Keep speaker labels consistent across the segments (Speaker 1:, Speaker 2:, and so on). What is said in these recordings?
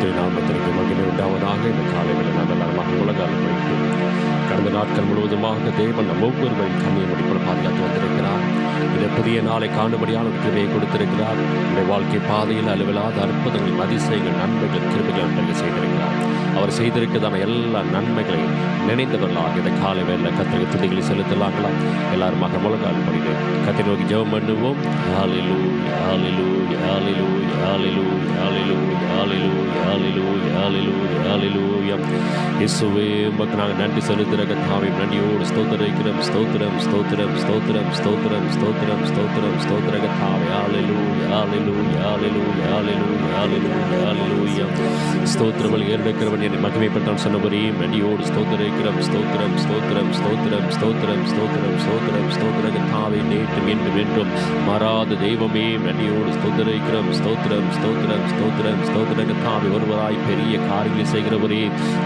Speaker 1: கர்த்தருடைய நாமத்திற்கு மகிமை உண்டாவதாக. இந்த காலை வேளை நாங்கள் எல்லாருமாக உலகால் வைத்து கடந்த நாட்கள் முழுவதுமாக தேவன் நம் ஒவ்வொருவரின் கண்ணியின் அடிப்படை பாதுகாத்து வந்திருக்கிறார். இந்த புதிய நாளை காணும்படியான ஒரு கிருபையை கொடுத்திருக்கிறார். நம்முடைய வாழ்க்கை பாதையில் அளவில்லாத அற்புதங்கள், அதிசயங்கள், நன்மைகள், கிருபைகள் நன்மைகள் செய்திருக்கிறார். அவர் செய்திருக்கிறதான எல்லா நன்மைகளை நினைந்தவர்களாக இந்த காலை வேளையில் கர்த்தருக்கு துதிகளை செலுத்தலாங்களா? எல்லாருமாக முழங்கால் படித்து கர்த்தரை நோக்கி ஜெபம் பண்ணுவோம். ஹல்லேலூயா, ஹல்லேலூயா, ஹல்லேலூயா, ஹல்லேலூயா, ஹல்லேலூயா, ஹல்லேலூயா, ஹல்லேலூயா, ஹல்லேலூயா, ஹல்லேலூயா. இயேசுவே, உமக்கு நாங்கள் நன்றி செலுத்துகிற கர்த்தாவே, நன்றியோடு ஸ்தோத்திரிக்கிறோம். ஸ்தோத்திரம், ஸ்தோத்திரம், ஸ்தோத்திரம், ஸ்தோத்திரம், ஸ்தோத்திரம், ஸ்தோத்திரம், ஸ்தோத்திர கர்த்தாவே. ஹல்லேலூயா, ஹல்லேலூயா, ஹல்லேலூயா, ஹல்லேலூயா, ஹல்லேலூயா, ஹல்லேலூயா. ஸ்தோத்திரங்கள் ஏறெடுக்கிறவன் என்னை மகிமைப்பட்டான் சொன்னபடி நன்றியோடு ஸ்தோத்திரிக்கிறோம். ஸ்தோத்திரம், ஸ்தோத்திரம், ஸ்தோத்திரம், ஸ்தோத்திரம், ஸ்தோத்திரம், ஸ்தோத்திரம், ஸ்தோத்திர கர்த்தாவே, நேற்றும் என்றும் என்றும் மாறாத தெய்வமே, நன்றியோடு ஸ்தோத்திரிக்கிறோம். ஸ்தோத்திரம், ஸ்தோத்திரம், ஸ்தோத்திரம், ஸ்தோத்திர கர்த்தாவே, ஒருவராய் பெரிய காரியங்களை செய்கிறவரே,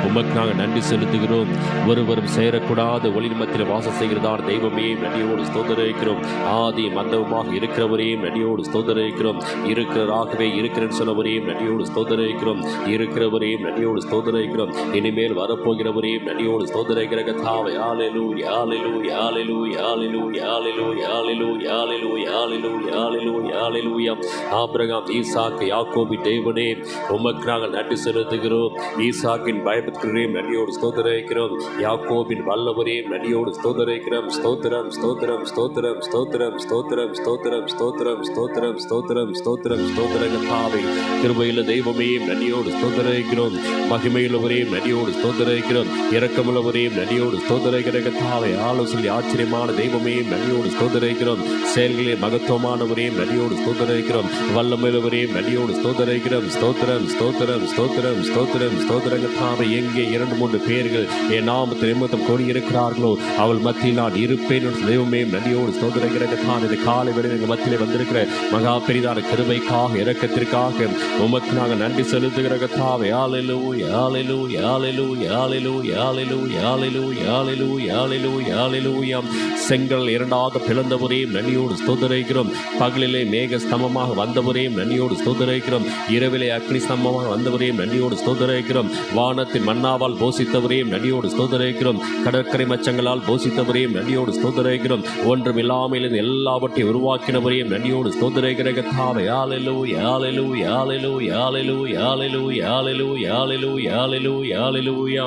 Speaker 1: உமக்கு நாங்கள் நன்றி செலுத்துகிறோம். ஒருவரும் சேரக்கூடாத ஒளிமத்தில் வாசம் செய்கிறதான தெய்வமே, நன்றியோடு ஸ்தோத்திரிக்கிறோம். ஆதி மந்தவமாக இருக்கிறவரே, நன்றியோடு ஸ்தோத்திரிக்கிறோம். இருக்கிறாகவே இருக்கிறேன்னு சொன்னவரே, நன்றியோடு ஸ்தோத்திரிக்கிறோம். இருக்கிறவரே, நன்றியோடு ஸ்தோத்திரிக்கிறோம். இனிமேல் வரப்போகிறவரே, நன்றியோடு ஸ்தோத்திரிக்கிற கர்த்தாவே. ஹல்லேலூயா, ஹல்லேலூயா, ஹல்லேலூயா, ஹல்லேலூயா, ஹல்லேலூயா, ஹல்லேலூயா, ஹல்லேலூயா, ஹல்லேலூயா, ஹல்லேலூயா, ஹல்லேலூயா. ஆபிரகாம், ஈசாக்கு, யாக்கோபின் தேவனே, உமக்கு நாங்கள் நன்றி செலுத்துகிறோம். ஈசாக்கின் பயபக்தரே, நன்றியோடு ஸ்தோத்திரிக்கிறோம். யாக்கோபின் வல்லவரே, நன்றியோடு ஸ்தோத்திரிக்கிறோம். ஸ்தோத்திரம், ஸ்தோத்திரம், ஸ்தோத்திரம், ஸ்தோத்திரம், ஸ்தோத்திரம், ஸ்தோத்திரம், ஸ்தோத்திரம், ஸ்தோத்திரம், ஸ்தோத்திரம், ஸ்தோத்திரம், ஸ்தோத்திர கர்த்தாவே. கிருபையுள்ள தெய்வமே, நன்றியோடு ஸ்தோத்திரிக்கிறோம். மகிமையுள்ளவரே, நன்றியோடு ஸ்தோத்திரிக்கிறோம். இரக்கமுள்ளவரே, நன்றியோடு ஸ்தோத்திரிக்கிற கர்த்தாவே. ஆலோசனை ஆச்சரியமான தெய்வமே, நன்றியோடு ஸ்தோத்திரிக்கிறோம். செயல்களே மகத்துவமானவரே, நன்றியோடு ஸ்தோத்திரிக்கிறோம். வல்லமையுள்ளவரே, நன்றியோடு ஸ்தோத்திரிக்கிறோம். ஸ்தோத்திரம், ஸ்தோத்திரம், ஸ்தோத்திரம், ஸ்தோத்திரம், ஸ்தோத்திர கர்த்தாவே. எங்கே 2-3 பேர்கள் என் நாமத்தை நிமித்தம் கூடியிருக்கிறார்களோ அவள் மத்தியில் நான் இருப்பேன் என்று தெய்வமே, நன்றியோடு ஸ்தோத்திரிக்கிற கர்த்தாவே. இந்த காலை வேளையில் எங்கள் மத்தியிலே வந்திருக்கிற மகா பெரிதான கிருபைக்காக, இரக்கத்திற்காக உமக்கு நாங்கள் நன்றி செலுத்துகிற கர்த்தாவே. ஹல்லேலூயா, ஹல்லேலூயா, ஹல்லேலூயா, ஹல்லேலூயா, ஹல்லேலூயா, ஹல்லேலூயா, ஹல்லேலூயா, ஹல்லேலூயா, ஹல்லேலூயா. செங்கல் இரண்டாக பிளந்தவரே, நன்றியோடு ஸ்தோத்திரிக்கிறோம். பகலிலே மேக ஸ்தம்பமாக வந்தவரே, நன்றியோடு ஸ்தோத்திரிக்கிறோம். இரவிலே அக்னி ஸ்தம்பமாக வந்தவரே, நன்றியோடு ஸ்தோத்திரிக்கிறோம். வானத்தின் மன்னாவால் போஷித்தவரே, நன்றியோடு ஸ்தோத்திரிக்கிறோம். கடற்கரை மச்சங்களால் போஷித்தவரே, நன்றியோடு ஸ்தோத்திரிக்கிறோம். ஒன்றும் இல்லாமல் எல்லாவற்றையும் உருவாக்கினவரே, நன்றியோடு ஸ்தோத்திரிக்கிற கர்த்தாவே. ஹல்லேலூயா, ஹல்லேலூயா, ஹல்லேலூயா, ஹல்லேலூயா, ஹல்லேலூயா, ஹல்லேலூயா, ஹல்லேலூயா, ஹல்லேலூயா, ஹல்லேலூயா.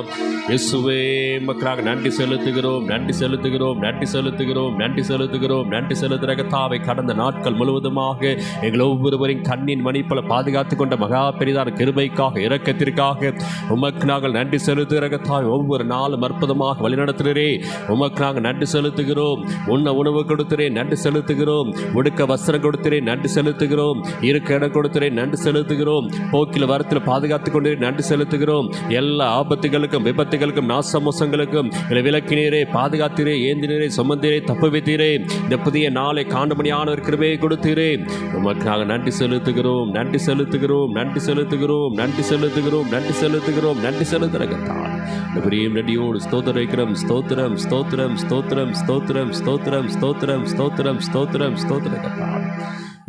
Speaker 1: இயேசுவே, உமக்கு நன்றி செலுத்துகிறோம், நன்றி செலுத்துகிறோம், நன்றி செலுத்துகிறோம், நன்றி செலுத்துகிறோம், நன்றி செலுத்துகிற கர்த்தாவே. கடந்த நாட்கள் முழுவதுமாக எங்கள் ஒவ்வொருவரின் கண்ணின் மணிப்போல பாதுகாத்துக் கொண்ட மகா பெரிதான கிருபைக்காக, இரக்கத்திற்காக உமக்கு நாங்கள் நன்றி செலுத்துகிற கர்த்தாவே. ஒவ்வொரு நாளும் அற்புதமாக வழிநடத்துகிறே, உமக்கு நாங்கள் நன்றி செலுத்துகிறோம். உண்ண உணவு கொடுத்துறேன், நன்றி செலுத்துகிறோம். உடுக்க வஸ்திரம் கொடுத்துறேன், நன்றி செலுத்துகிறோம். இருக்க இடம் கொடுத்துறேன், நன்றி செலுத்துகிறோம். போக்கில் வரத்தில் பாதுகாத்துக் கொண்டு நன்றி செலுத்துகிறோம். எல்லா ஆபத்துகளுக்கும், விபத்துகளுக்கும், நாசமோசங்களுக்கும் விலக்கினீரே, பாதுகாத்தீரே, ஏந்தினீரே, சுமந்தீரே, தப்பு வைத்தீரே. இந்த புதிய நாளை காணும்படியான ஒரு கிருபையை கொடுத்தீரே, உமக்கு நாங்கள் நன்றி செலுத்துகிறோம், நன்றி செலுத்துகிறோம், நன்றி செலுத்துகிறோம், நன்றி செலுத்துகிறோம், நன்றி செலுத்துகிறோம், நன்றி செலுத்துகிறோம். நன்றியோடு ஸ்தோத்திரிக்கிறோம். ஸ்தோத்திரம், ஸ்தோத்திரம், ஸ்தோத்திரம், ஸ்தோத்திரம், ஸ்தோத்திரம், ஸ்தோத்திரம், ஸ்தோத்திரம், ஸ்தோத்திரம், ஸ்தோத்திரம்.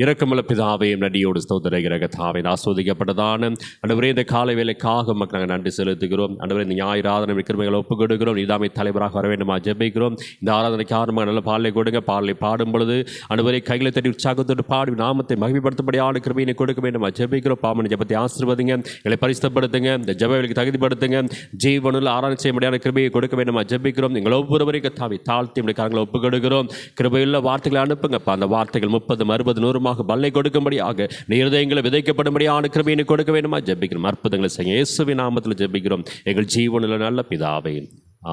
Speaker 1: இரக்கமுள்ள பிதாவே, நன்றியோடு ஸ்தோத்திரிக்கிற கர்த்தாவே. ஆஸ்வதிக்கப்பட்டதான ஆண்டவரே, இந்த காலை வேலைக்காக உமக்கு நாங்கள் நன்றி செலுத்துகிறோம். ஆண்டவரே, இந்த ஞாயிறு ஆராதனை கிருபைகளை ஒப்புக் கொடுக்கிறோம். நீதாமே தலைவராக வர வேண்டுமா ஜெபிக்கிறோம். இந்த ஆராதனைக்கு ஆரம்பமாக நல்ல பாடலை கொடுங்க. பாடலை பாடும் பொழுது ஆண்டவரே, கைகளை தட்டி உற்சாகத்தோடு பாடி நாமத்தை மகிமைப்படுத்தபடியான கிருபையினை கொடுக்க வேண்டுமா ஜெபிக்கிறோம். பாமன் ஜெபத்தை ஆசீர்வதிங்க, எங்களை பரிசுத்தப்படுத்துங்க, இந்த ஜெபங்களுக்கு தகுதிப்படுத்துங்க. ஜீவனில் ஆராதனை செய்ய முடியாத கிருபையை கொடுக்க வேண்டுமா ஜெபிக்கிறோம். எங்கள் ஒவ்வொருவரையும் கர்த்தாவே தாழ்த்தி உடைய கரங்களை ஒப்புக் கொடுக்கிறோம். கிருபையுள்ள வார்த்தைகளை அனுப்புங்கப்பா. அந்த வார்த்தைகள் 30, 60, 100 பல்லை கொடுக்கும்படியாக இருதயங்களை விதைக்கப்படும்படியான கிருபையினை கொடுக்க வேண்டுமா ஜெபிக்கிறோம். அற்புதங்களை செய்ய இயேசுவின் நாமத்தில் ஜெபிக்கிறோம் எங்கள் ஜீவனில் நல்ல பிதாவே.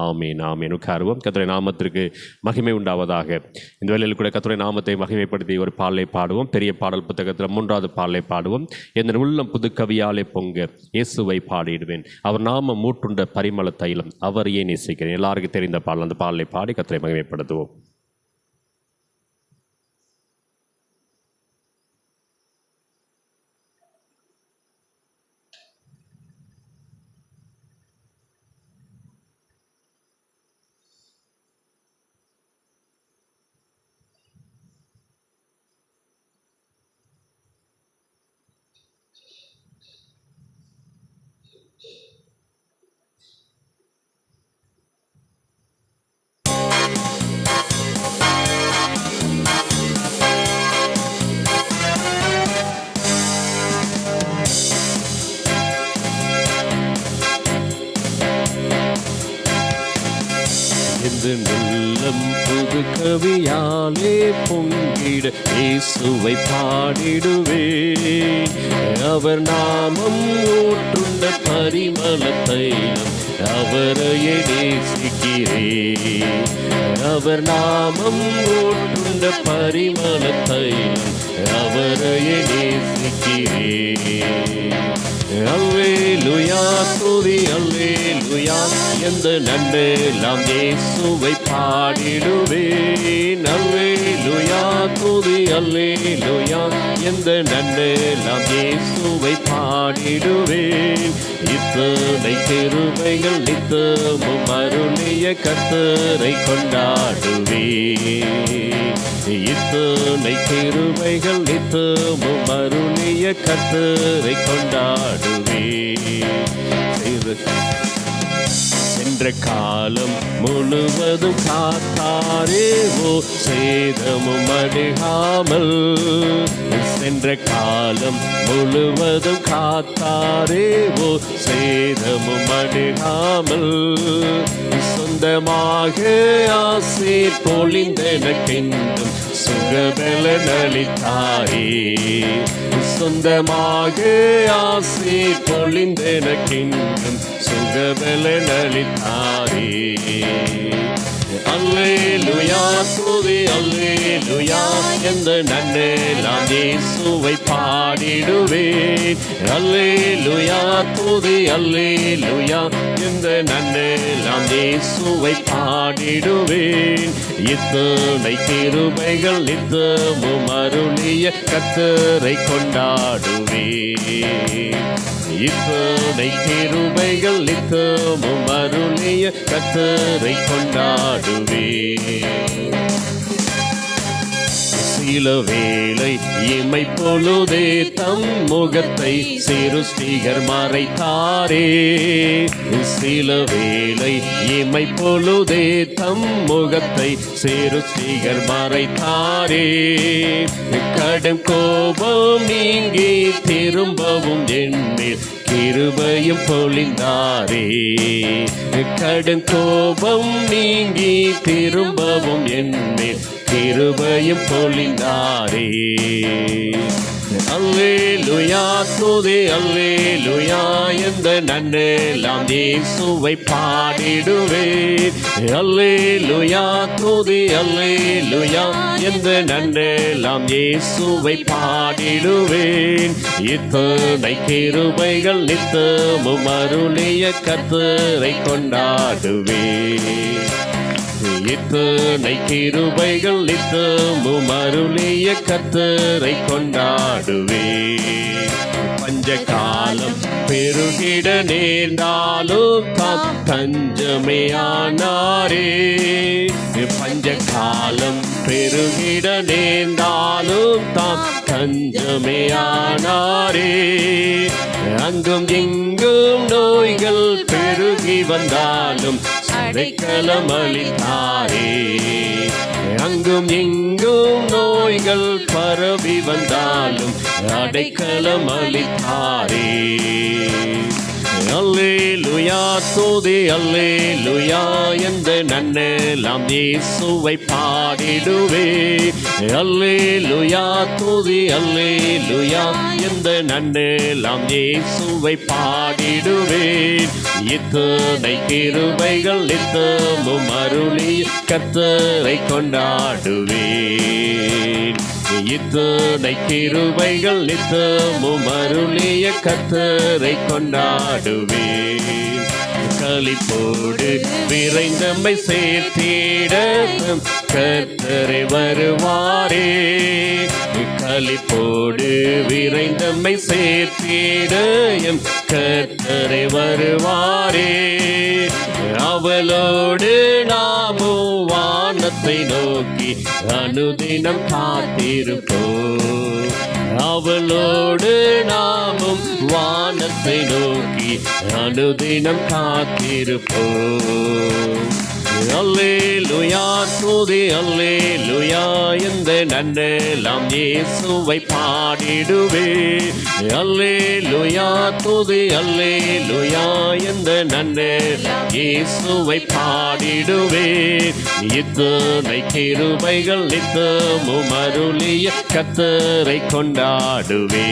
Speaker 1: ஆமீன், ஆமீன். உட்காருவோம். கர்த்தருடைய நாமத்திற்கு மகிமை உண்டாவதாக. இந்த வேளையில் கூட கர்த்தருடைய நாமத்தை மகிமைப்படுத்தி ஒரு பாடலை பாடுவோம். பெரிய பாடல் புத்தகத்தில் 3வது பாடலை பாடுவோம். என் உள்ளம் புது கவியாலே பொங்க இயேசுவை பாடிடுவேன், அவர் நாமம் மூட்டுண்ட பரிமள தைலம், அவர் ஏன் நேசிக்கிறேன். எல்லாருக்கும் தெரிந்த பாடல். அந்த பாடலை பாடி கர்த்தரை மகிமைப்படுத்துவோம். உள்ளம் புது கவியாலே பொங்கிட இயேசுவை பாடிடுவேன். அவர் நாமம் ஊற்றுண்ட பரிமள தைலம் அவரையே நேசிக்கிறேன். அவர் நாமம் ஊற்றுண்ட பரிமள தைலம் அவரையே நேசிக்கிறேன். அல்லேலூயா துதி அல்லேலூயா எந்த நன்றெல்லாம் இயேசுவை பாடிடுவேன். அல்லேலூயா துதி அல்லேலூயா எந்த நன்றெல்லாம் இயேசுவை பாடிடுவேன். இத்தனை கிருபைகள் நித்தமும் அருளிய கர்த்தரை கொண்டாடுவேன். இத்தனை கிருபைகள் நித்தமும் அருளிய கர்த்தரை கொண்டாடுவேன். சென்ற காலம் முழுவதும் காத்தாரே ஓ சேதமும் அணுகாமல். சென்ற காலம் முழுவதும் காத்தாரே ஓ சேதமும் அணுகாமல். சொந்தமாக ஆசை பொழிந்தெனக்கென்றும் சுகபலன் அளித்தாரே. சொந்தமாக ஆசை பொழிந்தெனக்கென்றும் சுகபலன் அளித்தாரே. அல்லேலூயா துதி அல்லேலூயா எந்த நன்றெல்லாம் இயேசுவை பாடிடுவேன். அல்லேலூயா துதி அல்லேலூயா எந்த நன்றெல்லாம் இயேசுவை பாடிடுவேன். இத்தனை கிருபைகள் நித்தமும் அருளிய கர்த்தரை கொண்டாடுவேன். இத்தனை கிருபைகள் நித்தமும் அருளிய கர்த்தரை கொண்டாடுவேன். சில வேளை இமை பொழுதே தம் முகத்தை சிருஷ்டிகர் மறைத்தாரே. சில வேளை இமை பொழுதே தம் முகத்தை சிருஷ்டிகர் மறைத்தாரே. கடும் கோபம் நீங்கி திரும்பவும் எண்ணில் கிருபையும் பொழிந்தாரே. கடும் கோபம் நீங்கி திரும்பவும் எண்ணில் கிருபையும் பொழிந்தாரே. அல்லேலூயா துதி அல்லேலூயா எந்த நன்றெல்லாம் இயேசுவை பாடிடுவேன். அல்லேலூயா துதி அல்லேலூயா எந்த நன்றெல்லாம் இயேசுவை பாடிடுவேன். இத்தனை கிருபைகள் நித்தமும் அருளிய கர்த்தரை கொண்டாடுவேன். இத்தனை கிருபைகள் நித்தமும் அருளிய கர்த்தரை கொண்டாடுவேன். பஞ்ச காலம் பெருகிட நேர்ந்தாலும் தாம் தஞ்சமே ஆனாரே. பஞ்ச காலம் பெருகிட நேர்ந்தாலும் தாம் தஞ்சமே ஆனாரே. அங்கும் இங்கும் நோய்கள் பெருகி வந்தாலும் அடைக்கலம் அளித்தாரே. அங்கும் இங்கும் நோய்கள் பரவி வந்தாலும் அடைக்கலம் அளித்தாரே. அல்லேலூயா துதி அல்லேலூயா எந்த நன்றெல்லாம் இயேசுவை பாடிடுவேன். அல்லேலூயா துதி அல்லேலூயா எந்த நன்றெல்லாம் இயேசுவை பாடிடுவேன். இத்தனை கிருபைகள் நித்தமும் அருளி கர்த்தரை கொண்டாடுவேன். இத்தனை கிருபைகள் நித்தமும் அருளிய கர்த்தரை கொண்டாடுவேன். களிப்போடு விரைந்தம்மை சேர்த்திட கர்த்தரை வருவாரே. களிப்போடு விரைந்தம்மை சேர்த்திட கர்த்தரை வருவாரே. அவளோடு நாமும் வானத்தை நோக்கி அனுதினம் காத்திருப்போம். அவளோடு நாமும் வானத்தை நோக்கி அனுதினம் காத்திருப்போம். அல்லேலூயா துதி அல்லேலூயா இந்த நன்னெல்லாம் இயேசுவை பாடிடுவே. அல்லேலூயா துதி அல்லேலூயா இந்த நன்னெல்லாம் இயேசுவை பாடிடுவே. இத்தனை கிருபைகள் நித்தமும் அருளிய கர்த்தரை கொண்டாடுவே.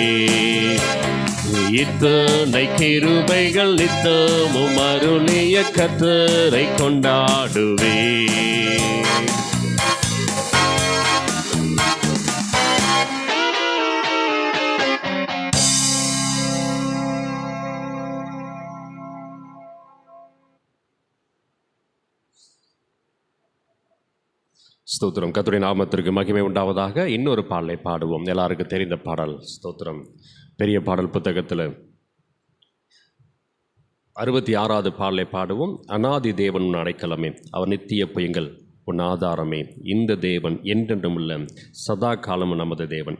Speaker 1: இத்தனை கிருபைகள் நித்தமும் அருளிய கர்த்தரை கொண்டாடுவே. ஸ்தோத்திரம். கர்த்தருடைய நாமத்திற்கு மகிமை உண்டாவதாக. இன்னொரு பாடலை பாடுவோம். எல்லாருக்கும் தெரிந்த பாடல். ஸ்தோத்திரம். பெரிய பாடல் புத்தகத்தில் 66வது பாடலை பாடுவோம். அநாதி தேவன் உன் அடைக்கலமே, அவர் நித்திய புயங்கள் உன் ஆதாரமே, இந்த தேவன் என்றென்றும் உள்ள சதா காலமும் நமது தேவன்,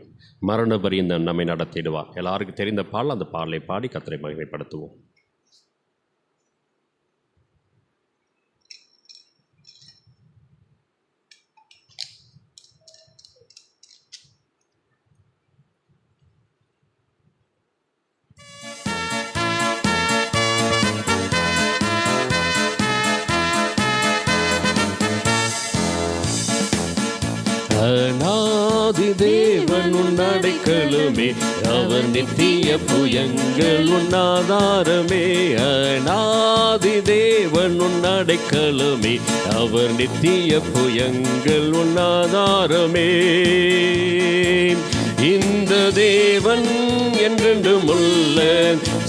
Speaker 1: மரண பரியந்தம் நம்மை நடத்திடுவார். எல்லாருக்கும் தெரிந்த பாடல். அந்த பாடலை பாடி கர்த்தரை மகிமைப்படுத்துவோம். அநாதி தேவன் உன் அடைக்கலமே, அவர் நித்திய புயங்கள் உன் ஆதாரமே. அநாதி தேவன் உன் அடைக்கலமே, அவர் நித்திய புயங்கள் உன் ஆதாரமே. இந்த தேவன் என்றென்றும் உள்ள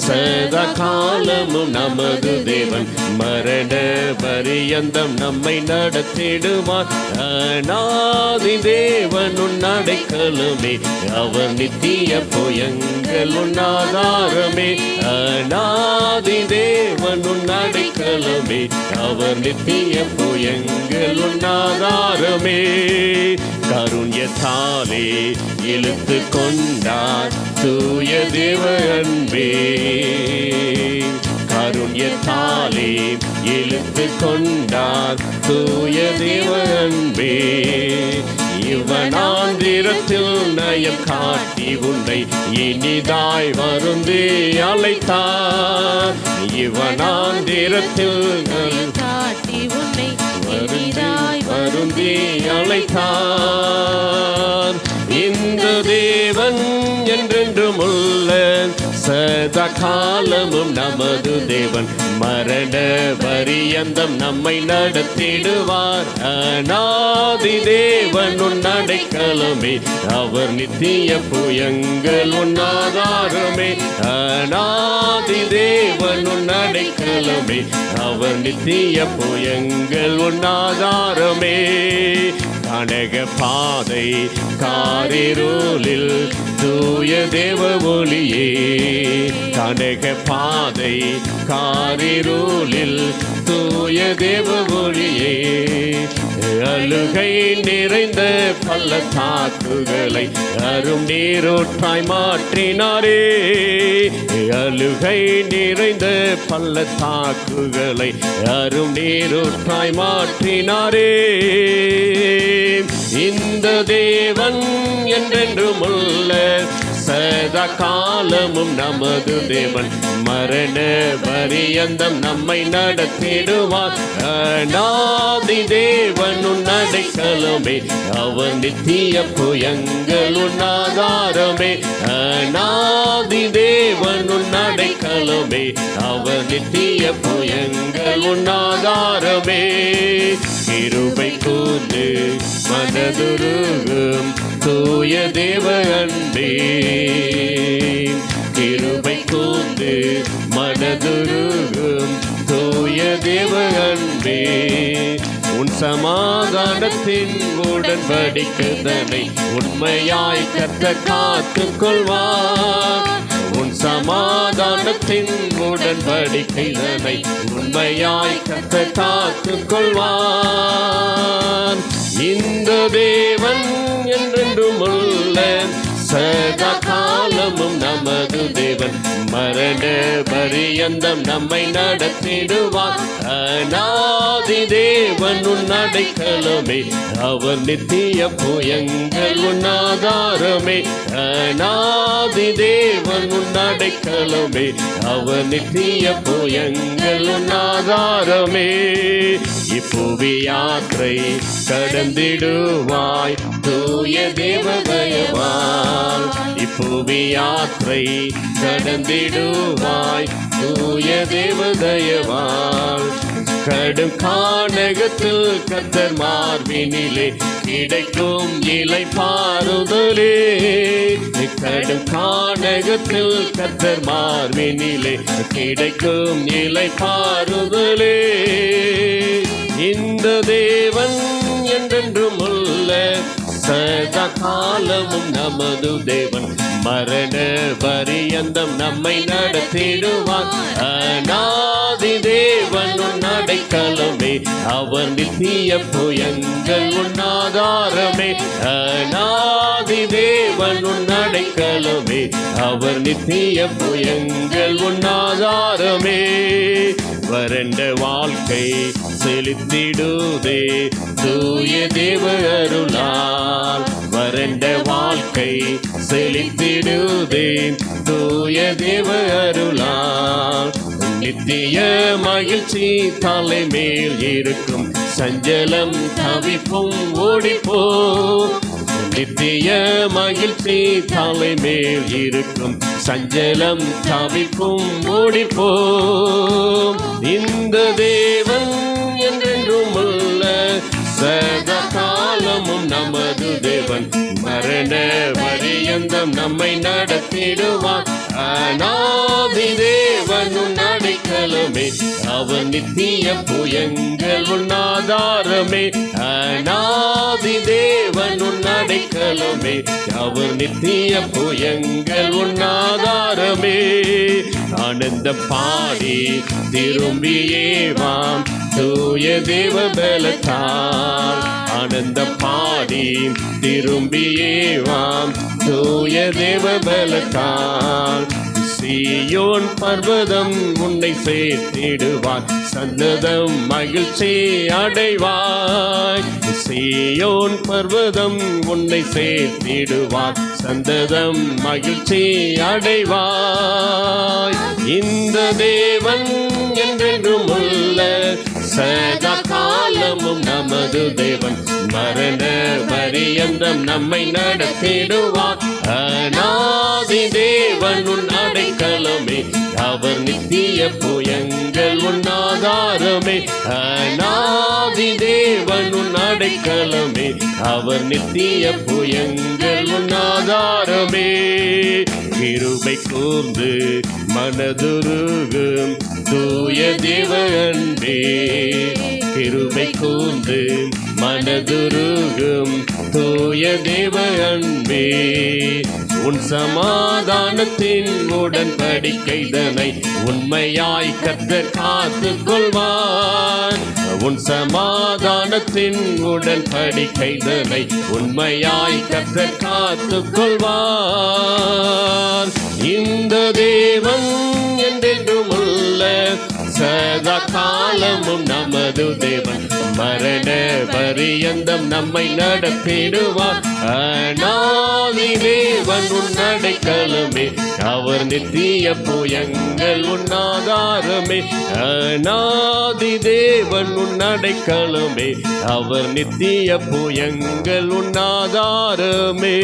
Speaker 1: சதா காலமும் நமது தேவன், மரண பரியந்தம் நம்மை நடத்திடுவார். அநாதி தேவன் உன் அடைக்கலமே, அவர் நித்திய புயங்கள் உன் ஆதாரமே. அநாதி தேவன் உன் அடைக்கலமே, அவர் நித்திய புயங்கள் உன் ஆதாரமே. கருண்யத்தாலே இழுத்து கொண்டார் தூய தேவ அன்பே, கருண்யத்தாலே இழுத்து கொண்டார் தூய தேவ அன்பே. இவனாந்திரத்தில் நயம் காட்டி உன்னை இனிதாய் வருந்தி அழைத்தார். இவனாந்திரத்தில் நயம் காட்டி உன்னை வருந்தி அழைத்தார். இந்த தேவன் என்றென்றும் உள்ள சதா காலமும் நமது தேவன், மரண பரியந்தம் நம்மை நடத்திடுவார். அநாதி தேவன் உன் அடைக்கலமே, அவர் நித்திய புயங்கள் உன் ஆதாரமே. அநாதி தேவன் உன் அடைக்கலமே, அவர் நித்திய புயங்கள் உன் ஆதாரமே. கனக பாதை காரிருளில் தூய தேவ ஒளியே, கனக பாதை காரிருளில் தூய தேவ ஒளியே. அழுகை நிறைந்த பள்ளத்தாக்குகளை அரும் நீரூற்றாய் மாற்றினாரே. அழுகை நிறைந்த பள்ளத்தாக்குகளை அரும் நீரூற்றாய் மாற்றினாரே. இந்த தேவன் என்றென்றும் உள்ள சதா காலமும் நமது தேவன், மரண பரியந்தம் நம்மை நடத்திடுவார். அநாதி தேவன் உன் அடைக்கலமே, அவர் நித்திய புயங்கள் உன் ஆதாரமே. அநாதி தேவன் உன் அடைக்கலமே, அவர் நித்திய புயங்கள் உன் ஆதாரமே. கிருபை கூர்ந்து மனதுருகும் தூய தேவ அன்பே, கிருபை கூர்ந்து மனதுருகும் தூய தேவ அன்பே. உன் சமாதானத்தின் உடன்படிக்கைதனை உண்மையாய் கர்த்தர் காத்துக் கொள்வார். உன் சமாதானத்தின் உடன்படிக்கைதனை உண்மையாய் கர்த்தர் காத்துக் கொள்வார். இந்த தேவன் என்றென்றும் உள்ள சதா காலமும் நமது தேவன், மரண பரியந்தம் நம்மை நடத்திடுவார். அநாதி தேவன் உன் அடைக்கலமே, அவர் நித்திய புயங்கள் உன் ஆதாரமே. அநாதி தேவன் உன் அடைக்கலமே, அவர் நித்திய புயங்கள் உன் ஆதாரமே. இப்புவி யாத்திரை கடந்திடுவாய் தூய தேவதயவால். இப்புவி யாத்திரை கடந்திடுவாய் தூய தேவதயவால். கடும் கானகத்தில் கர்த்தர் மார்பினிலே கிடைக்கும் இலை பாருதலே. கடும் கானகத்தில் கர்த்தர் மார்பினிலே கிடைக்கும் இலை பாருதலே. இந்த தேவன் என்றென்றும் உள்ள சதா காலமும் நமது தேவன். மரண பரியந்தம் நம்மை நடத்திடுவார். அநாதி தேவன் உன் அடைக்கலமே, அவர் நித்திய புயங்கள் உன் ஆதாரமே. அநாதி தேவன் உன் அடைக்கலமே, அவர் நித்திய புயங்கள் உன் ஆதாரமே. வறண்ட வாழ்க்கை செலுத்திடுதே தூய தேவ அருளால். வறண்ட வாழ்க்கை செலுத்திடுதே தூய தேவ அருளால். நித்திய மகிழ்ச்சி தலை மேல் இருக்கும், சஞ்சலம் தவிப்பும் ஓடிப்போ. நித்திய மகிழ்ச்சி தலை மேல் இருக்கும், சஞ்சலம் தவிப்பும் ஓடிப்போ. இந்த தேவன் என்றென்றும் உள்ள சதா காலமும் நமது தேவன். மரண பரியந்தம் நம்மை நடத்திடுவார். அநாதி தேவன் உன் அடைக்கலமே, அவர் நித்திய புயங்கள் உன் ஆதாரமே. அநாதி தேவன் உன் அடைக்கலமே, அவர் நித்திய புயங்கள் உன் ஆதாரமே. ஆனந்த பாடி திரும்பியேவாம் தூய தேவ பலத்தால். ஆனந்த பாடி திரும்பியேவாம் தூய தேவ பலத்தால். சீயோன் பர்வதம் உன்னை சேர்த்திடுவார், சன்னதம் மகிழ்ச்சி அடைவாய். சீயோன் பர்வதம் உன்னை சேர்த்திடுவார், சந்ததம் மகிழ்ச்சி அடைவாய். இந்த தேவன் என்றென்றும் உள்ள சதா காலமும் நமது தேவன். மரண பரியந்தம் நம்மை நடத்திடுவார். அநாதி தேவன் உன் அடைக்கலமே, அவர் நித்திய புயங்கள் உன் ஆதாரமே. அநாதி தேவன் உன் அடைக்கலமே, அவர் நித்திய புயங்கள் உன் ஆதாரமே. கிருபை கூர்ந்து மனதுருகும் தூய தேவ அன்பே. கிருபை கூர்ந்து மனதுருகும் தூய தேவ அன்பே. உன் சமாதானத்தின் உடன்படிக்கைதனை உண்மையாய் கர்த்தர் காத்துக் கொள்வார். உன் சமாதானத்தின் உடன்படிக்கைதனை உண்மையாய் கர்த்தர் காத்துக் கொள்வார். இந்த தேவன் என்றென்றும் உள்ள சதா காலமும் நமது தேவன். மரண பரியந்தம் நம்மை நடத்திடுவார். அநாதி தேவன் உன் அடைக்கலமே, அவர் நித்திய புயங்கள் உன் ஆதாரமே. அநாதி தேவன் உன் அடைக்கலமே, அவர் நித்திய புயங்கள் உன் ஆதாரமே.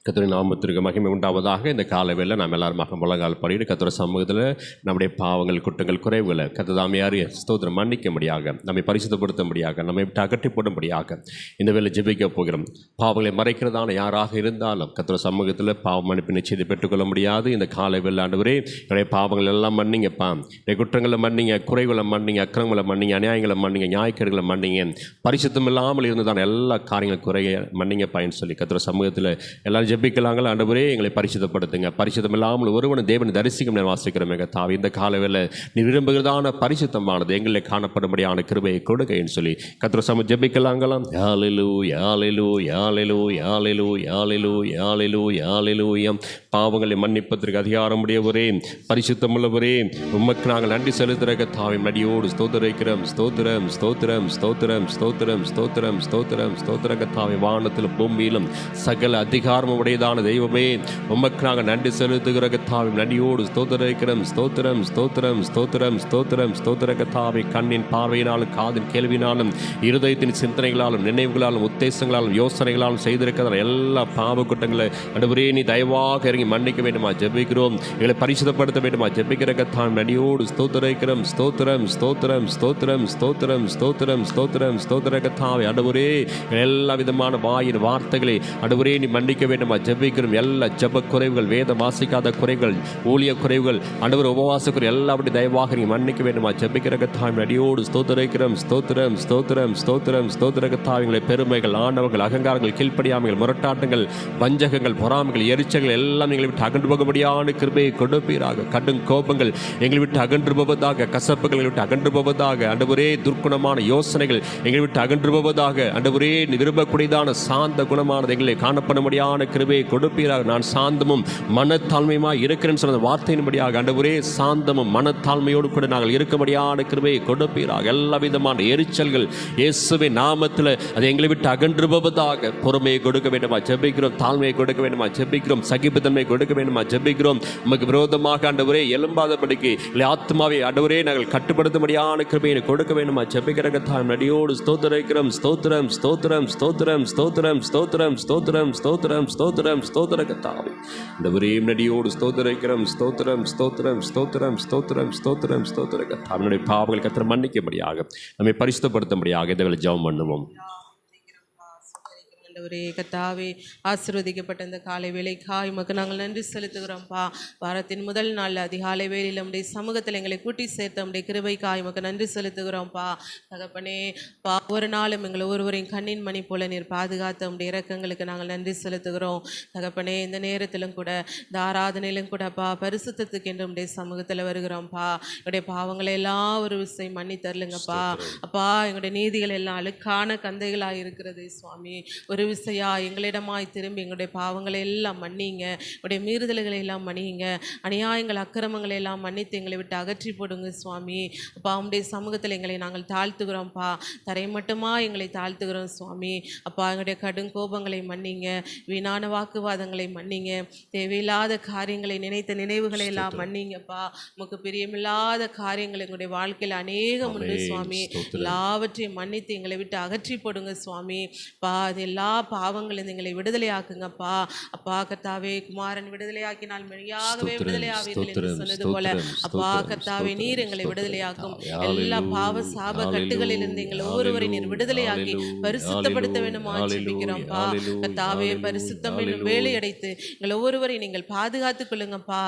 Speaker 1: கர்த்தரின் நாமத்திற்கு மகிமை உண்டாவதாக. இந்த காலவேளை நாம் எல்லாருமாக முழங்கால் படிட்டு கர்த்தர் சமூகத்தில் நம்முடைய பாவங்கள், குற்றங்கள், குறைவுகளை கர்த்தர் தாமே ஸ்தோத்திரம் மன்னிக்கும்படியாக, நம்மை பரிசுத்தப்படுத்தும்படியாக, நம்மை விட்டு அகற்றி போடும்படியாக இந்த வேளை ஜெபிக்க போகிறோம். பாவங்களை மறைக்கிறதான யாராக இருந்தாலும் கர்த்தர் சமூகத்தில் பாவ மன்னிப்பு நிச்சயத்தை பெற்றுக்கொள்ள முடியாது. இந்த காலவேளை ஆண்டவரே, என்னுடைய பாவங்கள் எல்லாம் மன்னிங்கப்பா, என்னுடைய குற்றங்களை மன்னிங்க, குறைகளை மன்னிங்க, அக்கிரமங்களை மன்னிங்க, அநியாயங்களை மன்னிங்க, நியாயக்கேடுகளை மன்னிங்க, பரிசுத்தம் இல்லாமல் இருந்ததான எல்லா காரியங்களும் குறைய மன்னிங்கப்பான்னு சொல்லி கர்த்தர் சமூகத்தில் எல்லாரும் ஜெபிக்கலாங்கள். ஆண்டவரே எங்களை பரிசுத்தப்படுத்துங்க. பரிசுத்தம் இல்லாமல் ஒருவனும் தேவனை தரிசிக்கும் வாசிக்கிறோம். கர்த்தாவே இந்த காலவேளை நீ விரும்புகிறதான பரிசுத்தமானது எங்களில் காணப்படும்படியான கிருபையை கொடுக்கைன்னு சொல்லி கர்த்தர் சம ஜெபிக்கலாங்களாம். ஹல்லேலூயா ஹல்லேலூயா ஹல்லேலூயா ஹல்லேலூயா ஹல்லேலூயா ஹல்லேலூயா ஹல்லேலூயா. பாவங்களை மன்னிப்பதற்கு அதிகாரம் உடையவரே, பரிசுத்தமுள்ளவரே, உமக்கு நாங்கள் நன்றி செலுத்துகிற கர்த்தாவே நடியோடு ஸ்தோத்திரிக்கிறோம். ஸ்தோத்திரம் ஸ்தோத்திரம் ஸ்தோத்திரம் ஸ்தோத்திரம் ஸ்தோத்திரம் ஸ்தோத்திரம் ஸ்தோத்திர கர்த்தாவே. வானத்திலும் பூமியிலும் சகல அதிகாரமும் உடையதான தெய்வமே, உமக்கு நாங்கள் நன்றி செலுத்துகிற கர்த்தாவே நன்றியோடு ஸ்தோத்திரிக்கிறோம். ஸ்தோத்திரம் ஸ்தோத்திரம் ஸ்தோத்திரம் ஸ்தோத்திரம் ஸ்தோத்திர கர்த்தாவே. கண்ணின் பார்வையினாலும் காதின் கேள்வினாலும் இருதயத்தின் சிந்தனைகளாலும் நினைவுகளாலும் உத்தேசங்களாலும் யோசனைகளாலும் செய்திருக்கிற எல்லா பாவ குற்றங்களை ஆண்டவரே நீ தயவாக இறங்கி மன்னிக்க வேண்டுமா ஜெபிக்கிறோம். எங்களை பரிசுத்தப்படுத்த வேண்டுமா ஜெபிக்கிற கர்த்தாவே நன்றியோடு ஸ்தோத்திரிக்கிறோம். ஸ்தோத்திரம் ஸ்தோத்திரம் ஸ்தோத்திரம் ஸ்தோத்திரம் ஸ்தோத்திரம் ஸ்தோத்திரம் ஸ்தோத்திர கர்த்தாவே. ஆண்டவரே எல்லா விதமான வாயின் வார்த்தைகளை ஆண்டவரே நீ மன்னிக்க வேண்டுமா ஜெபிக்கிறோம். எல்லா ஜெப குறைவுகள், வேத வாசிக்காத குறைகள், ஊழிய குறைவுகள், ஆண்டவர் உபவாச குறை எல்லாவற்றையும் தயவாக நீ மன்னிக்க வேண்டுமா ஜெபிக்கிற கர்த்தாவே நன்றியோடு ஸ்தோத்திரிக்கிறோம். ஸ்தோத்திரம் ஸ்தோத்திரம் ஸ்தோத்திரம் ஸ்தோத்திர கர்த்தாவே. எங்களை பெருமைகள், ஆணவங்கள், அகங்காரங்கள், கீழ்ப்படியாமைகள், முரட்டாட்டங்கள், வஞ்சகங்கள், பொறாமைகள், எரிச்சல்கள் எல்லாம் எங்களை விட்டு அகன்று போகும்படியான கிருபையை கொடுப்பீராக. கடும் கோபங்கள் எங்களை விட்டு அகன்று போவதாக, கசப்புகள் எங்களை விட்டு அகன்று போவதாக, ஆண்டவரே துர்க்குணமான யோசனைகள் எங்களை விட்டு அகன்று போவதாக, ஆண்டவரே நீ விரும்பக்கூடியதான சாந்த குணமானது எங்களை காணப்படும்படியான கிருபையை கொடுப்பீராக. நான் சாந்தமும் மனத்தாழ்மையுமாய் இருக்கிறேன்னு சொன்ன வார்த்தையின்படியாக ஆண்டவரே சாந்தமும் மனத்தாழ்மையோடு கூட நாங்கள் இருக்கும்படியான கிருபையை கொடுப்பீராக. எல்லா விதமான எரிச்சல்கள் இயேசுவின் நாமத்தில் அது எங்களை விட்டு அகன்று போவதாக. பொறுமையை கொடுக்க வேண்டுமா ஜெபிக்கிறோம். தாழ்மையை கொடுக்க வேண்டுமா ஜெபிக்கிறோம். சகிப்புத்தன்மை கொடுக்க வேண்டுமா ஜெபிக்கிறோம். உமக்கு விரோதமாக ஆண்டவரே எழும்பாதபடிக்கு ஆத்மாவை ஆண்டவரே நாங்கள் கட்டுப்படுத்தும்படியான கிருபையை கொடுக்க வேண்டுமா ஜெபிக்கிற கர்த்தாவே நடியோடு ஸ்தோத்திரிக்கிறோம். ஸ்தோத்திரம் ஸ்தோத்திரம் ஸ்தோத்திரம் ஸ்தோத்திரம் ஸ்தோத்திரம் ஸ்தோத்திரம் ஸ்தோத்திரம் ஸ்தோத்திரம் ஸ்தோத்திர கர்த்தாவே. ஆண்டவரே நடியோடு ஸ்தோத்திரிக்கிறோம். ஸ்தோத்திரம் ஸ்தோத்திரம் ஸ்தோத்திரம் ஸ்தோத்திரம் ஸ்தோத்திரம் ஸ்தோத்திர கர்த்தாவே. நம்முடைய பாவங்களை கர்த்தர் மன்னிக்கும்படியாக நம்மை பரிசுத்தப்படுத்தும்படியாக இந்த வேளை ஜெபம் பண்ணுவோம்.
Speaker 2: ஆண்டவரே கர்த்தாவே, ஆசீர்வதிக்கப்பட்ட இந்த காலை வேளைக்காய் உமக்கு நாங்கள் நன்றி செலுத்துகிறோம்ப்பா. வாரத்தின் முதல் நாள் அதிகாலை வேளையில் நம்முடைய சமூகத்தில் எங்களை கூட்டி சேர்த்த நம்முடைய கிருபைக்காய் உமக்கு நன்றி செலுத்துகிறோம்ப்பா. தகப்பனே ஒரு நாளும் எங்களை ஒருவரையும் கண்ணின் மணி போல நீர் பாதுகாத்த நம்முடைய இரக்கங்களுக்கு நாங்கள் நன்றி செலுத்துகிறோம். தகப்பனே இந்த நேரத்திலும் கூட இந்த ஆராதனையிலும் கூடப்பா பரிசுத்தத்துக்கு என்று நம்முடைய சமூகத்தில் வருகிறோம்ப்பா. எங்களுடைய பாவங்களை எல்லாம் ஒரு விஷயம் மன்னி தரலுங்கப்பா. அப்பா எங்களுடைய நீதிகள் எல்லாம் அழுக்கான கந்தைகளாக இருக்கிறது சுவாமி. ஒரு விசையா எங்களிடமாய் திரும்பி எங்களுடைய பாவங்களை எல்லாம் மன்னிங்க, எங்களுடைய மீறுதல்களை எல்லாம் மன்னிங்க, அநியாயங்கள் அக்கிரமங்களை எல்லாம் மன்னித்து எங்களை விட்டு அகற்றி போடுங்க சுவாமி. அப்பா உம்முடைய சமூகத்தில் எங்களை நாங்கள் தாழ்த்துகிறோம்ப்பா. தரை மட்டுமா எங்களை தாழ்த்துகிறோம் சுவாமி. அப்பா எங்களுடைய கடும் கோபங்களை மன்னிங்க, வீணான வாக்குவாதங்களை மன்னிங்க, தேவையில்லாத காரியங்களை நினைத்த நினைவுகளை எல்லாம் மன்னிங்கப்பா. உமக்கு பிரியமில்லாத காரியங்கள் எங்களுடைய வாழ்க்கையில் அநேகம் உண்டு சுவாமி. எல்லாவற்றையும் மன்னித்து எங்களை விட்டு அகற்றி போடுங்க சுவாமி. அப்பா அது எல்லா பாவங்களும் எங்களை விடுதலை ஆக்குங்கப்பா. அப்பா கர்த்தாவே குமாரன் விடுதலையாக்கினால் மெய்யாகவே விடுதலையாவீர்கள் என்று சொன்னது போல அப்பா கர்த்தாவே நீர் எங்களை விடுதலையாக்கும். எல்லா பாவ சாப கட்டுகளிலிருந்து எங்களை ஒவ்வொருவரை நீர் விடுதலையாக்கி பரிசுத்தப்படுத்த வேண்டுமா ஜெபிக்கிறோம்ப்பா. கர்த்தாவே பரிசுத்தம் என்னும் வேலை அடைத்து எங்களை ஒவ்வொருவரை நீங்கள் பாதுகாத்துக் கொள்ளுங்கப்பா.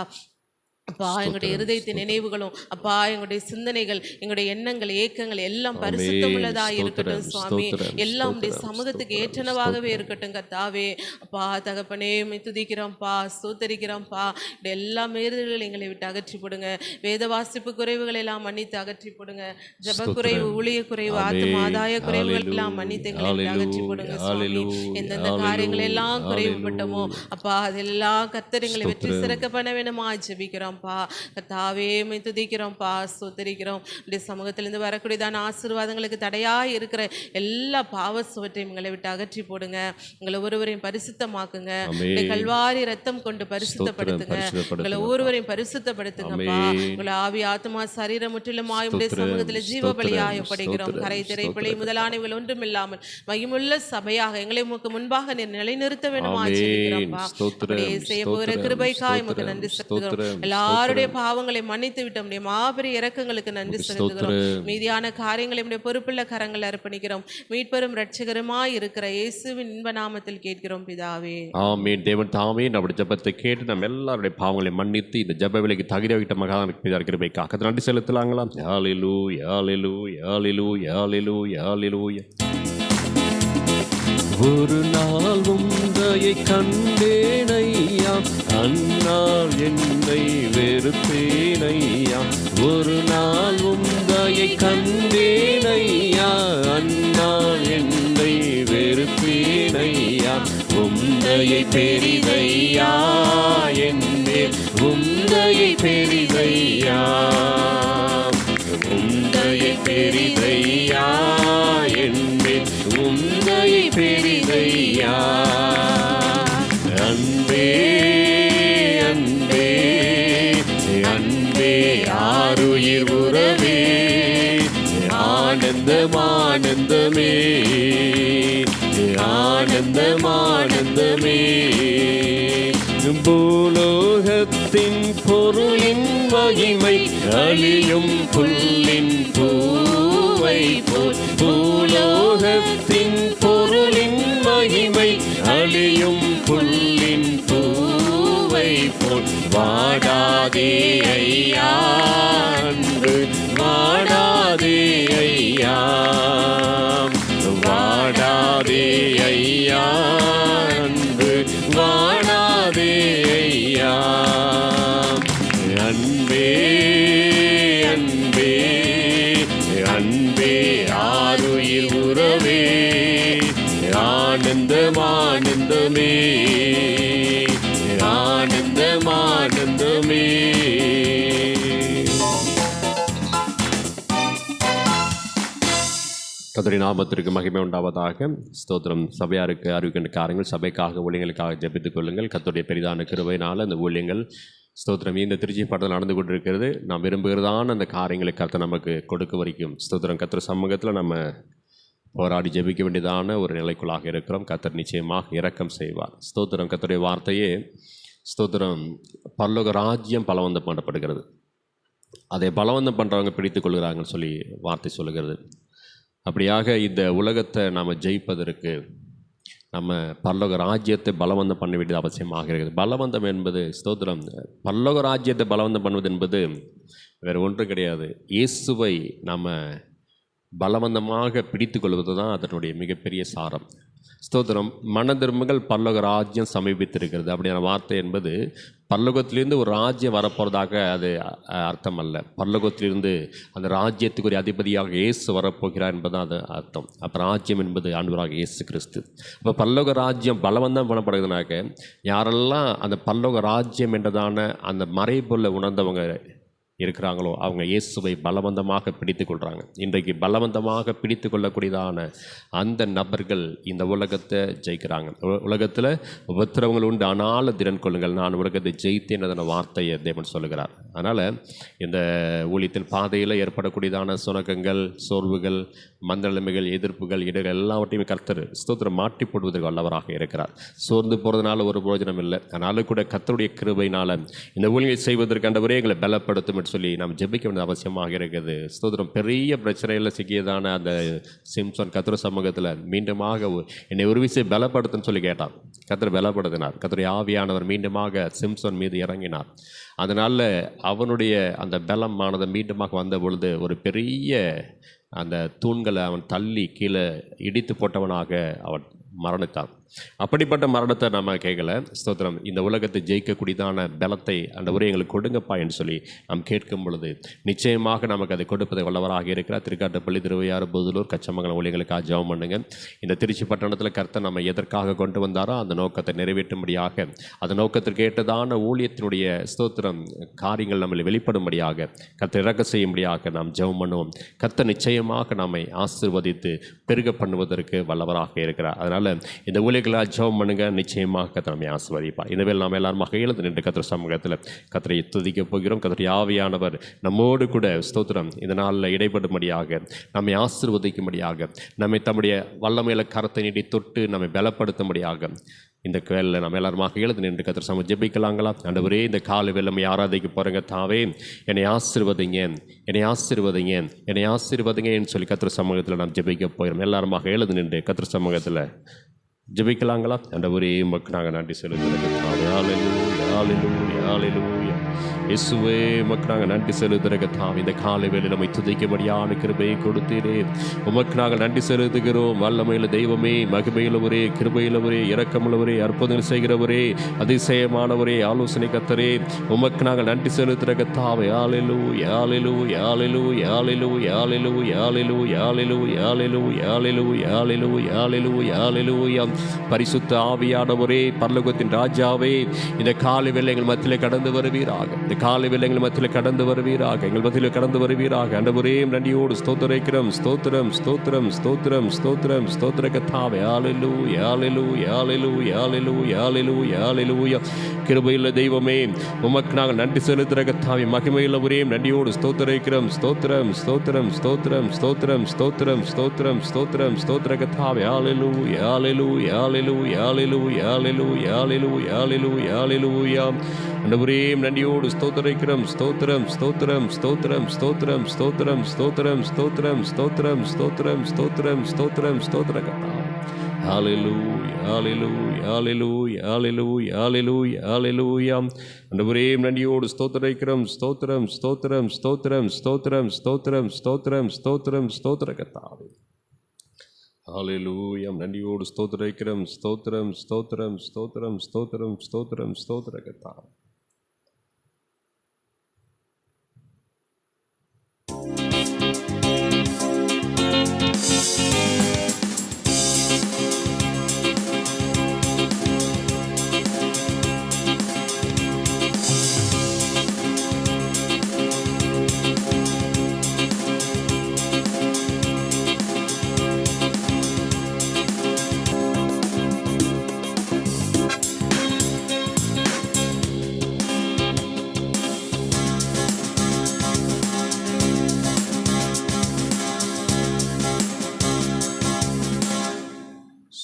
Speaker 2: அப்பா எங்களுடைய இருதயத்தின் நினைவுகளும் அப்பா எங்களுடைய சிந்தனைகள் எங்களுடைய எண்ணங்கள் ஏக்கங்கள் எல்லாம் பரிசுத்தமுள்ளதாக இருக்கட்டும் சுவாமி. எல்லாம் உடைய சமூகத்துக்கு ஏற்றனவாகவே இருக்கட்டும் கர்த்தாவே. அப்பா தகப்பனே துதிக்கிறோம்ப்பா, ஸ்தோத்தரிக்கிறோம்ப்பா. எல்லா மீறுதல்கள் எங்களை விட்டு அகற்றி போடுங்க. வேத வாசிப்பு குறைவுகள் எல்லாம் மன்னித்து அகற்றி போடுங்க. ஜப குறைவு, ஊழிய குறைவு, ஆத்தும ஆதாய குறைவுகள் எல்லாம் மன்னித்து எங்களை விட்டு அகற்றி போடுங்க சுவாமி. எந்தெந்த காரியங்கள் எல்லாம் குறைவுபட்டமோ அப்பா அதெல்லாம் கர்த்தர் எங்களை வெற்றி சிறக்க பண்ண வேணுமா ஜெபிக்கிறோம். கர்த்தாவே உம்மை துதிக்கிறோம்ப்பா, ஸ்தோத்திரிக்கிறோம். இந்த சமூகத்திலிருந்து வரக்கூடியதான ஆசீர்வாதங்களுக்கு தடையாய் இருக்கிற எல்லா பாவ சுவற்றையும் எங்களை விட்டு அகற்றி போடுங்க. எங்களை ஒருவரையும் பரிசுத்தமாக்குங்க. கல்வாரி ரத்தம் கொண்டு பரிசுத்தப்படுத்துங்க. எங்களை ஒருவரையும் பரிசுத்தப்படுத்துங்கப்பா. உங்களை ஆவி ஆத்மா சரீரம் முற்றிலும் ஆயுடைய சமூகத்தில் ஜீவ பலியாய் ஒப்படைக்கிறோம். கரை திரை பிழை முதலானவர்கள் ஒன்றும் இல்லாமல் மகிமுள்ள சபையாக எங்களை உமக்கு முன்பாக நிலைநிறுத்த வேண்டுமா ஜெபிக்கிறோம்ப்பா. செய்ய போகிற கிருபைக்காய் உமக்கு நன்றி செலுத்துகிறோம். எல்லாருடைய பாவங்களை மன்னித்து விட்டோம். மாபெரும் இரக்கங்களுக்கு நன்றி செலுத்துகிறோம். மீதியான காரியங்களை பொறுப்புள்ள கரங்கள் அர்ப்பணிக்கிறோம். மீட்பெரும் இரட்சகருமாய் இருக்கிற இயேசுவின் இன்ப நாமத்தில் கேட்கிறோம் பிதாவே.
Speaker 1: ஆமென். தேவன் தாமே நம்முடைய ஜெபத்தை கேட்டு நம்ம எல்லாருடைய பாவங்களை மன்னித்து இந்த ஜெப வேளைக்கு தகுதியாகிட்ட மகான் பிதாவின் கிருபைக்காக நன்றி செலுத்தலாங்களா? ஹல்லேலூயா ஹல்லேலூயா ஹல்லேலூயா ஹல்லேலூயா ஹல்லேலூயா. ஒரு நாள் உம்மையை கண்டேன் அந்நாள் என்னை வெறுத்தேனையா, ஒரு நாள் உந்தையை கண்டேனையா. அந்நாள் என்னை வெறுத்தேனையா, உந்தையை பெரிதையா, என்மேல் உந்தையை பெரிதையா, உந்தையை பெரிதையா, என்மேல் உந்தையை பெரிதையா. அன்பே அன்பே அன்பே ஆருயிர் உறவே, ஆனந்தம் ஆனந்தமே, ஆனந்தம் ஆனந்தமே. பூலோகத்தின் பொருளின் மகிமை அழியும் புல்லின் பூவை போல், பூலோகத்தின் பொருளின் மகிமை அழியும் புல்லின் பூவை போல். வாடாதே ஐயா அன்பு, வாடாதே ஐயா, வாடாதே ஐயா அன்பு, வாடாதே ஐயா. அன்பே அன்பே அன்பே ஆருயிர் உறவே, ஆனந்தம் ஆனந்தமே, ஆனந்தம் ஆனந்தமே. கர்த்தருடைய நாமத்திற்கு மகிமை உண்டாவதாக. ஸ்தோத்திரம். சபையாருக்கு அறிவிக்கின்ற காரியங்கள், சபைக்காக ஊழியங்களுக்காக ஜெபித்துக் கொள்ளுங்கள். கர்த்தருடைய பெரிதான கிருபையினால் அந்த ஊழியங்கள் ஸ்தோத்திரம் இந்த திருச்சி படத்தில் நடந்து கொண்டிருக்கிறது. நாம் விரும்புகிறதான அந்த காரியங்களை கர்த்தர் நமக்கு கொடுக்க வரைக்கும் ஸ்தோத்திரம் கர்த்தர் சமூகத்தில் நம்ம போராடி ஜெபிக்க வேண்டியதான ஒரு நிலைக்குள்ளாக இருக்கிறோம். கர்த்தர் நிச்சயமாக இரக்கம் செய்வார். ஸ்தோத்திரம். கர்த்தருடைய வார்த்தையே ஸ்தோத்திரம், பரலோக ராஜ்யம் பலவந்தம் பண்ணப்படுகிறது, அதை பலவந்தம் பண்ணுறவங்க பிடித்துக் கொள்கிறாங்கன்னு சொல்லி வார்த்தை சொல்லுகிறது. அப்படியாக இந்த உலகத்தை நாம் ஜெயிப்பதற்கு நம்ம பரலோக ராஜ்யத்தை பலவந்தம் பண்ண வேண்டியது அவசியமாக இருக்குது. பலவந்தம் என்பது ஸ்தோத்திரம், பரலோக ராஜ்யத்தை பலவந்தம் பண்ணுவது என்பது வேறு ஒன்றும் கிடையாது. இயேசுவை நம்ம பலவந்தமாக பிடித்து கொள்வது தான் அதனுடைய மிகப்பெரிய சாரம். ஸ்தோத்திரம். மன திரும்புகள் பரலோக ராஜ்யம் சமீபித்திருக்கிறது அப்படியான வார்த்தை என்பது பரலோகத்திலிருந்து ஒரு ராஜ்யம் வரப்போகிறதாக அது அர்த்தம் அல்ல. பரலோகத்திலிருந்து அந்த ராஜ்யத்துக்குரிய அதிபதியாக இயேசு வரப்போகிறார் என்பதுதான் அது அர்த்தம். அப்போ ராஜ்யம் என்பது ஆண்டவராக இயேசு கிறிஸ்து. அப்போ பரலோக ராஜ்யம் பலவந்தம் பண்ணப்படுகிறதுனாக்க யாரெல்லாம் அந்த பரலோக ராஜ்யம் என்றதான அந்த மறைபொருளை உணர்ந்தவங்க இருக்கிறாங்களோ அவங்க இயேசுவை பலவந்தமாக பிடித்து கொள்கிறாங்க. இன்றைக்கு பலவந்தமாக பிடித்து கொள்ளக்கூடியதான அந்த நபர்கள் இந்த உலகத்தை ஜெயிக்கிறாங்க. உலகத்தில் உபத்திரவங்கள் உண்டு, ஆனாலும் திறன் கொள்ளுங்கள், நான் உலகத்தை ஜெயித்தேன் என்ற வார்த்தையை தேவன் சொல்லுகிறார். அதனால் இந்த ஊழியத்தின் பாதையில் ஏற்படக்கூடியதான சுணக்கங்கள், சோர்வுகள், மந்தநிலைமைகள், எதிர்ப்புகள், இடர்கள் எல்லாவற்றையும் கர்த்தர் ஸ்தோத்திரம் மாட்டி போடுவதற்கு வல்லவராக இருக்கிறார். சோர்ந்து போகிறதுனால ஒரு பிரயோஜனம் இல்லை. அதனால கூட கர்த்தருடைய கிருபையினால் இந்த ஊழியை செய்வதற்கு ஆண்டவரே எங்களை பலப்படுத்தும் சொல்லி நாம் ஜெபிக்க வேண்டிய அவசியமாக இருக்குது. ஸ்தோத்திரம். பெரிய பிரச்சனையில் சிக்கியதான அந்த சிம்சன் கர்த்தர் சமூகத்தில் மீண்டுமாக என்னை ஒரு விஷயம் பலப்படுத்துன்னு சொல்லி கேட்டான். கர்த்தர் பலப்படுத்தினார். கர்த்தருடைய ஆவியானவர் மீண்டுமாக சிம்சன் மீது இறங்கினார். அதனால் அவனுடைய அந்த பலமானது மீண்டுமாக வந்த பொழுது ஒரு பெரிய அந்த தூண்களை அவன் தள்ளி கீழே இடித்து போட்டவனாக அவன் மரணித்தான். அப்படிப்பட்ட மரணத்தை நம்ம கேட்கல. ஸ்தோத்திரம். இந்த உலகத்தை ஜெயிக்கக்கூடியதான பலத்தை அந்த உரை எங்களுக்கு கொடுங்கப்பா என்று சொல்லி நாம் கேட்கும் பொழுது நிச்சயமாக நமக்கு அதை கொடுப்பதை வல்லவராக இருக்கிறார். திருக்காட்டுப்பள்ளி, திருவையாறு, புதலூர், கச்சமங்கலம் ஊழியர்களுக்காக ஜெபம் பண்ணுங்க. இந்த திருச்சி பட்டணத்தில் கர்த்தர் நம்ம எதற்காக கொண்டு வந்தாரோ அந்த நோக்கத்தை நிறைவேற்றும்படியாக, அந்த நோக்கத்திற்கு ஏற்றதான ஊழியத்தினுடைய ஸ்தோத்திரம் காரியங்கள் நம்மளை வெளிப்படும்படியாக, கர்த்தர் இறக்க செய்யும்படியாக நாம் ஜெபம் பண்ணுவோம். கர்த்தர் நிச்சயமாக நம்மை ஆசீர்வதித்து பெருக பண்ணுவதற்கு வல்லவராக இருக்கிறார். அதனால் இந்த ஊழியர்களாக ஜெபம் பண்ணுங்க. நிச்சயமாக கர்த்தர் நம்மை ஆசீர்வதிப்பார். இந்த வேளை நாம் எல்லாருமாக எழுந்து நின்று கர்த்தர் சமூகத்தில் கர்த்தரை துதிக்க போகிறோம். கர்த்தருடைய ஆவியானவர் நம்மோடு கூட ஸ்தோத்திரம் இந்த நாளில் இடைப்படும்படியாக, நம்மை ஆசீர்வதிக்கும்படியாக, நம்மை தம்முடைய வல்லமையில கரத்தை நீட்டி தொட்டு நம்மை பலப்படுத்தும்படியாக இந்த வேலையில் நம்ம எல்லாருமாக எழுந்து நின்று கர்த்தர் சமூகம் ஜெபிக்கலாங்களா? ஆண்டவரே, இந்த காலை வெள்ளமை ஆராதிக்க போகிறேங்க தாவே, என்னை ஆசீர்வதிங்க, என்னை ஆசீர்வதிங்க, என்னை ஆசீர்வதிங்கன்னு சொல்லி கர்த்தர் சமூகத்தில் நாம் ஜெபிக்க போகிறோம். எல்லாருமாக எழுந்து நின்று கர்த்தர் சமூகத்தில் ஜெபிக்கலாங்களா? ஆண்டவரே உமக்கு நாங்கள் நன்றி செலுத்துகிறோம். ஹல்லேலூயா, ஹல்லேலூயா, ஹல்லேலூயா. இயேசுவே உமக்கு நாங்கள் நன்றி செலுத்துகிறோம். இந்த காலை வேளையில் நம்மை துதிக்கும்படியான கிருபையை கொடுத்தீரே, உமக்கு நாங்கள் நன்றி செலுத்துகிறோம். வல்லமையுள்ள தெய்வமே, மகிமையுள்ளவரே, கிருபையுள்ளவரே, இரக்கமுள்ளவரே, அற்புதங்கள் செய்கிறவரே, அதிசயமானவரே, ஆலோசனை கர்த்தரே, உமக்கு நாங்கள் நன்றி செலுத்துகிறோம். ஹல்லேலூயா, ஹல்லேலூயா, ஹல்லேலூயா, ஹல்லேலூயா, ஹல்லேலூயா, ஹல்லேலூயா, ஹல்லேலூயா, ஹல்லேலூயா, ஹல்லேலூயா, ஹல்லேலூயா, ஹல்லேலூயா, ஹல்லேலூயா. பரிசுத்த ஆவியானவரே, பரலோகத்தின் ராஜாவே, இந்த காலை வேளை எங்கள் மத்தியிலே கடந்து வருவீராக. இந்த காலை வேளை எங்கள் மத்தியிலே கடந்து வருவீராக. எங்கள் மத்தியிலே கடந்து வருவீராக. ஆண்டவரே நன்றியோடு ஸ்தோத்திரிக்கிறோம். ஸ்தோத்திரம், ஸ்தோத்திரம், ஸ்தோத்திரம், ஸ்தோத்திரம், ஸ்தோத்திர கர்த்தாவே. ஹல்லேலூயா, ஹல்லேலூயா, ஹல்லேலூயா, ஹல்லேலூயா, ஹல்லேலூயா, ஹல்லேலூயா. கிருபையுள்ள தெய்வமே, உமக்கு நாங்கள் நன்றி செலுத்துகிற கர்த்தாவே. மகிமையுள்ளவரே நன்றியோடு ஸ்தோத்திரிக்கிறோம். ஸ்தோத்திரம், ஸ்தோத்திரம், ஸ்தோத்திரம், ஸ்தோத்திரம், ஸ்தோத்திரம், ஸ்தோத்திரம், ஸ்தோத்திரம், ஸ்தோத்திர கர்த்தாவே. ஹல்லேலூயா, ஹல்லேலூயா, ஹல்லேலூயா, ஹல்லேலூயா, ஹல்லேலூயா, ஹல்லேலூயா, ஹல்லேலூயா, ஹல்லேலூயா. ஆண்டவரே நன்றியோடு ஸ்தோத்திரிக்கிறோம். ஸ்தோத்திரம், ஸ்தோத்திரம், ஸ்தோத்திரம், ஸ்தோத்திரம், ஸ்தோத்திரம், ஸ்தோத்திரம், ஸ்தோத்திரம், ஸ்தோத்திரம், ஸ்தோத்திரம், ஸ்தோத்திரம், ஸ்தோத்திரம், ஸ்தோத்திர கர்த்தாவே. ஹல்லேலூயா, ஹல்லேலூயா, ஹல்லேலூயா, ஹல்லேலூயா, ஹல்லேலூயா, ஹல்லேலூயா. ஆண்டவரே நன்றியோடு ஸ்தோத்திரிக்கிறோம். ஸ்தோத்திரம், ஸ்தோத்திரம், ஸ்தோத்திரம், ஸ்தோத்திரம், ஸ்தோத்திரம், ஸ்தோத்திரம், ஸ்தோத்திரம், ஸ்தோத்திர கர்த்தாவே. ஹல்லேலூயா, நன்றியோடு ஸ்தோத்திரிக்கிறோம். ஸ்தோத்திரம், ஸ்தோத்திரம், ஸ்தோத்திரம், ஸ்தோத்திரம், ஸ்தோத்திரம், ஸ்தோத்திர கர்த்தாவே.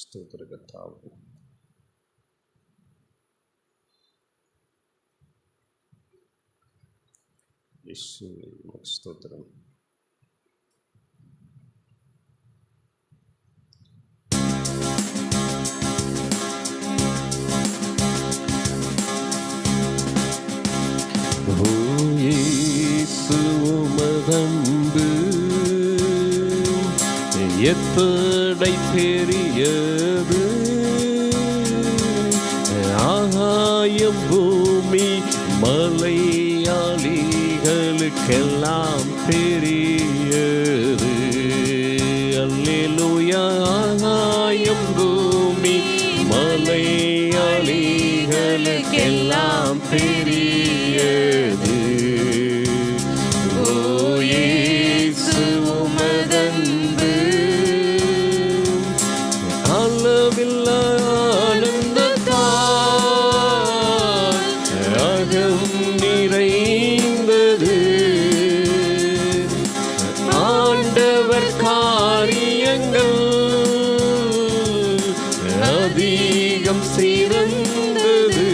Speaker 1: ஸ்தோத்திர கர்த்தாவே. இயேசுவே உமக்கு ஸ்தோத்திரம். இயேசு உமதன்பு எத்தனை பெரியது, ஆகாயம் பூமி மலையாளிகளுக்கெல்லாம் பெரியது. அல்லேலூயா, ஆகாயம் பூமி மலையாளிகளுக்கெல்லாம் பெரியது. ஓ இயேசு உமதன்பு அளவில்லா ஆனந்தத்தால் அகம் நிறைந்தது. ஆண்டவர் காரியங்கள் அதிகம் சிறந்தது.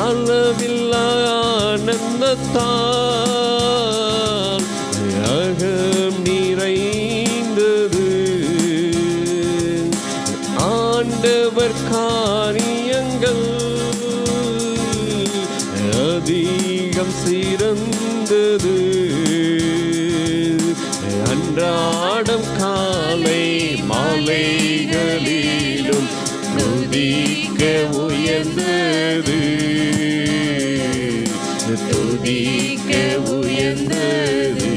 Speaker 1: அளவில்லா ஆனந்தத்தால் அகம் நிறைந்தது. ஆண்டவர் காரியங்கள் அதிகம் சிறந்தது. அன்றாடம் காலை மாலைகளிலும் துதிக்க உயர்ந்தது. துதிக்க உயர்ந்தது.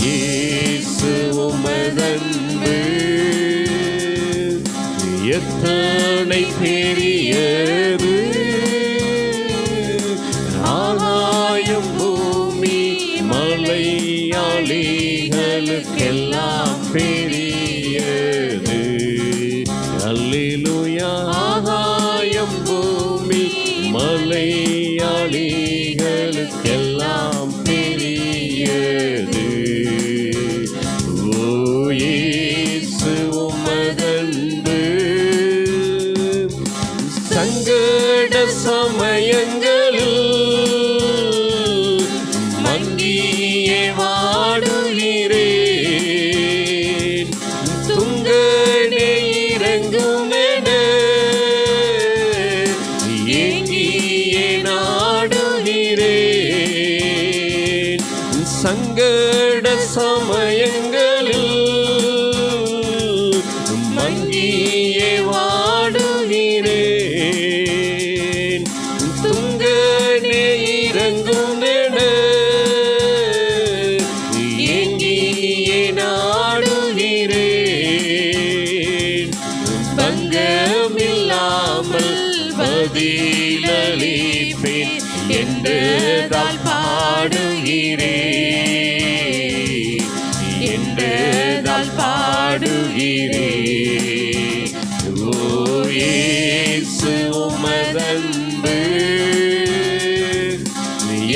Speaker 1: இயேசு உமதன்பு எத்தனை பெரியது, ஆகாயம் பூமி மலையாளிகளுக்கெல்லாம் பெரியது. அல்லேலூயா, ஆகாயம் பூமி மலையாளிகளுக்கெல்லாம் பெரியது. ஓ இயேசு உமதன்பு சங்கட சமயங்களில் மங்கியே வாடுகிறேன். பதிலளிப்பேன் என்றதால் பாடுகிறேன், என்றதால் பாடுகிறேன். ஓ இயேசு உமதன்பு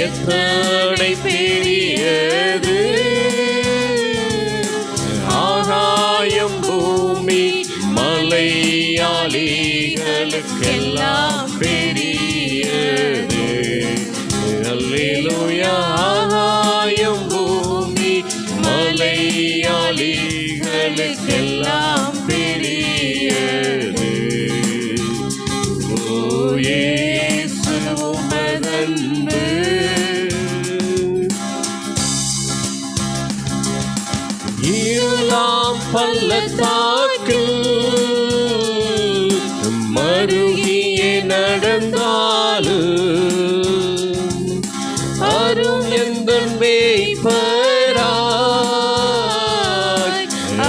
Speaker 1: எத்தனை பெரியது, ஆகாயம் பூமி மலையாளிகளுக்கெல்லாம் பெரியது. அல்லேலூயா. ஆகாயம் பூமி மலையாளிகளுக்கெல்லாம் பெரியது. ஓ இயேசு உமதன்பு. இருளாம் பள்ளத்தாக்கில் மருகியே நடந்தாலும் அரும் எந்தன் மேய்ப்பராய்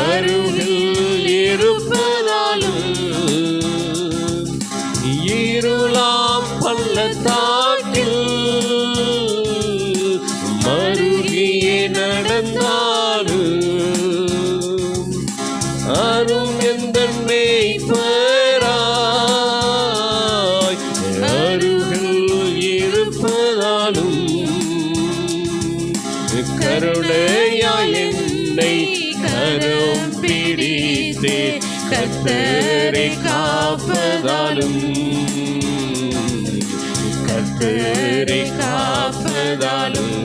Speaker 1: அருகில் இருப்பதாலும், இருளாம் பள்ளத்தாக்கில் மருகியே நடந்தாலும் அரும் எந்தன் மேய்ப்பராய் அருகில் இருப்பதாலும், கருணையாய் என்னை கரம் பிடித்தே கர்த்தரை காப்பதாலும், கர்த்தரை காப்பதாலும்.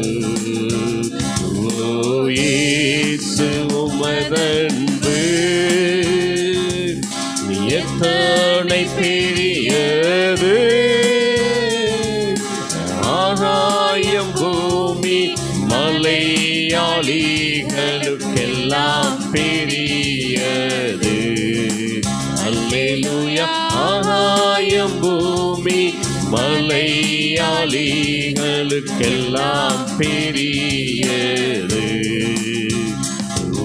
Speaker 1: ஓ இயேசு உமதன்பு எத்தனை பெரியது, ஆகாயம் பூமி மலையாளிகளுக்கெல்லாம் பெரியது. அல்லேலூயா. ஆகாயம் பூமி மலையாளிகளுக்கெல்லாம் பெரியது. ஓ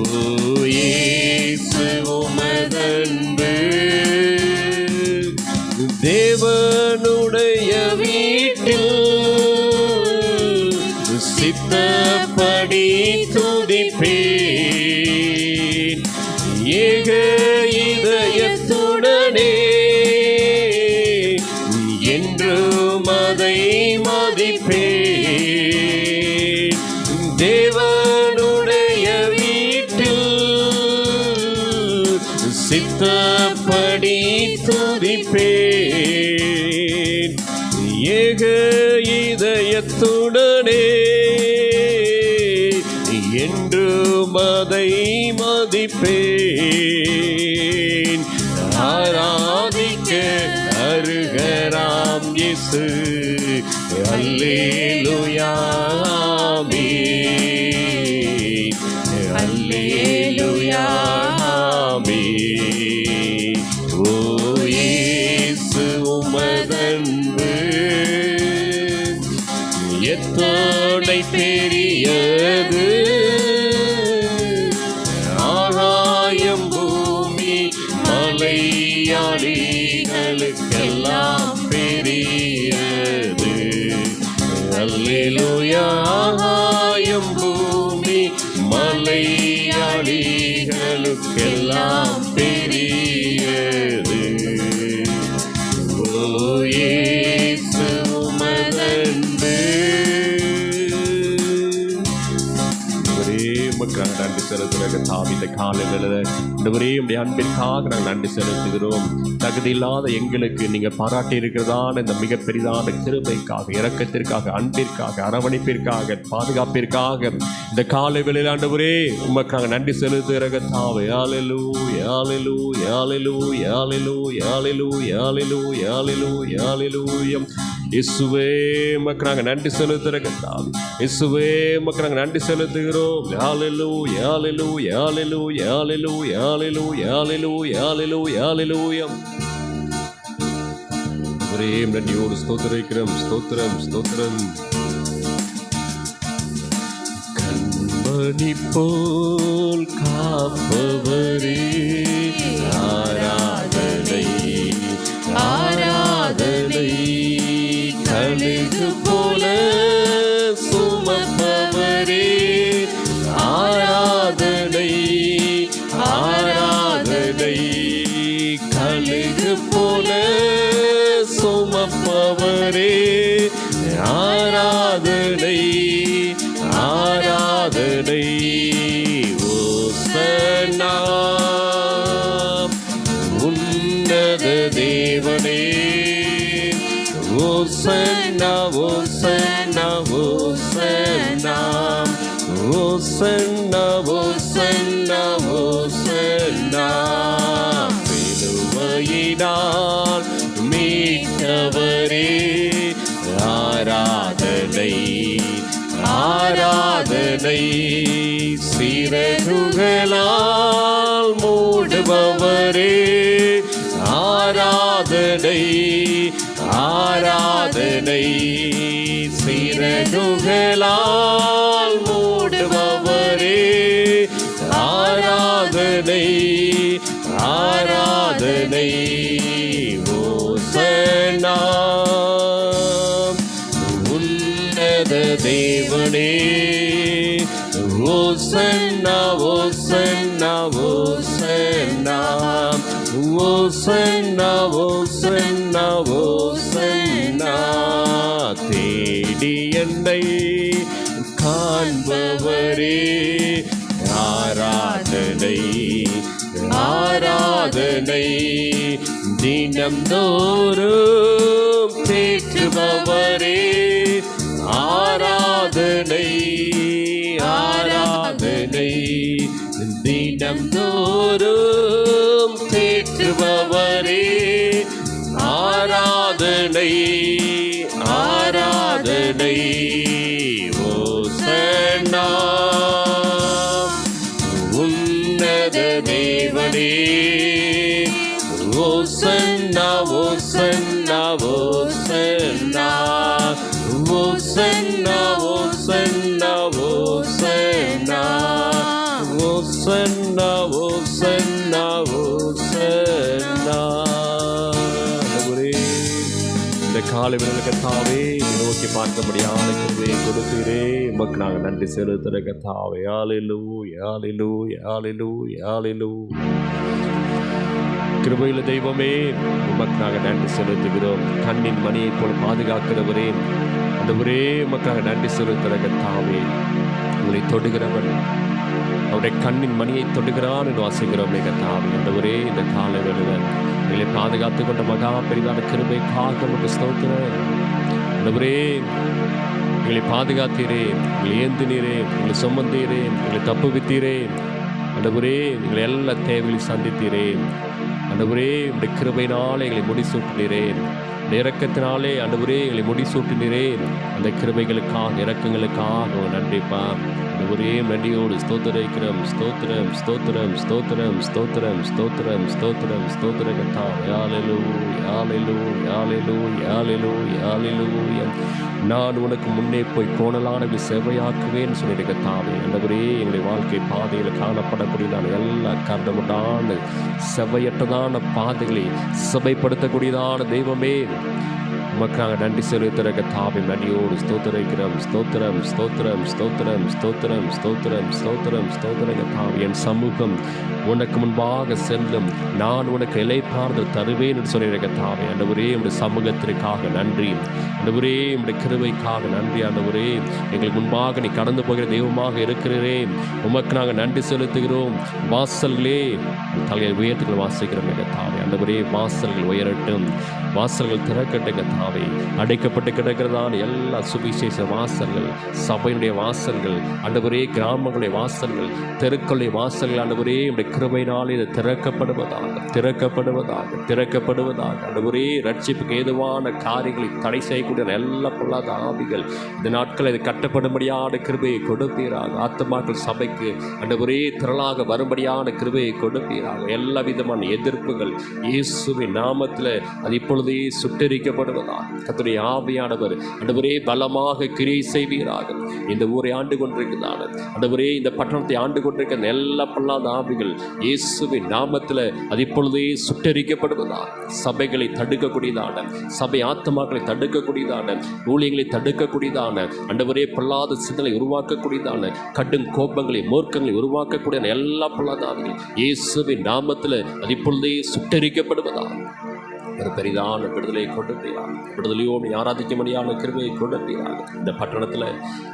Speaker 1: இயேசு உமதன்பு தேவனுடைய வீட்டில் சித்தப்படி துதிப்பேன், ஏக இதயத்துடனே என்றும் அதை மதிப்பேன். தேவனுடைய வீட்டில் சித்தப்படி துதிப்பேன், ஏக இதயத்துடனே என்றும் அதை மதிப்பேன். ஆராதிக்க அருகராம் இயேசு. அல்லேலூயா. ஆமென். அல்லேலூயா. ஆமென். ஓ இயேசு உமதன்பு எத்தனை பெரியது, ஆகாயம் பூமி மலையாளிகளுக்கெல்லாம் பெரியது. அல்லேலூயா. ஆகாயம் பூமி மலையாளிகளுக்கெல்லாம் பெரியது. ஓ இயேசு உமதன்பு. மக்கள் நன்றி செலுத்துகிற தாவித காலையில் இந்த அன்பிற்காக நாங்கள் நன்றி செலுத்துகிறோம். தகுதி இல்லாத எங்களுக்கு நீங்க பாராட்டி இருக்கிறதான இந்த மிக பெரிதான கிருபைக்காக, இரக்கத்திற்காக, அன்பிற்காக, அரவணைப்பிற்காக, பாதுகாப்பிற்காக இந்த காலை வேளையில் ஆண்டவரே உமக்கு நாங்கள் நன்றி செலுத்துகிற தாவே. ஹல்லேலூயா. ஹல்லேலூயா. ஹல்லேலூயா. ஹல்லேலூயா. ஹல்லேலூயா. ஹல்லேலூயா. ஹல்லேலூயா. இயேசுவே உமக்கு நாங்கள் நன்றி செலுத்துகிற தாவே. இயேசுவே உமக்கு நாங்கள் நன்றி செலுத்துகிறோம். ஹல்லேலூயா. ஹல்லேலூயா. ஹல்லேலூயா. ஹல்லேலூயா. ஹல்லேலூயா. ஹல்லேலூயா. ஹல்லேலூயா. ஹல்லேலூயா. ஒரே நன்றியோடு ஸ்தோத்திரிக்கிறோம். ஸ்தோத்திரம். ஸ்தோத்திரம். கண்மணி போல் காப்பவரே ஆராதனை, ஆராதனை, கழுகு போல சுமப்பவரே ஆராதனை ஆராதனை. கழுகு போல சுமப்பவரே ஆராதனை ஆராதனை. ஓசன்னா உன்னத தேவனே ஓசன்னா ஓசன்னா ஓசன்னா ஓசன்னா ஓசன்னா ஓசன்னா. பெருமையினால் மீட்டவரே ஆராதனை ஆராதனை. சிறகுகளால் மூடுபவரே ஆராதனை ஆராதனை. சிறகுகளால் மூடுபவரே ஆராதனை ஆராதனை. ஓசன்னா உன்னத தேவனே ஓசன்னா ஓசன்னா ஓசன்னா ஓசன்னா ஓசன்னா ஓசன்னா. தேடி என்னை காண்பவரே ஆராதனை ஆராதனை. தினம்தோறும் தேற்றுபவரே ஆராதனை ஆராதனை. தினம்தோறும் தேற்றுபவரே ஆராதனை ஆராதனை. ஓசன்னா உன்னத தேவனே ஓசன்னா ஓசன்னா ஓசன்னா ஓசன்னா ஓசன்னா ஓசன்னா ஓசன்னா ஓசன்னா ஓசன்னா. இந்த காலை வேளையிலே கர்த்தாவே நோக்கி பார்க்கும்படியான கிருபையை கொடுத்தீரே. உமக்கு நாங்கள் நன்றி செலுத்துகிற கர்த்தாவே. ஹல்லேலூயா ஹல்லேலூயா ஹல்லேலூயா ஹல்லேலூயா. கிருபையுள்ள தெய்வமே உமக்கு நாங்கள் நன்றி செலுத்துகிறோம். கண்ணின் மணியை போல் பாதுகாக்கிறவரே ஆண்டவரே உமக்கு நாங்கள் நன்றி செலுத்துகிற கர்த்தாவே. உங்களை தொடுகிறவன் அவருடைய கண்ணின் மணியை தொடுகிறான் என்று வாசிக்கிறோம் கர்த்தாவே. ஆண்டவரே இந்த காலை வேளையில் எங்களை பாதுகாத்து கொண்ட மகா பெரிதான கிருபைக்காக உமக்கு ஸ்தோத்திரம். ஆண்டவரே எங்களை பாதுகாத்தீரே, எங்களை ஏந்தினீரே, எங்களை சுமந்தீரே, எங்களை தப்புவித்தீரே. ஆண்டவரே எங்களை எல்லா தேவையும் சந்தித்தீரே. ஆண்டவரே உடைய கிருபையினாலே எங்களை முடிசூட்டினீரே. இந்த இரக்கத்தினாலே ஆண்டவரே எங்களை முடிசூட்டினீரே. அந்த கிருபைகளுக்காக இரக்கங்களுக்காக நன்றிப்பா. ஆண்டவரே நன்றியோடு ஸ்தோத்திரிக்கிறோம். ஸ்தோத்திரம் ஸ்தோத்திரம் ஸ்தோத்திரம் ஸ்தோத்திரம் ஸ்தோத்திரம் ஸ்தோத்திரம் ஸ்தோத்திர கர்த்தாவே. ஹல்லேலூயா ஹல்லேலூயா ஹல்லேலூயா ஹல்லேலூயா ஹல்லேலூயா. நான் உனக்கு முன்னே போய் கோணலானவை செவ்வையாக்குவேன்னு சொல்லிட்டு கர்த்தாவே. ஆண்டவரே எங்களுடைய வாழ்க்கை பாதையில் காணப்படக்கூடியதான எல்லா கரடுமுரடான செவ்வையற்றதான பாதைகளை சபைப்படுத்தக்கூடியதான தெய்வமே உமக்கு நாங்கள் நன்றி செலுத்துகிற கர்த்தாவே. நன்றியோடு ஸ்தோத்திரிக்கிறோம். ஸ்தோத்திரம் ஸ்தோத்திரம் ஸ்தோத்திரம் ஸ்தோத்திரம் ஸ்தோத்திரம் ஸ்தோத்திரம் ஸ்தோத்திர கர்த்தாவே. என் சமூகம் உனக்கு முன்பாக செல்லும், நான் உனக்கு இளைப்பாறுதல் தருவேன் என்று சொல்லிற கர்த்தாவே. ஆண்டவரே உம்முடைய சமூகத்திற்காக நன்றி. ஆண்டவரே உம்முடைய கிருபைக்காக நன்றி. ஆண்டவரே எங்களுக்கு முன்பாக நீ கடந்து போகிற தெய்வமாக இருக்கிறீரே, உமக்கு நாங்கள் நன்றி செலுத்துகிறோம். வாசல்களே தலையை உயர்த்துக்கள் வாசிக்கிறோம் கர்த்தாவே. ஆண்டவரே வாசல்கள் உயரட்டும், வாசல்கள் திறக்கட்டும் கர்த்தாவே. அடைக்கப்பட்டு கிடக்கிறதான எல்லா சுவிசேஷ வாசல்கள், சபையினுடைய வாசல்கள், ஆண்டவரே கிராமங்களுடைய வாசல்கள், தெருக்களுடைய வாசல்கள் ஆண்டவரே உம்முடைய கிருபையினாலே இது திறக்கப்படுவதாக திறக்கப்படுவதாக திறக்கப்படுவதாக. ஆண்டவரே ரட்சிப்புக்கு ஏதுவான காரியங்களை தடை செய்யக்கூடிய எல்லா பொல்லாத ஆவிகள் இந்த நாட்கள் இது கட்டப்படும்படியான கிருபையை கொடுப்பீராக. ஆத்துமாக்கள் சபைக்கு ஆண்டவரே திரளாக வரும்படியான கிருபையை கொடுப்பீராக. எல்லா விதமான எதிர்ப்புகள் இயேசுவின் நாமத்தில் அது இப்பொழுதே சுட்டெரிக்கப்படுவதாக. கர்த்தருடைய ஆவியானவர் ஆண்டவரே பலமாக கிரியை செய்வீராக. இந்த ஊரை ஆண்டு கொண்டிருக்கிறார் ஆண்டவரே, இந்த பட்டணத்தை ஆண்டு கொண்டிருக்கிற எல்லா பொல்லாத ஆவிகள் இயேசுவின் நாமத்தில் அது இப்பொழுதே சுட்டெரிக்கப்படுவதாக. சபைகளை தடுக்கக்கூடியதான, சபை ஆத்மாக்களை தடுக்கக்கூடியதான, ஊழியங்களை தடுக்கக்கூடியதான, ஆண்டவரே பொல்லாத சிந்தனை உருவாக்கக்கூடியதான, கடும் கோபங்களை மூர்க்கங்களை உருவாக்கக்கூடிய எல்லா பொல்லாத ஆவிகள் இயேசுவின் நாமத்தில் அது இப்பொழுதே சுட்டெரிக்கப்படுவதாக. ஒரு பெரிதான விடுதலை கொடுப்பீராக. விடுதலையோடு ஆராதிக்கும்படியான கிருபையை கொடுப்பீராக. இந்த பட்டணத்தில்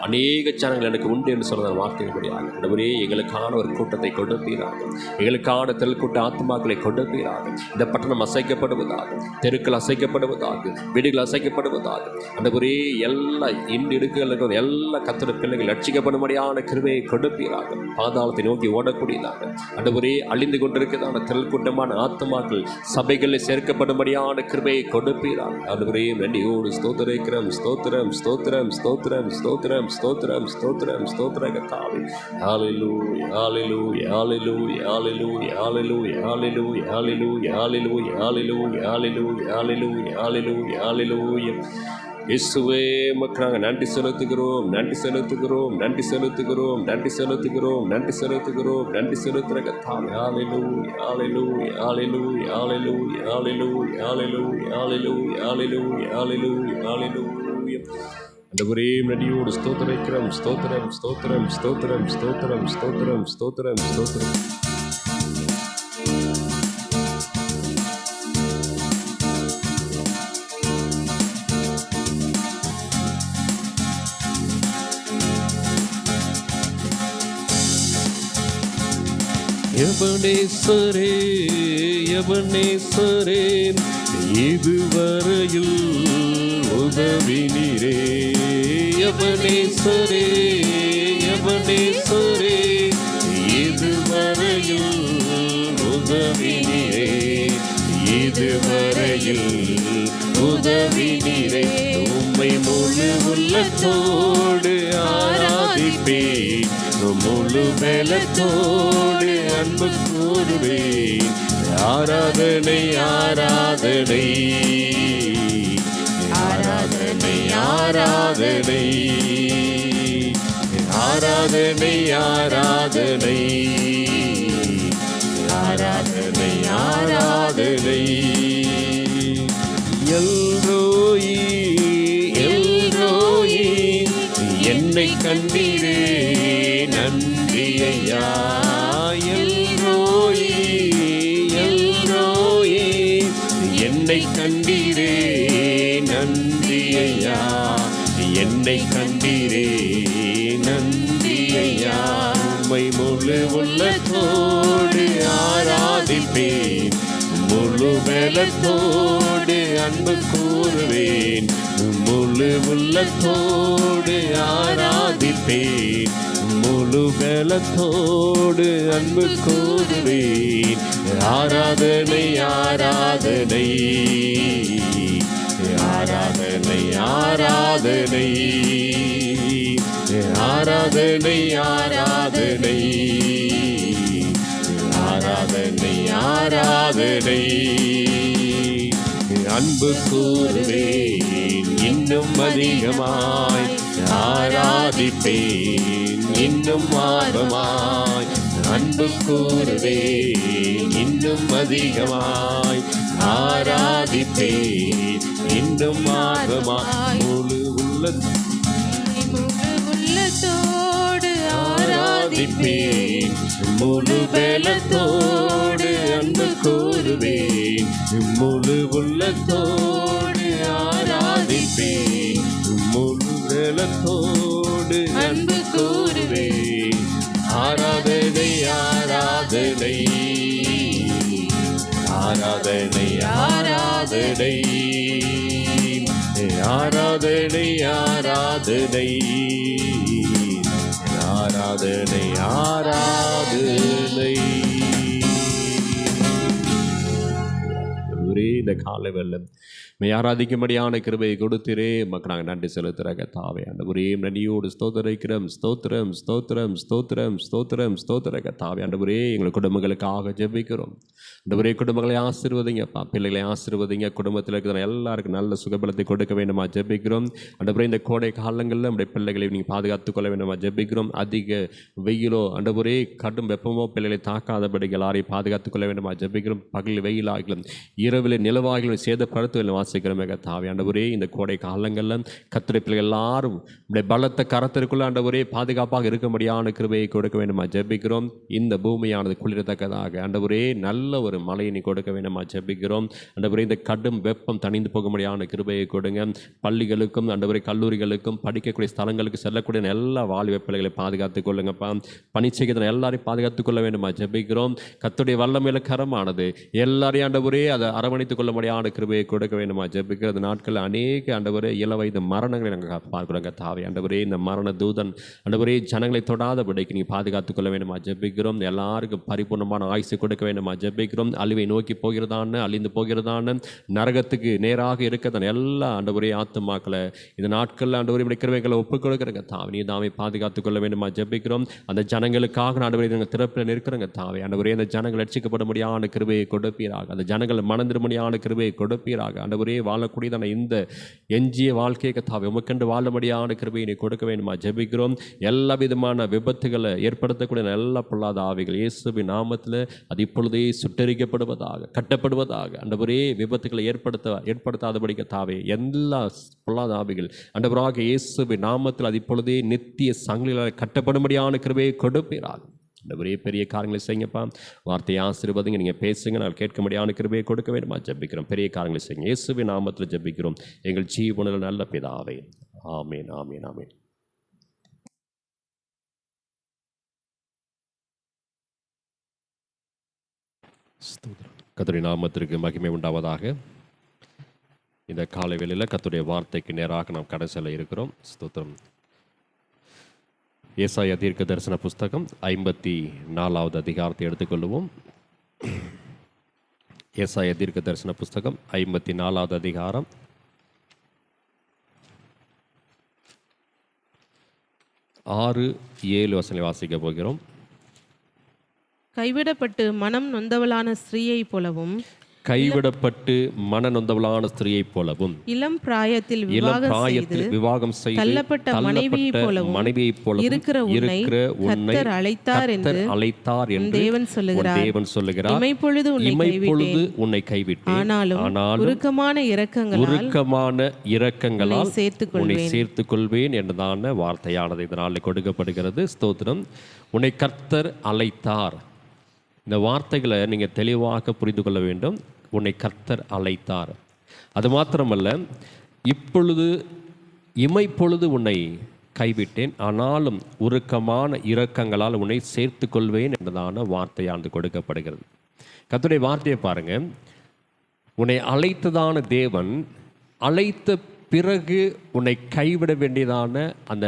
Speaker 1: அநேக சேனங்கள் எனக்கு உண்டு என்று சொன்ன வார்த்தையின்படியாக ஆண்டவரே எங்களுக்கான ஒரு கூட்டத்தை கொடுப்பீராக. எங்களுக்கான தெல்கூட்ட ஆத்மாக்களை கொடுப்பீராக. இந்த பட்டணம் அசைக்கப்படுவதாக, தெருக்கள் அசைக்கப்படுவதாக, வீடுகள் அசைக்கப்படுவதாக. ஆண்டவரே எல்லா இடுக்குகள் இருக்கிற எல்லா கர்த்தருடைய பிள்ளைகள் ரட்சிக்கப்படும்படியான கிருபையை கொடுப்பீராக. பாதாளத்தை நோக்கி ஓடக்கூடியதாக ஆண்டவரே அழிந்து கொண்டிருக்கிறதான தெல்கூட்டமான ஆத்மாக்கள் சபைகளில் சேர்க்கப்படும்படியான கிருபையை கொடுப்பீராக. ஆண்டவரே நன்றியோடு ஸ்தோத்திரிக்கிறோம். ஸ்தோத்திரம் ஸ்தோத்திரம் ஸ்தோத்திரம் ஸ்தோத்திரம் ஸ்தோத்திரம் ஸ்தோத்திரம் ஸ்தோத்திர கர்த்தாவே. ஹல்லேலூயா ஹல்லேலூயா ஹல்லேலூயா ஹல்லேலூயா ஹல்லேலூயா ஹல்லேலூயா ஹல்லேலூயா ஹல்லேலூயா ஹல்லேலூயா ஹல்லேலூயா ஹல்லேலூயா ஹல்லேலூயா ஹல்லேலூயா. இயேசுவே உமக்கு நாங்கள் நன்றி செலுத்துகிறோம், நன்றி செலுத்துகிறோம், நன்றி செலுத்துகிறோம், நன்றி செலுத்துகிறோம், நன்றி செலுத்துகிறோம், நன்றி செலுத்துகிற கர்த்தாவே. ஹல்லேலூயா ஹல்லேலூயா ஹல்லேலூயா ஹல்லேலூயா ஹல்லேலூயா ஹல்லேலூயா ஹல்லேலூயா ஹல்லேலூயா ஹல்லேலூயா ஹல்லேலூயா. ஆண்டவரே நன்றியோடு ஸ்தோத்திரிக்கிறோம். ஸ்தோத்திரம் ஸ்தோத்திரம் ஸ்தோத்திரம் ஸ்தோத்திரம் ஸ்தோத்திரம் ஸ்தோத்திரம் ஸ்தோத்திரம். எபனேசரே எபனேசரே இதுவரையில் உதவினீரே. எபனேசரே எபனேசரே இதுவரையில் உதவினீரே. இதுவரையில் உதவினீரே. உம்மை முழு உள்ளத்தோடு ஆராதிப்பேன், முழு பலத்தோடு அன்பு கூறுவேன். ஆராதனை ஆராதனை ஆராதனை ஆராதனை ஆராதனை ஆராதனை ஆராதனை ஆராதனை. எல்ரோயி எல்ரோயி என்னை கண்டீரே நன்றி ஐயா. எல்ரோயி எல்ரோயி என்னை கண்டீரே நன்றி ஐயா. என்னை கண்டீரே நன்றி ஐயா. உம்மை முழு உள்ளத்தோடு ஆராதிப்பேன், முழு பலத்தோடு அன்பு கூறுவேன். முழு உள்ளத்தோடு ஆராதிப்பேன், முழு பலத்தோடு அன்பு கூறுவேன். ஆராதனை ஆராதனை ஆராதனை ஆராதனை ஆராதனை ஆராதனை ஆராதனை ஆராதனை. அன்பு கூறுவேன் இன்னும் அதிகமாய், ஆராதிப்பேன் இன்னும் ஆர்வமாய். அன்பு கூறுவேன் இன்னும் அதிகமாய், ஆராதிப்பேன் இன்னும் ஆர்வமாய். முழு உள்ளத்தோடு ஆராதிப்பேன், முழு பலத்தோடு அன்பு கூறுவேன். முழு உள்ளத்தோடு ஆராதிப்பேன், முழு பலத்தோடு அன்பு கூறுவேன். ஆராதனை ஆராதனை ஆராதனை ஆராதனை ஆராதனை ஆராதனை ஆராதனை ஆராதனை. ஒரே இந்த காலை வெள்ளம் மே ஆராதிக்கும்படியான கிருபையை கொடுத்திரே மக்கள் நாங்கள் நன்றி செலுத்துகிற கர்த்தாவே. ஆண்டவரே நன்றியோடு ஸ்தோத்திரிக்கிறோம். ஸ்தோத்திரம் ஸ்தோத்திரம் ஸ்தோத்திரம் ஸ்தோத்திரம் ஸ்தோத்திர கர்த்தாவே. ஆண்டவரே எங்கள் குடும்பங்களுக்காக ஜெபிக்கிறோம். ஆண்டவரே குடும்பங்களை ஆசீர்வதிங்கப்பா, பிள்ளைகளை ஆசீர்வதிங்க, குடும்பத்தில் இருக்கிற எல்லாருக்கும் நல்ல சுகபலத்தை கொடுக்க வேண்டுமா ஜெபிக்கிறோம். ஆண்டவரே இந்த கோடை காலங்களில் நம்முடைய பிள்ளைகளை நீங்கள் பாதுகாத்துக் கொள்ள வேண்டுமா ஜெபிக்கிறோம். அதிக வெயிலோ ஆண்டவரே கடும் வெப்பமோ பிள்ளைகளை தாக்காதபடி எல்லாரையும் பாதுகாத்துக் கொள்ள வேண்டுமா ஜெபிக்கிறோம். பகல் வெயிலாகிலும் இரவில் நிலவாகிலும் சேதப்படுத்துவதில் வாசிக்கிறோம் கர்த்தாவே. ஆண்டவரே இந்த கோடை காலங்களில் கர்த்தருடைய பிள்ளைகள் எல்லாரும் நம்முடைய பலத்த கரத்திற்குள்ள ஆண்டவரே பாதுகாப்பாக இருக்கும்படியான கிருபையை கொடுக்க வேண்டுமா ஜெபிக்கிறோம். இந்த பூமியானது குளிரத்தக்கதாக ஆண்டவரே நல்ல ஒரு மழையை நீ கொடுக்க வேண்டுமா ஜெபிக்கிறோம். ஆண்டவரே இந்த கடும் வெப்பம் தணிந்து போகும்படியான கிருபையை கொடுங்க. பள்ளிகளுக்கும் ஆண்டவரே கல்லூரிகளுக்கும் படிக்கக்கூடிய ஸ்தலங்களுக்கு செல்லக்கூடிய எல்லா வாலிப பிள்ளைகளை பாதுகாத்துக் கொள்ளுங்கப்பா. பணி செய்கிற எல்லாரையும் பாதுகாத்துக் கொள்ள வேண்டுமா ஜெபிக்கிறோம். கர்த்தருடைய வல்லமையில கரமானது எல்லாரையும் ஆண்டவரே அதை அரவணைத்துக் கொள்ளும்படியான கிருபையை கொடுக்க வேண்டுமா ஜெபிக்கிறது. நாட்களில் அநேக ஆண்டவரே இளவயது மரணங்களை நாங்கள் பார்க்கிறோம் கர்த்தாவே. ஆண்டவரே இந்த மரண தூதன் ஆண்டவரே ஜனங்களை தொடாதபடிக்கு நீங்கள் பாதுகாத்துக் கொள்ள வேண்டுமா ஜெபிக்கிறோம். எல்லாருக்கும் பரிபூர்ணமான ஆயுசை கொடுக்க வேண்டுமா ஜெபிக்கிறோம். அழிவை நோக்கி போகிறதான அழிந்து போகிறதான நரகத்துக்கு நேராக இருக்கிறதான எல்லா ஆண்டவரே ஆத்துமாக்களை இந்த நாட்களில் ஆண்டவரே இப்படி கிருபைகளை ஒப்புக் கொடுக்குறங்க தாவே. நீ தாமே பாதுகாத்துக் கொள்ள வேண்டுமா ஜெபிக்கிறோம். அந்த ஜனங்களுக்காக ஆண்டவரே நாங்கள் திறப்பில் நிற்கிறோங்க தாவே. ஆண்டவரே அந்த ஜனங்கள் ரட்சிக்கப்படும்படியான கிருபையை கொடுப்பீராக. அந்த ஜனங்கள் மனந்திரும்படியான கிருபையை கொடுப்பீராக. ஆண்டவரே வாழக்கூடியதான இந்த எஞ்சிய வாழ்க்கையை கர்த்தாவே உமக்கென்று வாழும்படியான கிருபையை நீ கொடுக்க வேண்டுமா ஜெபிக்கிறோம். எல்லா விதமான விபத்துகளை ஏற்படுத்தக்கூடிய எல்லா பொல்லாத ஆவிகள் இயேசுவின் நாமத்தில் அது இப்பொழுதே சுட்டரிக்கப்படுவதாக, கட்டப்படுவதாக. ஆண்டவரே விபத்துக்களை ஏற்படுத்தாதபடி கர்த்தாவே எல்லா பொல்லாத ஆவிகள் ஆண்டவராக இயேசுவின் நாமத்தில் அது இப்பொழுதே நித்திய சங்கிலிகளால் கட்டப்படும்படியான கிருபையை கொடுப்பீராக. ஆண்டவரே பெரிய காரியங்களை செய்யுங்கப்பா. வார்த்தையை ஆசீர்வதிங்க, நீங்கள் பேசுங்க, நான் கேட்கும்படியான கிருபையை கொடுக்க வேண்டுமா ஜெபிக்கிறோம். பெரிய காரியங்களை செய்யுங்க. இயேசுவின் நாமத்தில் ஜெபிக்கிறோம் எங்கள் ஜீவனில் நல்ல பிதாவே. ஆமேன் ஆமேன் ஆமேன். கர்த்தருடைய நாமத்திற்கு மகிமை உண்டாவதாக. இந்த காலை வேளையில் கர்த்தருடைய வார்த்தைக்கு நேராக நாம் கடை செல்ல இருக்கிறோம். ஸ்தோத்திரம். ஏசாயா தீர்க்க தரிசன புஸ்தகம் 54வது அதிகாரத்தை எடுத்துக்கொள்வோம். ஏசாயா தீர்க்க தரிசன புஸ்தகம் 54வது அதிகாரம் 6-7 வசனங்களை வாசிக்க போகிறோம்.
Speaker 2: கைவிடப்பட்டு மனம் நொந்தவளான ஸ்திரீயை போலவும்,
Speaker 1: கைவிடப்பட்டு மனநொந்தவளான ஸ்திரீயைப் போலவும்,
Speaker 2: இளம் பிராயத்தில்
Speaker 1: விவாகம் செய்து
Speaker 2: தள்ளப்பட்ட மனைவியைப் போலவும் இருக்கிற உன்னை கர்த்தர் அழைத்தார் என்று தேவன் சொல்லுகிறார். இமைப்பொழுது
Speaker 1: உன்னை கைவிட்டேன்,
Speaker 2: ஆனாலும் உருக்கமான இரக்கங்களால்
Speaker 1: உன்னை சேர்த்துக் கொள்வேன் என்றதான வார்த்தையானது இதனால் கொடுக்கப்படுகிறது. ஸ்தோத்திரம். உன்னை கர்த்தர் அழைத்தார். இந்த வார்த்தைகளை நீங்கள் தெளிவாக புரிந்து கொள்ள வேண்டும். உன்னை கர்த்தர் அழைத்தார். அது மாத்திரமல்ல, இமைப்பொழுது உன்னை கைவிட்டேன், ஆனாலும் உருக்கமான இரக்கங்களால் உன்னை சேர்த்து கொள்வேன் என்றதான வார்த்தையானது கொடுக்கப்படுகிறது. கர்த்தருடைய வார்த்தையை பாருங்க. உன்னை அழைத்ததான தேவன் அழைத்த பிறகு உன்னை கைவிட வேண்டியதான அந்த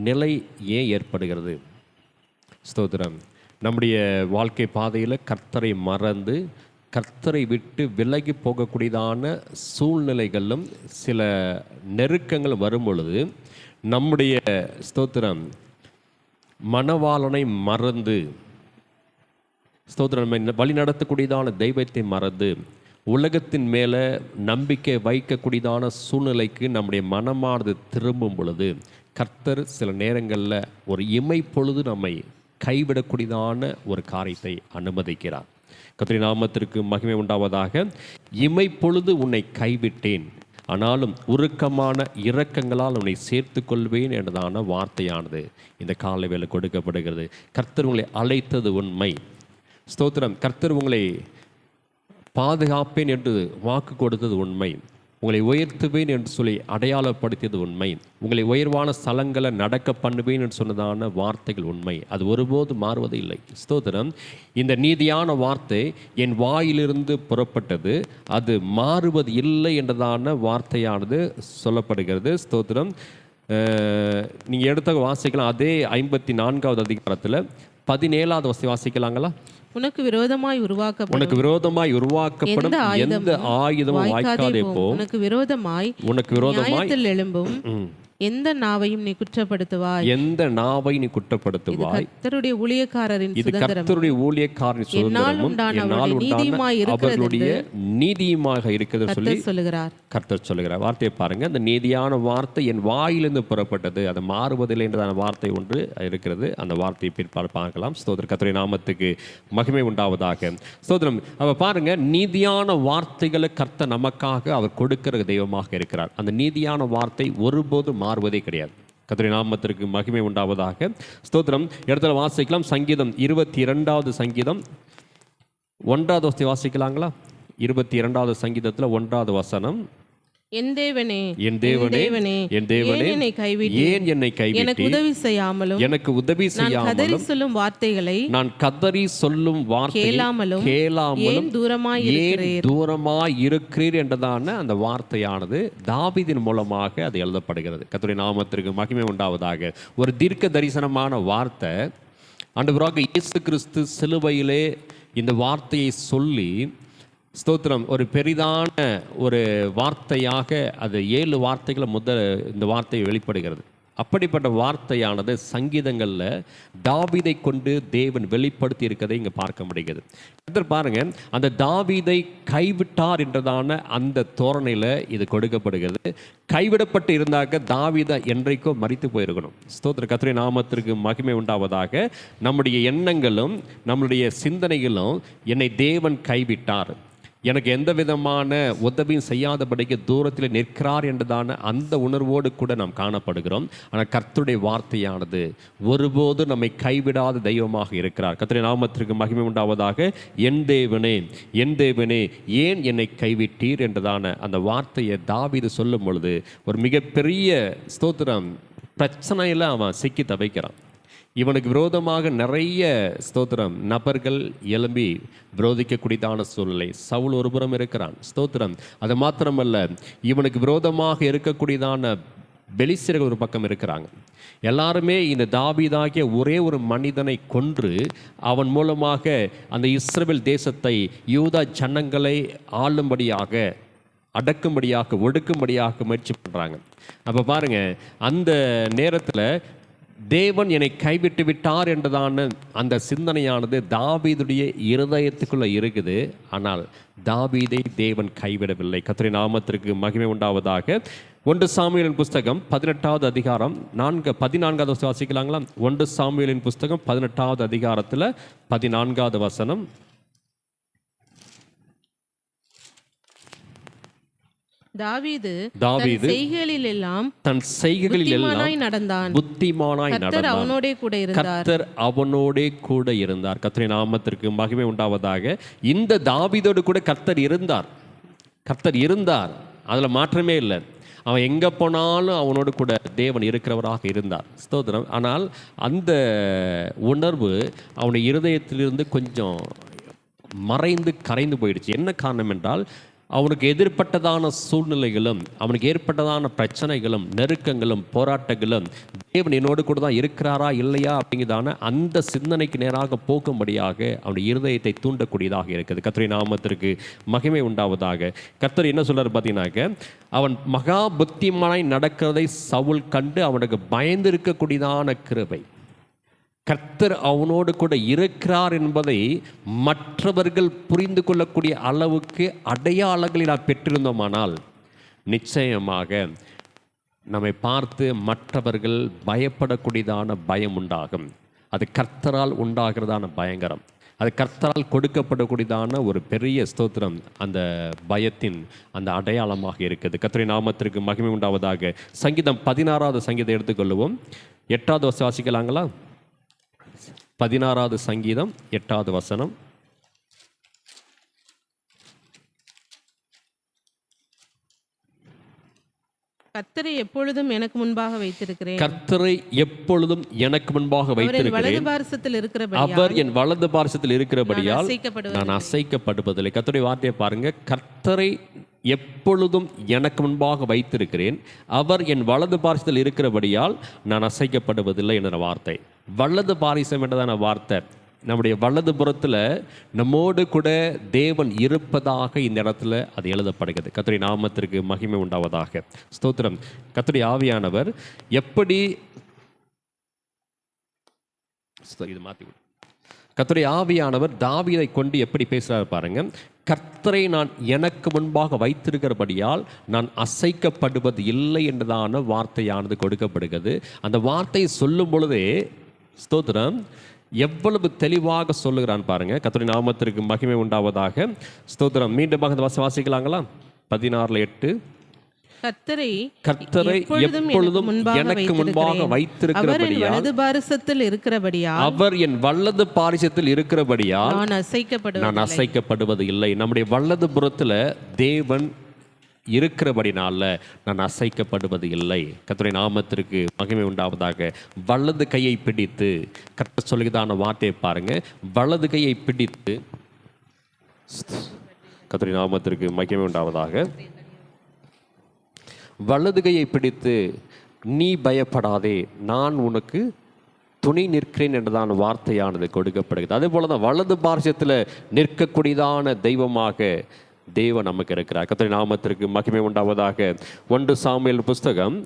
Speaker 1: நிலை ஏன் ஏற்படுகிறது? ஸ்தோத்திரம். நம்முடைய வாழ்க்கை பாதையில் கர்த்தரை மறந்து கர்த்தரை விட்டு விலகி போகக்கூடியதான சூழ்நிலைகளும் சில நெருக்கங்கள் வரும் பொழுது நம்முடைய ஸ்தோத்திரம் மனவாளனை மறந்து, ஸ்தோத்திரம் வழி நடத்தக்கூடியதான தெய்வத்தை மறந்து உலகத்தின் மேலே நம்பிக்கை வைக்கக்கூடியதான சூழ்நிலைக்கு நம்முடைய மனமானது திரும்பும் பொழுது கர்த்தர் சில நேரங்களில் ஒரு இமைப்பொழுது நம்மை கைவிடக்கூடியதான ஒரு காரியத்தை அனுமதிக்கிறார். கர்த்தருடைய நாமத்திற்கு மகிமை உண்டாவதாக. இமைப்பொழுது உன்னை கைவிட்டேன், ஆனாலும் உருக்கமான இரக்கங்களால் உன்னை சேர்த்து கொள்வேன் என்றதான வார்த்தையானது இந்த காலை வேளை கொடுக்கப்படுகிறது. கர்த்தர் உங்களை அழைத்தது உண்மை. ஸ்தோத்திரம். கர்த்தர் உங்களை பாதுகாப்பேன் என்று வாக்கு கொடுத்தது உண்மை. உங்களை உயர்த்துவேன் என்று சொல்லி அடையாளப்படுத்தியது உண்மை. உங்களை உயர்வான ஸ்தலங்களை நடக்க பண்ணுவேன் என்று சொன்னதான வார்த்தைகள் உண்மை. அது ஒருபோது மாறுவது இல்லை. ஸ்தோத்திரம். இந்த நீதியான வார்த்தை என் வாயிலிருந்து புறப்பட்டது, அது மாறுவது இல்லை என்றதான வார்த்தையானது சொல்லப்படுகிறது. ஸ்தோத்திரம். நீங்கள் எடுத்த வாசிக்கலாம். அதே 54வது அதிகாரத்தில் 17வது வாசிக்கலாங்களா?
Speaker 2: உனக்கு விரோதமாய் உருவாக்கப்படும்
Speaker 1: உனக்கு விரோதமாய் உருவாக்கப்படும் எந்த ஆயுதமும் வாய்க்காதே போ.
Speaker 2: உனக்கு விரோதமாய்
Speaker 1: நியாயத்தில்
Speaker 2: எழும்பும் எந்த நாவையும் நீ குற்றப்படுத்துவாய்.
Speaker 1: எந்த நாவை நீ குற்றப்படுத்துவாய்.
Speaker 2: கர்த்தருடைய ஊழியக்காரரின்
Speaker 1: இது கர்த்தருடைய ஊழியக்காரரின் சுதந்திரமும் என்னால் உண்டான அவர்களுடைய நீதியுமாக இருக்கிறது சொல்லி கர்த்தர் சொல்லுகிறார். வார்த்தையை பாருங்க, அந்த நீதியான வார்த்தை என் வாயிலிருந்து புறப்பட்டது, அது மாறுவதில்லை என்றதான வார்த்தை ஒன்று இருக்கிறது. அந்த வார்த்தையை பிற்பாடு பார்க்கலாம். ஸ்தோத்திரம், கர்த்தருடைய நாமத்துக்கு மகிமை உண்டாவதாக. ஸ்தோத்திரம். அவ பாருங்க, நீதியான வார்த்தைகளை கர்த்தர் நமக்காக அவர் கொடுக்கிற தெய்வமாக இருக்கிறார். அந்த நீதியான வார்த்தை ஒருபோதும் மாறுவதே கிடையாது. கர்த்தருடைய நாமத்திற்கு மகிமை உண்டாவதாக. ஸ்தோத்திரம். இடத்துல வாசிக்கலாம். சங்கீதம் 22வது சங்கீதம் 1வது வசனத்தை வாசிக்கலாங்களா? 22வது சங்கீதத்தில் 1வது வசனம்.
Speaker 2: என் தேவனே,
Speaker 1: என் தேவனே, என் தேவனே,
Speaker 2: என்னை கைவிட்டு
Speaker 1: ஏன் என்னை கைவிட்டு
Speaker 2: எனக்கு உதவி செய்யாமலும் நான் கதறி சொல்லும் வார்த்தைகளை கேளாமலும் ஏன் தூரமாய் இருக்கிறீர் என்றதான அந்த வார்த்தையானது தாவீதின் மூலமாக அது எழுதப்படுகிறது. கர்த்தருடைய நாமத்திற்கு மகிமை உண்டாவதாக. ஒரு தீர்க்க தரிசனமான வார்த்தை. ஆண்டவராக இயேசு கிறிஸ்து சிலுவையிலே இந்த வார்த்தையை சொல்லி, ஸ்தோத்திரம், ஒரு பெரிதான ஒரு வார்த்தையாக அது 7 வார்த்தைகளை இந்த வார்த்தை வெளிப்படுகிறது. அப்படிப்பட்ட வார்த்தையானது சங்கீதங்களில் தாவீதை கொண்டு தேவன் வெளிப்படுத்தி இருக்கிறதை இங்கே பார்க்க முடிகிறது. பாருங்க, அந்த தாவீதை கைவிட்டார் என்றதான அந்த தோரணையில் இது கொடுக்கப்படுகிறது. கைவிடப்பட்டு இருந்தாக்க தாவீதை என்றைக்கோ மரித்து போயிருக்கணும். ஸ்தோத்திர, கர்த்தருடைய நாமத்திற்கு மகிமை உண்டாவதாக. நம்முடைய எண்ணங்களும் நம்முடைய சிந்தனைகளும் என்னை தேவன் கைவிட்டார், எனக்கு எந்த விதமான உதவியும் செய்யாதபடிக்கு தூரத்தில் நிற்கிறார் என்றதான அந்த உணர்வோடு கூட நாம் காணப்படுகிறோம். ஆனால் கர்த்தருடைய வார்த்தையானது ஒருபோது நம்மை கைவிடாத தெய்வமாக இருக்கிறார். கர்த்தருடைய நாமத்திற்கு மகிமை உண்டாவதாக. என் தேவனே, என் தேவனே, ஏன் என்னை கைவிட்டீர் என்றதான அந்த வார்த்தையை தாவீது சொல்லும் பொழுது ஒரு மிகப்பெரிய ஸ்தோத்திரம் பிரச்சனையில் அவன் சிக்கி தவிக்கிறான். இவனுக்கு விரோதமாக நிறைய ஸ்தோத்திரம் நபர்கள் எழும்பி விரோதிக்கக்கூடியதான சூழ்நிலை. சவுல் ஒரு புறம் இருக்கிறான். ஸ்தோத்திரம். அது மாத்திரமல்ல, இவனுக்கு விரோதமாக இருக்கக்கூடியதான பெலிஸ்தர்கள் ஒரு பக்கம் இருக்கிறாங்க. எல்லாருமே இந்த தாவீதாகிய ஒரே ஒரு மனிதனை கொன்று அவன் மூலமாக அந்த இஸ்ரவேல் தேசத்தை, யூதா ஜனங்களை ஆளும்படியாக, அடக்கும்படியாக, ஒடுக்கும்படியாக முயற்சி பண்ணுறாங்க. அப்போ பாருங்க, அந்த நேரத்தில் தேவன் என்னை கைவிட்டு விட்டார் என்றதான அந்த சிந்தனையானது தாவீதுடைய இருதயத்துக்குள்ள இருக்குது. ஆனால் தாவீதை தேவன் கைவிடவில்லை. கர்த்தருடைய நாமத்திற்கு மகிமை உண்டாவதாக. 1 சாமுவேலின் புஸ்தகம் 18வது அதிகாரம் 14வது வாசிக்கலாங்களா? 1 சாமுவேலின் புஸ்தகம் 18வது அதிகாரத்தில் 14வது வசனம். தாவீது தன் செய்கைகளில் எல்லாம்
Speaker 1: நடந்தான், புத்திமானாய் நடந்தான்.
Speaker 2: அவனோடே கூட இருந்தார்.
Speaker 1: கர்த்தர் அவனோடே கூட இருந்தார். கர்த்தருடைய நாமத்திற்கு மகிமை உண்டாவதாக. இந்த தாவீதோடு கூட கர்த்தர் இருந்தார். கர்த்தர் இருந்தார், அதுல மாற்றமே இல்லை. அவன் எங்கே போனாலும் அவனோடு கூட தேவன் இருக்கிறவராக இருந்தார். ஸ்தோத்திரம். ஆனால் அந்த உணர்வு அவனுடைய இருதயத்திலிருந்து கொஞ்சம் மறைந்து கரைந்து போயிடுச்சு. என்ன காரணம் என்றால், அவனுக்கு எதிர்பட்டதான சூழ்நிலைகளும், அவனுக்கு ஏற்பட்டதான பிரச்சனைகளும், நெருக்கங்களும், போராட்டங்களும், தேவன் என்னோடு கூட தான் இருக்கிறாரா இல்லையா அப்படிங்கிறதான அந்த சிந்தனைக்கு நேராக போக்கும்படியாக அவனுடைய இருதயத்தை தூண்டக்கூடியதாக இருக்குது. கர்த்தருடைய நாமத்திற்கு மகிமை உண்டாவதாக. கர்த்தர் என்ன சொல்றாரு பார்த்தீங்கன்னாக்க, அவன் மகா புத்திமானாய் நடக்கிறதை சவுல் கண்டு அவனுக்கு பயந்து இருக்கக்கூடியதான கிருபை, கர்த்தர் அவனோடு கூட இருக்கிறார் என்பதை மற்றவர்கள் புரிந்து கொள்ளக்கூடிய அளவுக்கு அடையாளங்களை நாம் பெற்றிருந்தோமானால் நிச்சயமாக நம்மை பார்த்து மற்றவர்கள் பயப்படக்கூடியதான பயம் உண்டாகும். அது கர்த்தரால் உண்டாகிறதான பயங்கரம். அது கர்த்தரால் கொடுக்கப்படக்கூடியதான ஒரு பெரிய ஸ்தோத்திரம் அந்த பயத்தின் அந்த அடையாளமாக இருக்குது. கர்த்தருடைய நாமத்திற்கு மகிமை உண்டாவதாக. சங்கீதம் 16வது சங்கீதம் எடுத்துக்கொள்வோம். 8வது வசனம் வாசிக்கலாங்களா? 16வது சங்கீதம் 8வது வசனம்.
Speaker 2: கர்த்தரை எப்பொழுதும் எனக்கு முன்பாக வைத்திருக்கிறேன்.
Speaker 1: கர்த்தரை எப்பொழுதும் எனக்கு முன்பாக வைத்திருக்கிறேன். அவர் என் வலது பார்சத்தில் இருக்கிறபடியால் நான் அசைக்கப்படுவதில்லை. கர்த்தருடைய வார்த்தையை பாருங்க. கர்த்தரை எப்பொழுதும் எனக்கு முன்பாக வைத்திருக்கிறேன், அவர் என் வலது பாரிசத்தில் இருக்கிறபடியால் நான் அசைக்கப்படுவதில்லை என்ற வார்த்தை. வலது பாரிசம் என்றதான வார்த்தை நம்முடைய வலது புறத்தில் நம்மோடு கூட தேவன் இருப்பதாக இந்த இடத்துல அது எழுதப்படுகிறது. கர்த்தருடைய நாமத்திற்கு மகிமை உண்டாவதாக. ஸ்தோத்திரம். கர்த்தருடைய ஆவியானவர் எப்படி இது மாற்றி கர்த்தருடைய ஆவியானவர் தாவீதை கொண்டு எப்படி பேசுகிறார் பாருங்க. கர்த்தரை நான் எனக்கு முன்பாக வைத்திருக்கிறபடியால் நான் அசைக்கப்படுவது இல்லை என்றதான வார்த்தையானது கொடுக்கப்படுகிறது. அந்த வார்த்தையை சொல்லும் பொழுதே ஸ்தோத்திரம் எவ்வளவு தெளிவாக சொல்லுகிறான் பாருங்க. கர்த்தருடைய நாமத்திற்கு மகிமை உண்டாவதாக. ஸ்தோத்திரம். மீண்டும் அந்த வாசிக்கலாங்களா? 16:8.
Speaker 2: கர்த்தரை
Speaker 1: எப்பொழுதும் எனக்கு முன்பாக வைத்திருக்கிறபடியால்
Speaker 2: வலது பாரிசத்தில் இருக்கிறபடியால்
Speaker 1: அவர் என் வலது பாரிசத்தில் இருக்கிறபடியால்
Speaker 2: நான்
Speaker 1: அசைக்கப்படுவது இல்லை. நம்முடைய வலது புறத்தில் தேவன் இருக்கிறபடினால நான் அசைக்கப்படுவது இல்லை. கர்த்தருடைய நாமத்திற்கு மகிமை உண்டாவதாக. வலது கையை பிடித்து, கர்த்தர் சொல்லுகிறதான வார்த்தையை பாருங்க. வலது கையை பிடித்து, கர்த்தருடைய நாமத்திற்கு மகிமை உண்டாவதாக. வலது கையை பிடித்து, நீ பயப்படாதே, நான் உனக்கு துணை நிற்கிறேன் என்றதான வார்த்தையானது கொடுக்கப்படுகிறது. அதே போல தான் வலது பார்சத்தில் நிற்கக்கூடியதான தெய்வமாக தேவன் நமக்கு இருக்கிறார். கர்த்தருடைய நாமத்திற்கு மகிமை உண்டாவதாக. 1 சாமுவேல் புஸ்தகம்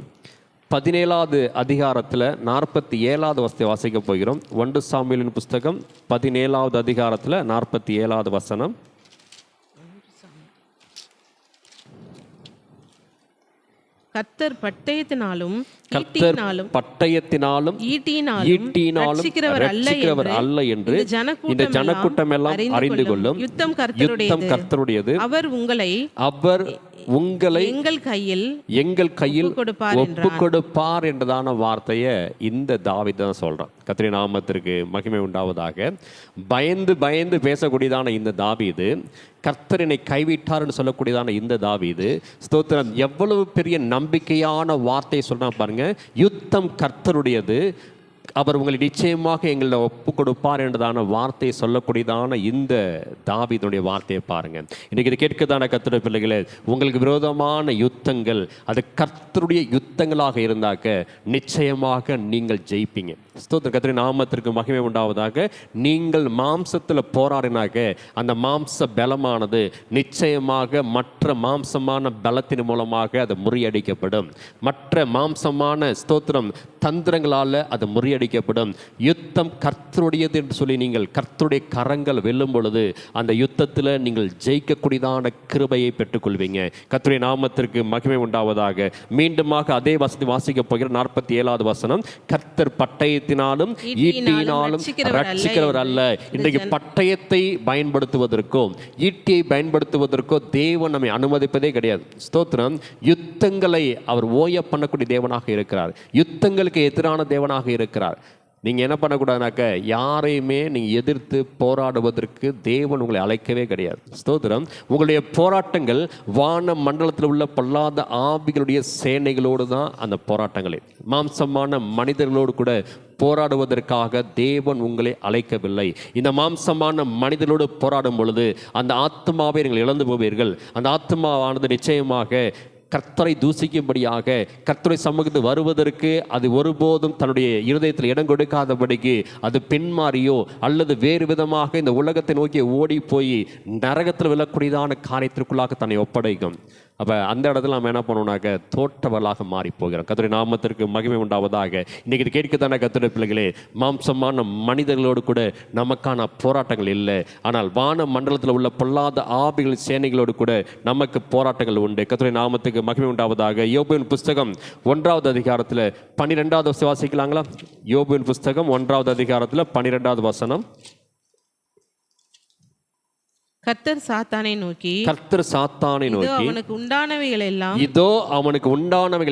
Speaker 1: 17வது அதிகாரத்தில் 47வது வசனத்தை வாசிக்க போகிறோம். 1 சாமுவேலின் புஸ்தகம் 17வது அதிகாரத்தில் 47வது வசனம்.
Speaker 2: கர்த்தர் பட்டயத்தினாலும்
Speaker 1: ஈட்டியினாலும் ரட்சிக்கிறவர் அல்ல என்று இந்த ஜனக்கூட்டம் எல்லாம் அறிந்து கொள்ளும். யுத்தம் கர்த்தருடையது.
Speaker 2: அவர் உங்களை எங்கள் கையில்
Speaker 1: ஒப்பு கொடுப்பார் என்றதான வார்த்தையை இந்த தாவீது தான் சொல்றான். கர்த்தருடைய நாமத்திற்கு மகிமை உண்டாவதாக. பயந்து பயந்து பேசக்கூடியதான இந்த தாவீது, கர்த்தர் என்னை கைவிட்டார்னு சொல்லக்கூடியதான இந்த தாவீது, ஸ்தோத்திரம், எவ்வளவு பெரிய நம்பிக்கையான வார்த்தையை சொல்றான் பாருங்க. யுத்தம் கர்த்தருடையது, அவர் உங்களை நிச்சயமாக எங்களை ஒப்பு கொடுப்பார் என்றதான வார்த்தையை சொல்லக்கூடியதான இந்த தாவீதுடைய வார்த்தையை பாருங்க. இன்னைக்கு இது கேட்கதான கர்த்தருடைய பிள்ளைகளே, உங்களுக்கு விரோதமான யுத்தங்கள் அது கர்த்தருடைய யுத்தங்களாக இருந்தாக்க நிச்சயமாக நீங்கள் ஜெயிப்பீங்க. ஸ்தோத்திரம். கர்த்தருடைய நாமத்திற்கு மகிமை உண்டாவதாக. நீங்கள் மாம்சத்தில் போராடினாக்க அந்த மாம்ச பலமானது நிச்சயமாக மற்ற மாம்சமான பலத்தின் மூலமாக அது முறியடிக்கப்படும். மற்ற மாம்சமான ஸ்தோத்திரம் தந்திரங்களால் அது முறியடிக்கப்படும். யுத்தம் கர்த்தருடையது என்று சொல்லி நீங்கள் கர்த்தருடைய கரங்கள் வெல்லும் பொழுது அந்த யுத்தத்தில் நீங்கள் ஜெயிக்கக்கூடியதான கிருபையை பெற்றுக்கொள்வீங்க. கர்த்தருடைய நாமத்திற்கு மகிமை உண்டாவதாக. மீண்டுமாக அதே வசதி வாசிக்க போகிற 47வது வசனம். கர்த்தர் பட்டயத்தினாலும் ஈட்டியினாலும் ரட்சிக்கிறவர் அல்ல. இன்றைக்கு பட்டயத்தை பயன்படுத்துவதற்கோ ஈட்டியை பயன்படுத்துவதற்கோ தேவன் நம்மை அனுமதிப்பதே கிடையாது. ஸ்தோத்திரம். யுத்தங்களை அவர் ஓய பண்ணக்கூடிய தேவனாக இருக்கிறார். யுத்தங்களுக்கு எதிரான தேவனாக இருக்கிறார். நீங்கள் என்ன பண்ணக்கூடாதுனாக்க யாரையுமே நீங்கள் எதிர்த்து போராடுவதற்கு தேவன் உங்களை அழைக்கவே கிடையாது. ஸ்தோத்திரம். உங்களுடைய போராட்டங்கள் வான மண்டலத்தில் உள்ள பொல்லாத ஆவிகளுடைய சேனைகளோடு தான் அந்த போராட்டங்களே. மாம்சமான மனிதர்களோடு கூட போராடுவதற்காக தேவன் உங்களை அழைக்கவில்லை. இந்த மாம்சமான மனிதனோடு போராடும் பொழுது அந்த ஆத்மாவை நீங்கள் இழந்து போவீர்கள். அந்த ஆத்மாவானது நிச்சயமாக கர்த்தரை தூசிக்கும்படியாக கர்த்தரை சமூகத்து வருவதற்கு அது ஒருபோதும் தன்னுடைய இருதயத்தில் இடம் கொடுக்காதபடிக்கு அது பின்மாறியோ அல்லது வேறு விதமாக இந்த உலகத்தை நோக்கி ஓடி போய் நரகத்தில் விழக்கூடியதான காரியத்திற்குள்ளாக தன்னை ஒப்படைக்கும். அப்போ அந்த இடத்துல நம்ம என்ன பண்ணுவோம்னாக்க தோற்றவர்களாக மாறி போகிறோம். கர்த்தருடைய நாமத்திற்கு மகிமை உண்டாவதாக. இன்றைக்கி இது கேட்கத்தானே கர்த்தருடைய பிள்ளைகளே, மாம்சமான மனிதர்களோடு கூட நமக்கான போராட்டங்கள் இல்லை. ஆனால் வான மண்டலத்தில் உள்ள பொல்லாத ஆவிகள் சேனைகளோடு கூட நமக்கு போராட்டங்கள் உண்டு. கர்த்தருடைய நாமத்துக்கு மகிமை உண்டாவதாக. யோபுவின் புஸ்தகம் 1வது அதிகாரத்தில் 12வது வசனம் வாசிக்கலாங்களா? யோபுவின் புஸ்தகம் 1வது அதிகாரத்தில் 12வது வசனம்.
Speaker 2: கர்த்தர் சாத்தானை நோக்கி
Speaker 1: அவனுக்கு உண்டானவைகள்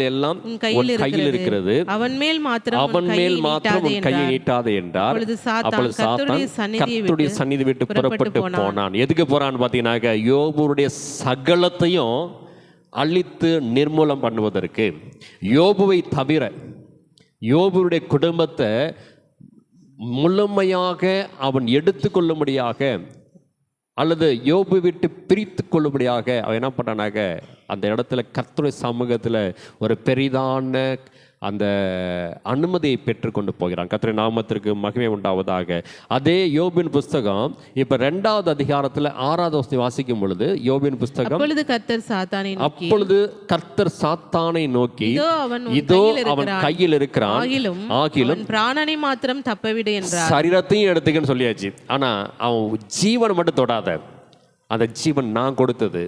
Speaker 1: எல்லாம் உன் கையில் இருக்கிறது, அவன் மேல் மாத்திரம் உன் கையை நீட்டாதே என்றார். அப்பொழுது சாத்தான் கர்த்தருடைய சந்நிதி விட்டு புறப்பட்டு போனான். எதுக்கு போறான்னு பார்த்தீங்கன்னாக்க யோபுடைய சகலத்தையும் அழித்து நிர்மூலம் பண்ணுவதற்கு. யோபுவை தவிர யோபுடைய குடும்பத்தை முழுமையாக அவன் எடுத்துக்கொள்ளும்படியாக அல்லது யோபு விட்டு பிரித்து கொள்ளும்படியாக அவன் என்ன பண்ணானாக்க அந்த இடத்துல கர்த்தருடைய சமூகத்தில் ஒரு பெரிதான அந்த அனுமதியை பெற்றுக்கொண்டு போகிறான். கர்த்தருடைய நாமத்திற்கு மகிமை உண்டாவதாக. அதே யோபின் புஸ்தகம் இப்ப 2வது அதிகாரத்துல 6வது வசனத்தை வாசிக்கும் பொழுது, யோபின் புஸ்தகம்,
Speaker 2: அப்பொழுது கர்த்தர் சாத்தானை நோக்கி,
Speaker 1: அப்பொழுது கர்த்தர் சாத்தானை நோக்கி, இதோ அவன் கையில் இருக்கிறான், ஆகிலும்
Speaker 2: பிராணனை மாத்திரம் தப்பவிடு என்றார்.
Speaker 1: சரீரத்தையும் எடுத்துக்கன்னு சொல்லியாச்சு. ஆனா அவன் ஜீவனை மட்டும் தொடாத. அந்த ஜீவன் நான் கொடுத்தது.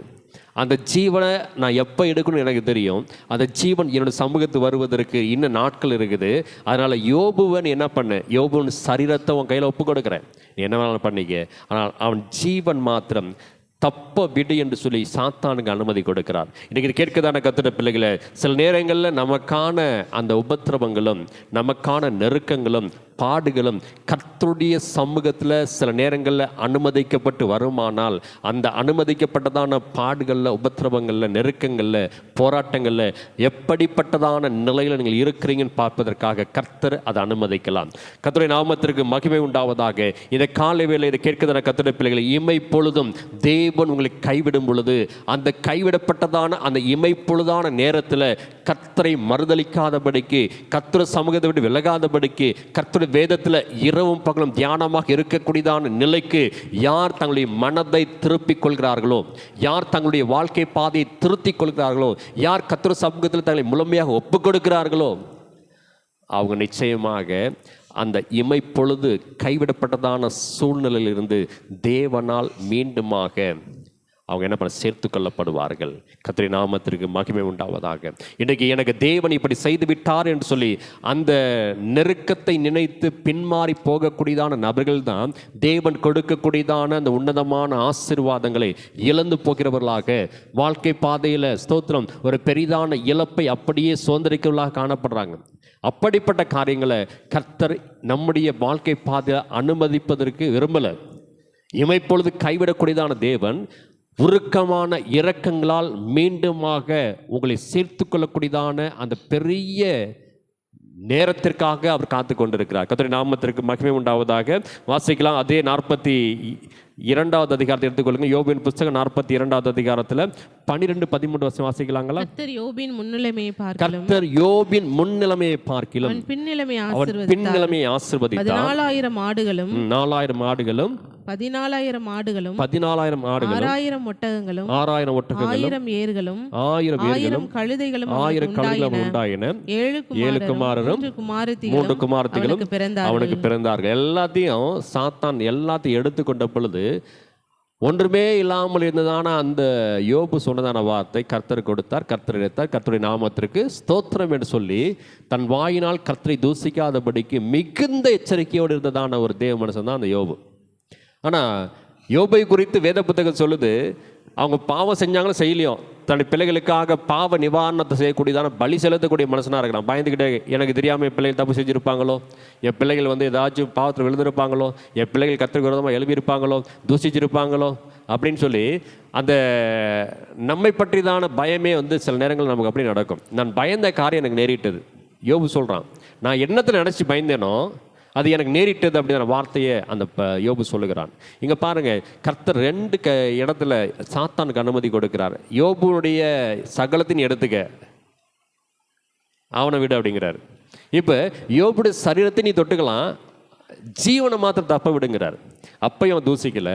Speaker 1: அந்த ஜீவனை நான் எப்போ எடுக்கணும்னு எனக்கு தெரியும். அந்த ஜீவன் என்னோட சமூகத்து வருவதற்கு இன்னும் நாட்கள் இருக்குது. அதனால் யோபுவன் என்ன பண்ண, யோபுவன் சரீரத்தை உன் கையில் ஒப்பு கொடுக்குறேன், நீ என்ன வேணாலும் பண்ணிக்க. ஆனால் அவன் ஜீவன் மாத்திரம் தப்ப விடு என்று சொல்லி சாத்தானுக்கு அனுமதி கொடுக்கிறார். இன்றைக்கி கேட்கதான கர்த்தருடைய பிள்ளைகளை, சில நேரங்களில் நமக்கான அந்த உபத்திரவங்களும் நமக்கான நெருக்கங்களும் பாடுகளும் கர்த்தருடைய சமூகத்தில் சில நேரங்களில் அனுமதிக்கப்பட்டு வருமானால், அந்த அனுமதிக்கப்பட்டதான பாடுகளில், உபத்திரவங்களில், நெருக்கங்களில், போராட்டங்களில் எப்படிப்பட்டதான நிலையில் நீங்கள் இருக்கிறீங்கன்னு பார்ப்பதற்காக கர்த்தர் அதை அனுமதிக்கலாம். கர்த்தருடைய நாமத்திற்கு மகிமை உண்டாவதாக. இந்த காலை வேளை இதை கேட்கதான கர்த்தருடைய பிள்ளைகளை, இமை பொழுதும் தேவன் உங்களை கைவிடும் பொழுது, அந்த கைவிடப்பட்டதான அந்த இமை பொழுதான நேரத்தில் கர்த்தரை மறுதலிக்காதபடிக்கு, கர்த்தர் சமூகத்தை விட்டு விலகாதபடிக்கு, கர்த்தருடைய வேதத்தில் இரவும் பகலும் தியானமாக இருக்கக்கூடியதான நிலைக்கு யார் தங்களுடைய மனதை திருப்பிக் கொள்கிறார்களோ, யார் தங்களுடைய வாழ்க்கை பாதையை திருத்திக் கொள்கிறார்களோ, யார் கர்த்தர் சமூகத்தில் தங்களை முழுமையாக ஒப்புக் கொடுக்கிறார்களோ, அவங்க நிச்சயமாக அந்த இமை பொழுது கைவிடப்பட்டதான சூழ்நிலையிலிருந்து தேவனால் மீண்டுமாக அவங்க என்ன பண்ண சேர்த்து கொள்ளப்படுவார்கள். கர்த்தருடைய நாமத்திற்கு மகிமை உண்டாவதாக. இன்றைக்கு எனக்கு தேவன் இப்படி செய்து விட்டார் என்று சொல்லி அந்த நெருக்கத்தை நினைத்து பின்மாறி போகக்கூடியதான நபர்கள் தான் தேவன் கொடுக்கக்கூடியதான அந்த உன்னதமான ஆசீர்வாதங்களை இழந்து போகிறவர்களாக, வாழ்க்கை பாதையில் ஸ்தோத்திரம் ஒரு பெரிதான இழப்பை அப்படியே சுதந்திரிக்கிறவர்களாக காணப்படுறாங்க. அப்படிப்பட்ட காரியங்களை கர்த்தர் நம்முடைய வாழ்க்கை பாதையை அனுமதிப்பதற்கு விரும்பலை. இமைப்பொழுது கைவிடக்கூடியதான தேவன் உருக்கமான இரக்கங்களால் மீண்டுமாக உங்களை சேர்த்து கொள்ளக்கூடியதான அந்த பெரிய நேரத்திற்காக அவர் காத்து கொண்டிருக்கிறார். கர்த்தருடைய நாமத்திற்கு மகிமை உண்டாவதாக. வாசிக்கலாம். அதே 42வது அதிகாரத்தை எடுத்துக்கொள்ளுங்க. யோபின் புஸ்தகம் 42வது அதிகாரத்தில் 12-13 வருஷம் வாசிக்கலாங்களா?
Speaker 2: கர்த்தர் யோபின் முன்னிலைமையை பார்க்கிலும்,
Speaker 1: கர்த்தர் யோபின் முன்னிலைமையை பார்க்கிலும்
Speaker 2: அவன்
Speaker 1: பின்னிலைமையை ஆசீர்வதித்தார்.
Speaker 2: 4000 ஆடுகளும்
Speaker 1: 4000 ஆடுகளும்
Speaker 2: 14,000 ஆடுகளும்
Speaker 1: 14,000 ஆடுகளும்
Speaker 2: 6,000 ஒட்டகங்களும்
Speaker 1: 6,000 ஒட்டகங்களும்
Speaker 2: 1000 ஏர்களும்
Speaker 1: 1000
Speaker 2: கழுதைகளும்
Speaker 1: 1000 கழுதைகளும் உண்டாயின. 7 குமாரரும் 3 குமாரத்திகளும் அவனுக்கு பிறந்தார்கள். எல்லாத்தையும் சாத்தான் எல்லாத்தையும் எடுத்துக்கொண்ட பொழுது ஒன்றுமே இல்லாமல் இருந்ததான அந்த யோபு சொன்னதான வார்த்தை கர்த்தர் கொடுத்தார், கர்த்தர் எடுத்தார். கர்த்தருடைய நாமத்திற்கு ஸ்தோத்திரம் என்று சொல்லி தன் வாயினால் கர்த்தரை தூசிக்காதபடிக்கு மிகுந்த எச்சரிக்கையோடு இருந்ததான ஒரு தேவ மனுஷன் தான் அந்த யோபு. ஆனால் யோபை குறித்து வேத புத்தகம் சொல்லுது, அவங்க பாவம் செஞ்சாங்களும் செய்யலையும் தன்னுடைய பிள்ளைகளுக்காக பாவ நிவாரணத்தை செய்யக்கூடியதான பலி செலுத்தக்கூடிய மனுஷனாக இருக்கிறான். பயந்துக்கிட்டே, எனக்கு தெரியாமல் என் பிள்ளைகள் தப்பு செஞ்சுருப்பாங்களோ, என் பிள்ளைகள் ஏதாச்சும் பாவத்தில் விழுந்திருப்பாங்களோ, என் பிள்ளைகள் கர்த்தருக்கு விரோதமாக எழுப்பியிருப்பாங்களோ, தூசிச்சிருப்பாங்களோ அப்படின்னு சொல்லி அந்த நம்மை பற்றிதான பயமே சில நேரங்கள் நமக்கு அப்படி நடக்கும். நான் பயந்த காரியம் எனக்கு நேரிட்டது. யோபு சொல்கிறான், நான் என்னத்தில் நினச்சி பயந்தேனோ அது எனக்கு நேரிட்டது அப்படிங்கிற வார்த்தையை அந்த யோபு சொல்லுகிறான். இங்கே பாருங்க, கர்த்தர் 2 இடத்துல சாத்தானுக்கு அனுமதி கொடுக்கிறார். யோபுடைய சகலத்தின் எடுத்துக்க, அவனை விடு அப்படிங்கிறார். இப்போ யோபுடைய சரீரத்தை நீ தொட்டுக்கலாம், ஜீவனை மாத்திரம் தப்ப விடுங்கிறார். அப்பையும் அவன் தூசிக்கல,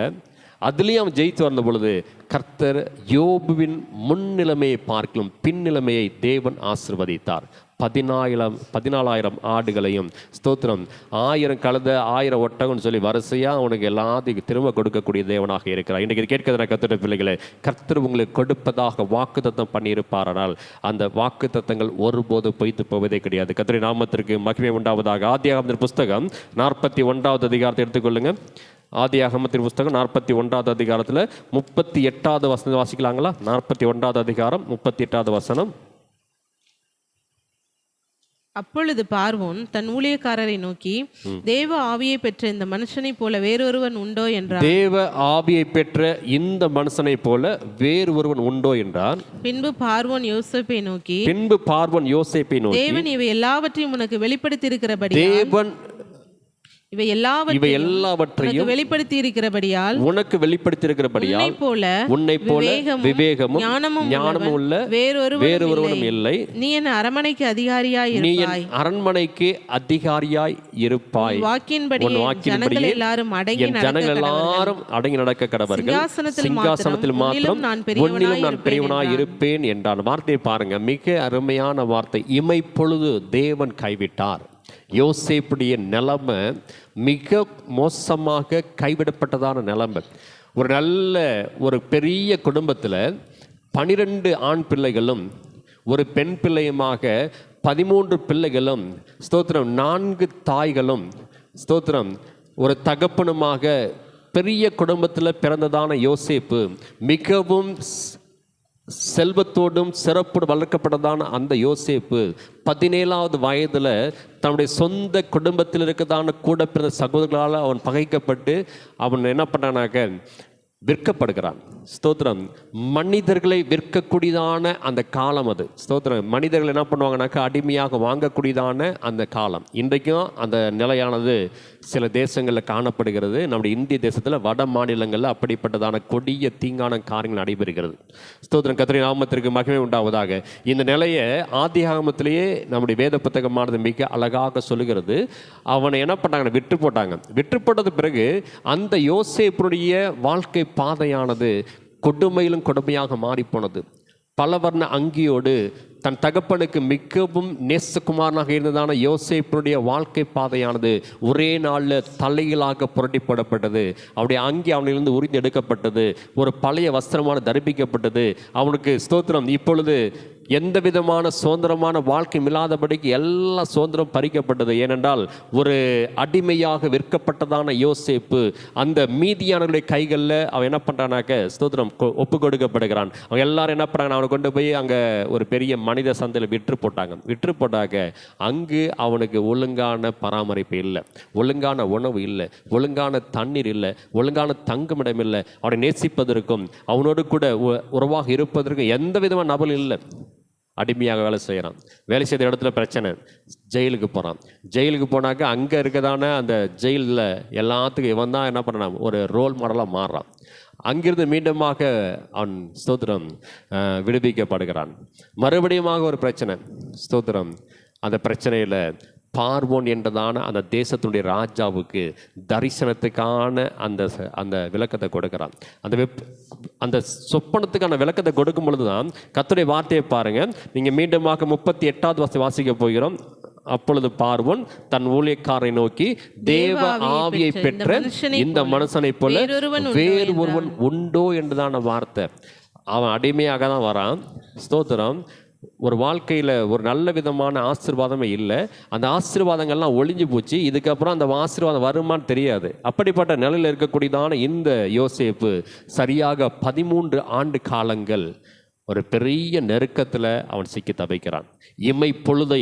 Speaker 1: அதுலேயும் அவன் ஜெயித்து வந்த பொழுது கர்த்தர் யோபுவின் முன்னிலைமையை பார்க்கலும் பின்னிலைமையை தேவன் ஆசீர்வதித்தார். 14,000 ஆடுகளையும் ஸ்தோத்திரம் 1000 கழுதை 1000 ஒட்டகம்னு சொல்லி வரிசையாக அவனுக்கு எல்லாத்தையும் திரும்ப கொடுக்கக்கூடிய தேவனாக இருக்கிறார். இன்றைக்கு கேட்கிற கர்த்தருடைய பிள்ளைகளை, கர்த்தர் உங்களுக்கு கொடுப்பதாக வாக்குத்தத்தம் பண்ணியிருப்பாரானால் அந்த வாக்குத்தத்தங்கள் ஒருபோது பொய்த்து போவதே கிடையாது. கர்த்தருடைய நாமத்திற்கு மகிமை உண்டாவதாக. ஆதியாகமத்தின் புஸ்தகம் 41வது அதிகாரத்தை எடுத்துக்கொள்ளுங்க. ஆதியாகமத்தின் புஸ்தகம் 41வது அதிகாரத்தில் 38வது வசனம் வாசிக்கலாங்களா? 41வது அதிகாரம் 38வது வசனம்.
Speaker 2: அப்பொழுது பார்வோன் தன் ஊழியக்காரரை நோக்கி, தேவ ஆவியை பெற்ற இந்த மனுஷனை போல வேறொருவன் உண்டோ என்றார்.
Speaker 1: தேவ ஆவியை பெற்ற இந்த மனுஷனை போல வேறு ஒருவன் உண்டோ என்றார்.
Speaker 2: பின்பு பார்வோன் யோசேப்பை நோக்கி,
Speaker 1: தேவன் இவை எல்லாவற்றையும்
Speaker 2: உனக்கு வெளிப்படுத்தி இருக்கிறபடி,
Speaker 1: தேவன்
Speaker 2: இவை
Speaker 1: இவை
Speaker 2: எல்லாவற்றையும்
Speaker 1: எல்லாவற்றையும்
Speaker 2: வெளிப்படுத்தி இருக்கிறபடியால்
Speaker 1: உனக்கு வெளிப்படுத்தியிருக்கிறபடியால் உன்னை போல விவேகமும் ஞானமும் உள்ள வேறொருவனும் இல்லை.
Speaker 2: நீ என் அரண்மனைக்கு அதிகாரியாய்
Speaker 1: நீ
Speaker 2: இருப்பாய்.
Speaker 1: என் அரண்மனைக்கு அதிகாரியாய் இருப்பாய்.
Speaker 2: வாக்கின்படி
Speaker 1: வாக்கின்படியே என் ஜனங்கள் எல்லாரும் அடங்கி நடக்க கடவர்கள். சிங்காசனத்தில் மாத்திரம் உன்னிலும் நான் பெரியவனாய் இருப்பேன் என்றான். வார்த்தையை பாருங்க, மிக அருமையான வார்த்தை. இமைப்பொழுது தேவன் கைவிட்டார். யோசேப்புடைய நிலைமை மிக மோசமாக கைவிடப்பட்டதான நிலைமை. ஒரு பெரிய குடும்பத்தில் 12 ஆண் பிள்ளைகளும் ஒரு பெண் பிள்ளையுமாக 13 பிள்ளைகளும், ஸ்தோத்திரம், 4 தாய்களும், ஸ்தோத்திரம், ஒரு தகப்பனுமாக பெரிய குடும்பத்தில் பிறந்ததான யோசேப்பு மிகவும் செல்வத்தோடும் சிறப்போடு வளர்க்கப்பட்டதான அந்த யோசேப்பு 17வது வயதில் தன்னுடைய சொந்த குடும்பத்தில் இருக்கிறதான கூட பிறந்த சகோதரர்களால் அவன் பகைக்கப்பட்டு அவன் என்ன பண்ணானாக்க விற்கப்படுகிறான். ஸ்தோத்திரம். மனிதர்களை விற்கக்கூடியதான அந்த காலம் அது. ஸ்தோத்திரம். மனிதர்கள் என்ன பண்ணுவாங்கனாக்கா அடிமையாக வாங்கக்கூடியதான அந்த காலம். இன்றைக்கும் அந்த நிலையானது சில தேசங்களில் காணப்படுகிறது. நம்முடைய இந்திய தேசத்தில் வட மாநிலங்களில் அப்படிப்பட்டதான கொடிய தீங்கான காரியங்கள் நடைபெறுகிறது. ஸ்தோத்திரம். கர்த்தருடைய நாமத்திற்கு மகிமை உண்டாவதாக. இந்த நிலையை ஆதியாகமத்திலேயே நம்முடைய வேத புத்தகமானது மிக அழகாக சொல்லுகிறது. அவனை என்ன பண்ணாங்க, விற்று போட்டாங்க. விற்று போட்டது பிறகு அந்த யோசேப்புடைய வாழ்க்கை பாதையானது கொடுமையிலும் கொடுமையாக மாறிப்போனது. பலவர்ண அங்கியோடு தன் தகப்பனுக்கு மிகவும் நேசகுமாரனாக இருந்ததான யோசேப்பினுடைய வாழ்க்கை பாதையானது ஒரே நாளில் தலைகளாக புரட்டி போடப்பட்டது. அவருடைய அங்கி அவனிலிருந்து உரிந்து எடுக்கப்பட்டது. ஒரு பழைய வஸ்திரமான தரிப்பிக்கப்பட்டது. அவனுக்கு ஸ்தோத்திரம் இப்பொழுது எந்த விதமான சுதந்திரமான வாழ்க்கை இல்லாதபடிக்கு எல்லா சுதந்திரம் பறிக்கப்பட்டது. ஏனென்றால் ஒரு அடிமையாக விற்கப்பட்டதான யோசேப்பு அந்த மீதியானவர்களுடைய கைகளில் அவன் என்ன பண்ணுறானாக்க ஸ்தோத்திரம் ஒப்பு கொடுக்கப்படுகிறான். அவன் எல்லாரும் என்ன பண்ணுறாங்க, அவனை கொண்டு போய் அங்கே ஒரு பெரிய மனித சந்தையில் விற்று போட்டாங்க. அங்கு அவனுக்கு ஒழுங்கான பராமரிப்பு இல்லை, ஒழுங்கான உணவு இல்லை, ஒழுங்கான தண்ணீர் இல்லை, ஒழுங்கான தங்குமிடம் இல்லை. அவனை நேசிப்பதற்கும் அவனோடு கூட உறவாக இருப்பதற்கும் எந்த விதமான நபர் இல்லை. அடிமையாக வேலை செய்கிறான். வேலை செய்த இடத்துல பிரச்சனை, ஜெயிலுக்கு போகிறான். ஜெயிலுக்கு போனாக்க அங்கே இருக்கதான அந்த ஜெயிலில் எல்லாத்துக்கும் இவன் தான் என்ன பண்ணான், ஒரு ரோல் மாடலாக மாறுறான். அங்கிருந்து மீண்டுமாக அவன் ஸ்தோத்திரம் விடுவிக்கப்படுகிறான். மறுபடியுமாக ஒரு பிரச்சனை. ஸ்தோத்திரம். அந்த பிரச்சனையில் பார்வோன் என்றதான அந்த தேசத்துடைய ராஜாவுக்கு தரிசனத்துக்கான அந்த விளக்கத்தை கொடுக்கிறான். அந்த சொப்பனத்துக்கான விளக்கத்தை கொடுக்கும் பொழுது தான் கர்த்தருடைய வார்த்தையை பாருங்க. நீங்கள் மீண்டுமாக 38வது வசனம் வாசிக்க போகிறோம். அப்பொழுது பார்வோன் தன் ஊழியக்காரை நோக்கி, தேவ ஆவியை பெற்ற இந்த மனுஷனை போல வேறு ஒருவன் உண்டோ என்றுதான வார்த்தை. அவன் அடிமையாக தான் வரான். ஸ்தோத்திரம். ஒரு வாழ்க்கையில் ஒரு நல்ல விதமான ஆசீர்வாதமே இல்லை. அந்த ஆசீர்வாதங்கள்லாம் ஒளிஞ்சு போச்சு. இதுக்கப்புறம் அந்த ஆசீர்வாதம் வருமானு தெரியாது. அப்படிப்பட்ட நிலையில் இருக்கக்கூடியதான இந்த யோசேப்பு சரியாக 13 ஆண்டு காலங்கள் ஒரு பெரிய நெருக்கத்தில் அவன் சிக்கி தவிக்கிறான். இமை பொழுதை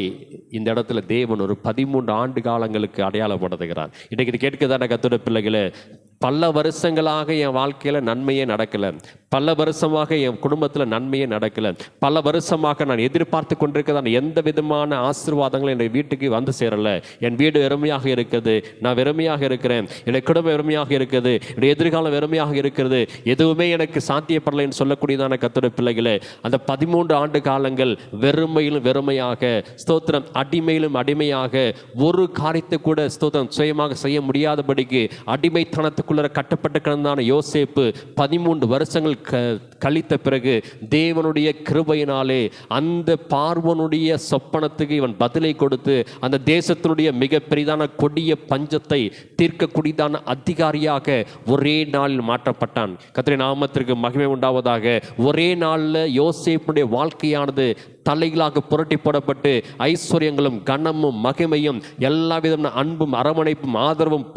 Speaker 1: இந்த இடத்துல தேவன் ஒரு 13 ஆண்டு காலங்களுக்கு அடையாளப்படுத்துகிறான். இன்றைக்கு இது கேட்கதான கர்த்தருடைய பிள்ளைகளே, பல வருஷங்களாக என் வாழ்க்கையில் நன்மையே நடக்கலை, பல வருஷமாக என் குடும்பத்தில் நன்மையே நடக்கலை, பல வருஷமாக நான் எதிர்பார்த்து கொண்டிருக்கிறதான எந்த விதமான ஆசீர்வாதங்களும் என்னுடைய வீட்டுக்கு வந்து சேரலை. என் வீடு வெறுமையாக இருக்குது, நான் வெறுமையாக இருக்கிறேன், என்னுடைய குடும்பம் வெறுமையாக இருக்குது, என்னுடைய எதிர்காலம் வெறுமையாக இருக்கிறது, எதுவுமே எனக்கு சாத்தியப்படலைன்னு சொல்லக்கூடியதான கர்த்தருடைய பிள்ளைகளே, அந்த 13 ஆண்டு காலங்கள் வெறுமையிலும் வெறுமையாக, ஸ்தோத்திரம், அடிமையிலும் அடிமையாக, ஒரு காரியத்தை கூட ஸ்தோத்திரம் சுயமாக செய்ய முடியாதபடிக்கு அடிமைத்தனத்துக்குள்ள கட்டப்பட்டு கிடந்தான யோசேப்பு 13 வருஷங்கள் கழித்த பிறகு தேவனுடைய கிருபையினாலே அந்த பார்வோனுடைய சொப்பனத்துக்கு இவன் பதிலை கொடுத்து அந்த தேசத்தினுடைய மிக பெரிதான கொடிய பஞ்சத்தை தீர்க்கக்கூடியதான அதிகாரியாக ஒரே நாளில் மாற்றப்பட்டான். கர்த்தருடைய நாமத்திற்கு மகிமை உண்டாவதாக. ஒரே நாளில் யோசேப்புடைய வாழ்க்கையானது தலைகளாக புரட்டி போடப்பட்டு ஐஸ்வர்யங்களும் கனமும் மகிமையும் எல்லா விதமான அன்பும் அரவணைப்பும் ஆதரவும்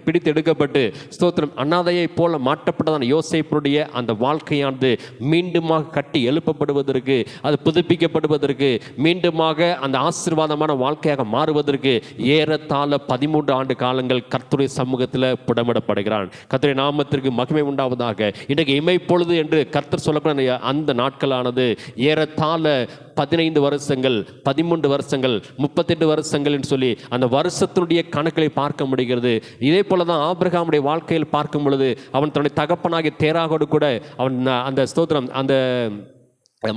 Speaker 1: பிடித்து எடுக்கப்பட்டு ஸ்தோத்திரம் அனாதையை போல மாற்றப்பட்டதான யோசேப்புடைய அந்த வாழ்க்கையானது மீண்டுமாக கட்டி எழுப்பப்படுவதற்கு, அது புதுப்பிக்கப்படுவதற்கு, மீண்டுமாக அந்த ஆசீர்வாதமான வாழ்க்கையாக மாறுவதற்கு ஏறத்தாழ 13 ஆண்டு காலங்கள் கர்த்தருடைய சமூகத்தில் புடமிடப்படுகிறான். கர்த்தருடைய நாமத்திற்கு மகிமை உண்டாவதாக. இன்றைக்கு இமைப்பொழுது என்று கர்த்தர் சொல்லக்கூடிய அந்த நாட்களானது ஏறத்தாழ 15 வருஷங்கள், 13 வருஷங்கள், 38 வருஷங்கள் என்று சொல்லி அந்த வருஷத்தினுடைய கணக்குகளை பார்க்க முடிகிறது. இதே போல தான் ஆபிரகாமுடைய வாழ்க்கையில் பார்க்கும் பொழுது அவன் தன்னுடைய தகப்பனாகிய தேராகோடு கூட அவன் அந்த ஸ்தோத்திரம் அந்த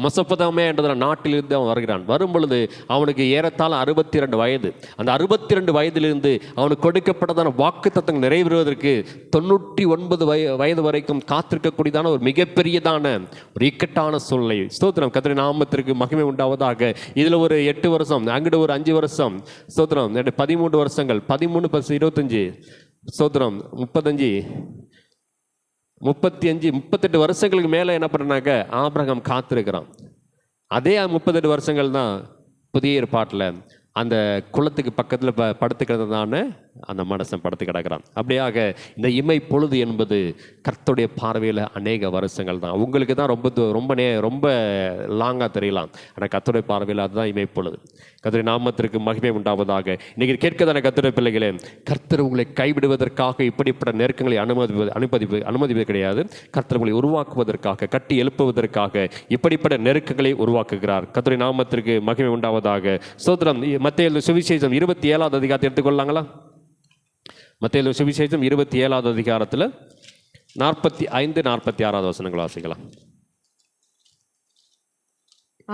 Speaker 1: மெசொப்பொத்தாமியா என்ற நாட்டிலிருந்து அவன் வருகிறான். வரும் பொழுது அவனுக்கு ஏறத்தாழ 62 வயது. அந்த 62 வயதிலிருந்து அவனுக்கு கொடுக்கப்பட்டதான வாக்கு தத்தங்கள் நிறைவேறுவதற்கு 99 வயது வரைக்கும் காத்திருக்கக்கூடியதான ஒரு மிகப்பெரியதான ஒரு இக்கட்டான சூழ்நிலை. ஸ்தோத்திரம், கர்த்தருடைய நாமத்திற்கு மகிமை உண்டாவதாக. இதில் ஒரு 8 வருஷம், அங்கிட்ட ஒரு 5 வருஷம், ஸ்தோத்திரம் 13 வருஷங்கள், 13 + 25 ஸ்தோத்திரம் 35 38 வருஷங்களுக்கு மேலே என்ன பண்ணுறாங்க, ஆபிரகாம் காத்திருக்கிறான். அதே 38 வருஷங்கள் தான் புதிய ஏற்பாட்டில் அந்த குளத்துக்கு பக்கத்தில் படுத்துக்கிறதான அந்த மனுஷன் படுத்து கிடக்கிறான். அப்படியாக இந்த இமை பொழுது என்பது கர்த்தருடைய பார்வையில் அநேக வருஷங்கள் தான். உங்களுக்கு தான் ரொம்ப லாங்காக தெரியலாம், ஆனால் கர்த்தருடைய பார்வையில் அதுதான் இமை பொழுது. கர்த்தருடைய நாமத்திற்கு மகிமை உண்டாவதாக. இன்னைக்கு கேட்கதான கர்த்தருடைய பிள்ளைகளே, கர்த்தர் உங்களை கைவிடுவதற்காக இப்படிப்பட்ட நெருக்கங்களை அனுமதிப்பது கிடையாது. கர்த்தர் உங்களை உருவாக்குவதற்காக, கட்டி எழுப்புவதற்காக இப்படிப்பட்ட நெருக்கங்களை உருவாக்குகிறார். கர்த்தருடைய நாமத்திற்கு மகிமை உண்டாவதாக. ஸ்தோத்திரம். மத்தேயு சுவிசேஷம் 27வது அதிகாரத்தை எடுத்துக்கொள்ளாங்களா? மத்தேயு சுவிசேஷம் 27வது அதிகாரத்தில் 45, 46 வசனங்கள் வாசிக்கலாம்.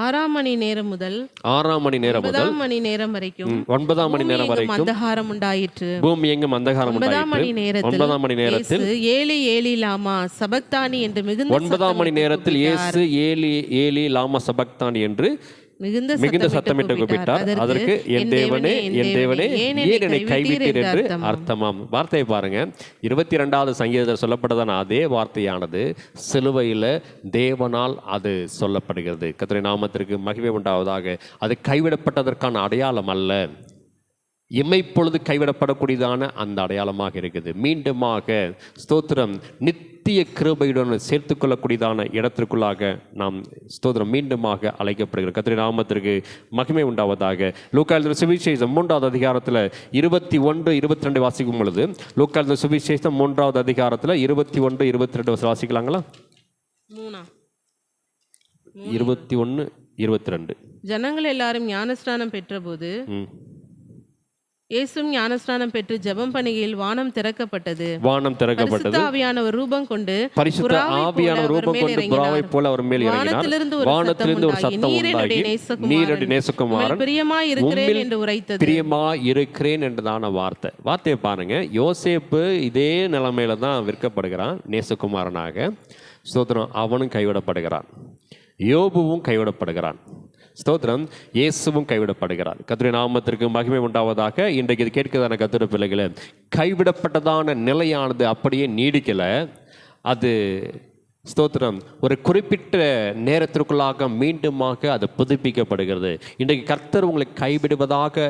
Speaker 2: 6 மணி நேரம் முதல்
Speaker 1: 9 மணி நேரம்
Speaker 2: வரைக்கும்
Speaker 1: 9 மணி நேரம் வரைக்கும்
Speaker 2: அந்தகாரம் உண்டாயிற்று.
Speaker 1: பூமி எங்கும் அந்தகாரம் உண்டாயிற்று.
Speaker 2: 9 மணி நேரத்தில் ஏலி ஏலி லாமா சபக்தானி என்று மிகுந்த
Speaker 1: 9 மணி நேரத்தில் இயேசு ஏலி ஏலி லாமா சபக்தானி என்று மிகுந்த சத்தமிட்டு கூப்பிட்டார். அதற்கு என் தேவனே என் தேவனே ஏன் என்னை கைவிட்டீர் என்று அர்த்தமாம். வார்த்தையை பாருங்க. 22வது சங்கீதத்தில் சொல்லப்பட்டதான அதே வார்த்தையானது சிலுவையில் தேவனால் அது சொல்லப்படுகிறது. கர்த்தருடைய நாமத்திற்கு மகிமை உண்டாவதாக. அது கைவிடப்பட்டதற்கான அடையாளம் அல்ல, இமைப்பொழுது கைவிடப்படக்கூடியதான அந்த அடையாளமாக இருக்குது. மீண்டுமாக ஸ்தோத்திரம் நித்திய கிருபையுடன் சேர்த்துக்கொள்ளக்கூடியதான இடத்திற்குள்ளாக நாம் ஸ்தோத்திரம் மீண்டுமாக அழைக்கப்படுகிறோம். கர்த்தருடைய நாமத்திற்கு மகிமை உண்டாவதாக. லூக்கா எழுதின சுவிசேஷம் 3வது அதிகாரத்தில் 21, 22 வாசிக்கும் பொழுது, லூக்கா எழுதின சுவிசேஷம் 3வது அதிகாரத்தில் 21, 22 வாசிக்கலாங்களா? 21, 22.
Speaker 2: ஜனங்கள் எல்லாரும் ஞானஸ்நானம் பெற்றபோது இயேசுவும் ஞானஸ்நானம் பெற்று ஜெபம் பண்ணுகையில் வானம் திறக்கப்பட்டது. பரிசுத்த ஆவியானவர் ரூபம் கொண்டு புறாவைப் போல அவர் மேல் இறங்கினார். வானத்திலிருந்து ஒரு சத்தம் உண்டாகி, நீர் என்னுடைய நேசகுமாரன், பிரியமாய் இருக்கிறேன் என்று உரைத்தது. பிரியமாய் இருக்கிறேன் என்றதான வார்த்தையை பாருங்க. யோசேப்பு இதே நிலைமையில தான் விற்கப்படுகிறான் நேசகுமாரனாக. ஸ்தோத்திரம். அவனும் கைவிடப்படுகிறான், யோபுவும் கைவிடப்படுகிறான். ஸ்தோத்திரம். இயேசுவும் கைவிடப்படுகிறார். கர்த்தருடைய நாமத்திற்கு மகிமை உண்டாவதாக. இன்றைக்கு இது கேட்கிறதான கர்த்தருடைய பிள்ளைகளே, கைவிடப்பட்டதான நிலையானது அப்படியே நீடிக்கல. அது ஸ்தோத்திரம் ஒரு குறிப்பிட்ட நேரத்திற்குள்ளாக மீண்டுமாக அது புதுப்பிக்கப்படுகிறது. இன்றைக்கு கர்த்தர் உங்களை கைவிடுவதாக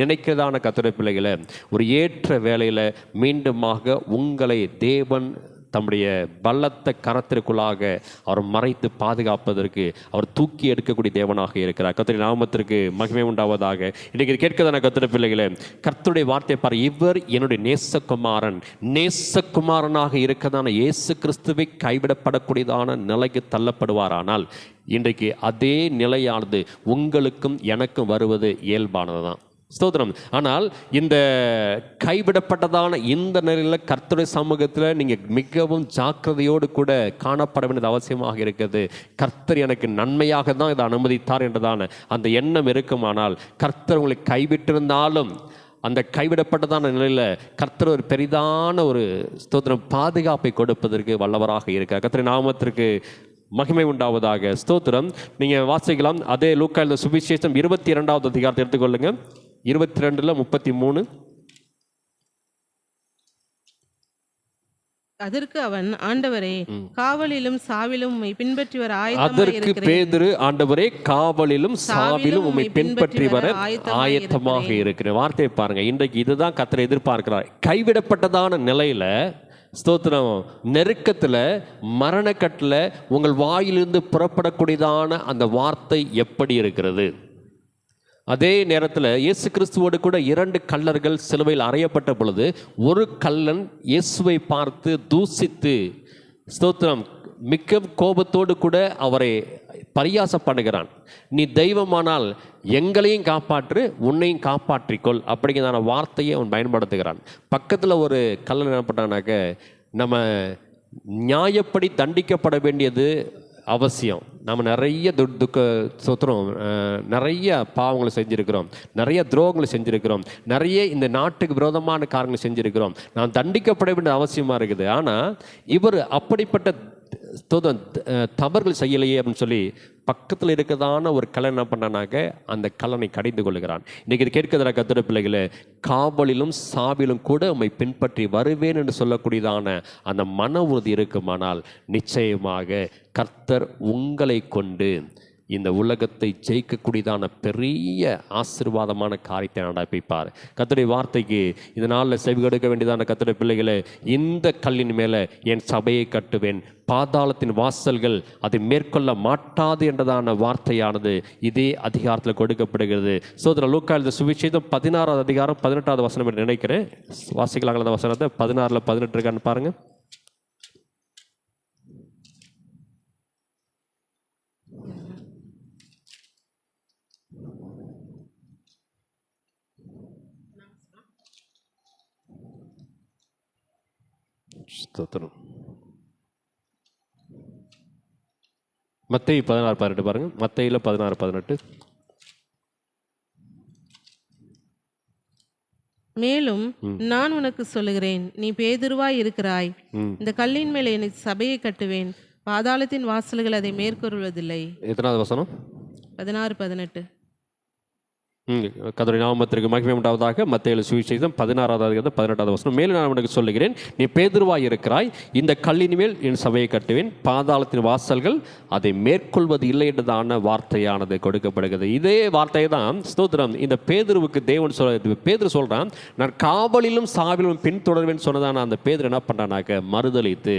Speaker 2: நினைக்கிறதான கர்த்தருடைய பிள்ளைகளை ஒரு ஏற்ற வேளையில் மீண்டுமாக உங்களை தேவன் தம்முடைய பலத்த கரத்திற்குள்ளாக அவர் மறைத்து பாதுகாப்பதற்கு அவர் தூக்கி எடுக்கக்கூடிய தேவனாக இருக்கிறார். கர்த்தருடைய நாமத்திற்கு மகிமை உண்டாவதாக. இன்றைக்கு கேட்கிறதான கர்த்தருடைய பிள்ளைகளே, கர்த்தருடைய வார்த்தை பாரு. இவர் என்னுடைய நேசகுமாரனாக இருக்கிறதான இயேசு கிறிஸ்துவை கைவிடப்படக்கூடியதான நிலைக்கு தள்ளப்படுவாரானால் இன்றைக்கு அதே நிலையானது உங்களுக்கும் எனக்கும் வருவது இயல்பானது தான். ஸ்தோத்திரம். ஆனால் இந்த கைவிடப்பட்டதான இந்த நிலையில் கர்த்தருடைய சமூகத்தில் நீங்கள் மிகவும் ஜாக்கிரதையோடு கூட காணப்பட வேண்டியது அவசியமாக இருக்கிறது. கர்த்தர் எனக்கு நன்மையாக தான் இதை அனுமதித்தார் என்றதான அந்த எண்ணம் இருக்குமானால், கர்த்தர் உங்களை கைவிட்டிருந்தாலும் அந்த கைவிடப்பட்டதான நிலையில் கர்த்தர் ஒரு பெரிதான ஒரு ஸ்தோத்திரம் பாதுகாப்பை கொடுப்பதற்கு வல்லவராக இருக்கிறார். கர்த்தருடைய நாமத்திற்கு மகிமை உண்டாவதாக. ஸ்தோத்திரம். நீங்கள் வாசிக்கலாம். அதே லூக்கா எழுதின சுவிசேஷம் 22வது அதிகாரத்தை எடுத்துக்கொள்ளுங்க. 22:33. அதற்கு அவன், ஆண்டவரே, காவலிலும் சாவிலும் உம்மை பின்பற்றி வர
Speaker 1: அதற்கு பேதுரு, ஆண்டவரே, காவலிலும் சாவிலும் உம்மை பின்பற்றி வர ஆயத்தமாக இருக்கிற வார்த்தையை பாருங்க. இன்றைக்கு இதுதான் கர்த்தர் எதிர்பார்க்கிறார். கைவிடப்பட்டதான நிலையில ஸ்தோத்திரம் நெருக்கத்தில் மரணக்கட்டில் உங்கள் வாயிலிருந்து புறப்படக்கூடியதான அந்த வார்த்தை எப்படி இருக்கிறது? அதே நேரத்தில் இயேசு கிறிஸ்துவோடு கூட 2 கள்ளர்கள் சிலுவையில் அறையப்பட்ட பொழுது ஒரு கள்ளன் இயேசுவை பார்த்து தூசித்து ஸ்தோத்திரம் மிக்க கோபத்தோடு கூட அவரை பரியாசம் பண்ணுகிறான். நீ தெய்வமானால் எங்களையும் காப்பாற்று, உன்னையும் காப்பாற்றிக்கொள் அப்படிங்கிறதான வார்த்தையை அவன் பயன்படுத்துகிறான். பக்கத்தில் ஒரு கல்லன் என்ன பண்ணானாக்க, நம்ம நியாயப்படி தண்டிக்கப்பட வேண்டியது அவசியம். நம்ம நிறைய சொத்துறோம், நிறைய பாவங்களை செஞ்சுருக்கிறோம், நிறைய துரோகங்களை செஞ்சுருக்கிறோம், நிறைய இந்த நாட்டுக்கு விரோதமான காரியங்களை செஞ்சுருக்கிறோம். நாம் தண்டிக்கப்பட வேண்டிய அவசியமாக இருக்குது. ஆனால் இவர் அப்படிப்பட்ட தவறுகள் செய்யலையே அப்படின்னு சொல்லி பக்கத்தில் இருக்கிறதான ஒரு கல்லன் என்ன பண்ணானாக்க அந்த கல்லனை கடிந்து கொள்கிறான். இன்றைக்கி இது கேட்கிறதா கர்த்தருடைய பிள்ளைகளே, காவலிலும் சாவிலும் கூட உம்மை பின்பற்றி வருவேன் என்று சொல்லக்கூடியதான அந்த மன உறுதி இருக்குமானால் நிச்சயமாக கர்த்தர் உங்களை கொண்டு இந்த உலகத்தை ஜெயிக்கக்கூடியதான பெரிய ஆசீர்வாதமான காரியத்தை நடப்பிப்பார். கர்த்தருடைய வார்த்தைக்கு இந்த நாளில் செவி கொடுக்க வேண்டியதான கர்த்தருடைய பிள்ளைகளே, இந்த கல்லின் மேலே என் சபையை கட்டுவேன், பாதாளத்தின் வாசல்கள் அதை மேற்கொள்ள மாட்டாது என்றதான வார்த்தையானது இதே அதிகாரத்தில் கொடுக்கப்படுகிறது. சோதரர் லூக்கா எழுதின சுவிசேஷம் 16வது அதிகாரம் 18வது வசனம் என்று நினைக்கிறேன். வாசிக்கலாங்களா அந்த வசனத்தை? 16ல் 18 இருக்கான்னு பாருங்க. ஸ்தோத்திரம். மத்தேயு 16:18 பாருங்க. மத்தேயுல 16:18.
Speaker 2: மேலும் நான் உனக்கு சொல்லுகிறேன், நீ பேதுருவாய் இருக்கிறாய், இந்த கல்லின் மேலே என் சபையை கட்டுவேன், பாதாளத்தின் வாசல்கள் அதை மேற்கொள்வதில்லை. எத்தனாவது வசனம்? 16:18. கர்த்தருடைய நாமத்திற்கு மகிமை உண்டாவதாக. மத்தேயு சுவிசேஷம் 16வது அதிகாரம் 18வது வசனம். மேலும் நான் உனக்கு சொல்லுகிறேன், நீ பேதுருவாய் இருக்கிறாய், இந்த கல்லின் மேல் என் சபையை கட்டுவேன், பாதாளத்தின் வாசல்கள் அதை மேற்கொள்வது இல்லை என்றதான வார்த்தையானது கொடுக்கப்படுகிறது. இதே வார்த்தை தான் ஸ்தோத்திரம் இந்த பேதுருவுக்கு தேவன் பேதுரு சொல்றான், நான் காவலிலும் சாவிலும் பின்தொடர்வேன் சொன்னதான அந்த பேதுரு என்ன பண்றானாக்க மறுதலித்து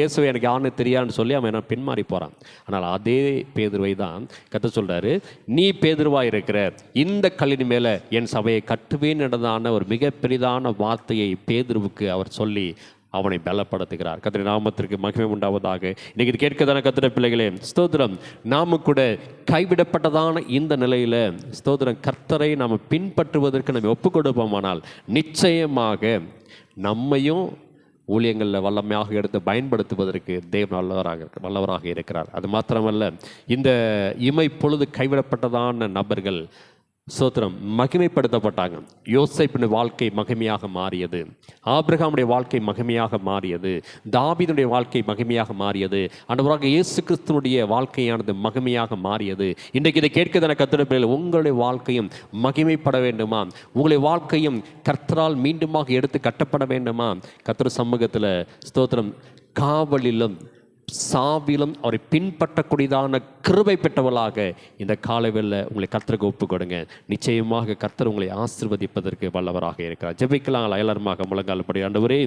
Speaker 2: இயேசுவை எனக்கு யாருன்னு தெரியாதுன்னு சொல்லி அவன் என்ன பின்மாறி போறான். ஆனால் அதே பேதுருவை தான் கர்த்தர் சொல்றாரு, நீ பேதுருவாய் இருக்கிற, இந்த கல்லின் மேலே என் சபையை கட்டுவேன் என்றதான ஒரு மிக பெரிதான வார்த்தையை பேதுருவுக்கு அவர் சொல்லி அவனை பலப்படுத்துகிறார். கர்த்தருடைய நாமத்திற்கு மகிமை உண்டாவதாக. இன்னைக்கு இது கேட்கதான கர்த்தருடைய பிள்ளைகளே, ஸ்தோத்திரம், நாம கூட கைவிடப்பட்டதான இந்த நிலையில் ஸ்தோத்திரம் கர்த்தரை நாம் பின்பற்றுவதற்கு நம்ம ஒப்பு கொடுப்போமானால் நிச்சயமாக நம்மையும் ஊழியங்களில் வல்லமையாக எடுத்து பயன்படுத்துவதற்கு தேவன் வல்லவராக இருக்கிறார். அது மாத்திரமல்ல, இந்த இமை பொழுது கைவிடப்பட்டதான நபர்கள் ஸ்தோத்திரம் மகிமைப்படுத்தப்பட்டாங்க. யோசேப்பின் வாழ்க்கை மகிமையாக மாறியது, ஆபிரகாமுடைய வாழ்க்கை மகிமையாக மாறியது, தாவீதுடைய வாழ்க்கை மகிமையாக மாறியது, ஆண்டவராக இயேசு கிறிஸ்துவுடைய வாழ்க்கையானது மகிமையாக மாறியது. இன்றைக்கு இதை கேட்கிறதான கர்த்தருடைய பிள்ளைகளே, உங்களுடைய வாழ்க்கையும் மகிமைப்பட வேண்டுமா? உங்களுடைய வாழ்க்கையும் கர்த்தரால் மீண்டுமாக எடுத்து கட்டப்பட வேண்டுமா? கர்த்தர் சமூகத்தில் ஸ்தோத்திரம் காவலிலும் சாவிலும் அவரை பின்பற்றக்கூடியதான கிருபை பெற்றவளாக இந்த காலைவெளியில் உங்களை கர்த்தருக்கு ஒப்பு கொடுங்க. நிச்சயமாக கர்த்தர் உங்களை ஆசீர்வதிப்பதற்கு வல்லவராக இருக்கிறார். ஜெபிக்கலாங்களா? எல்லாருமாக முழங்கால்படி. ஆண்டவரே,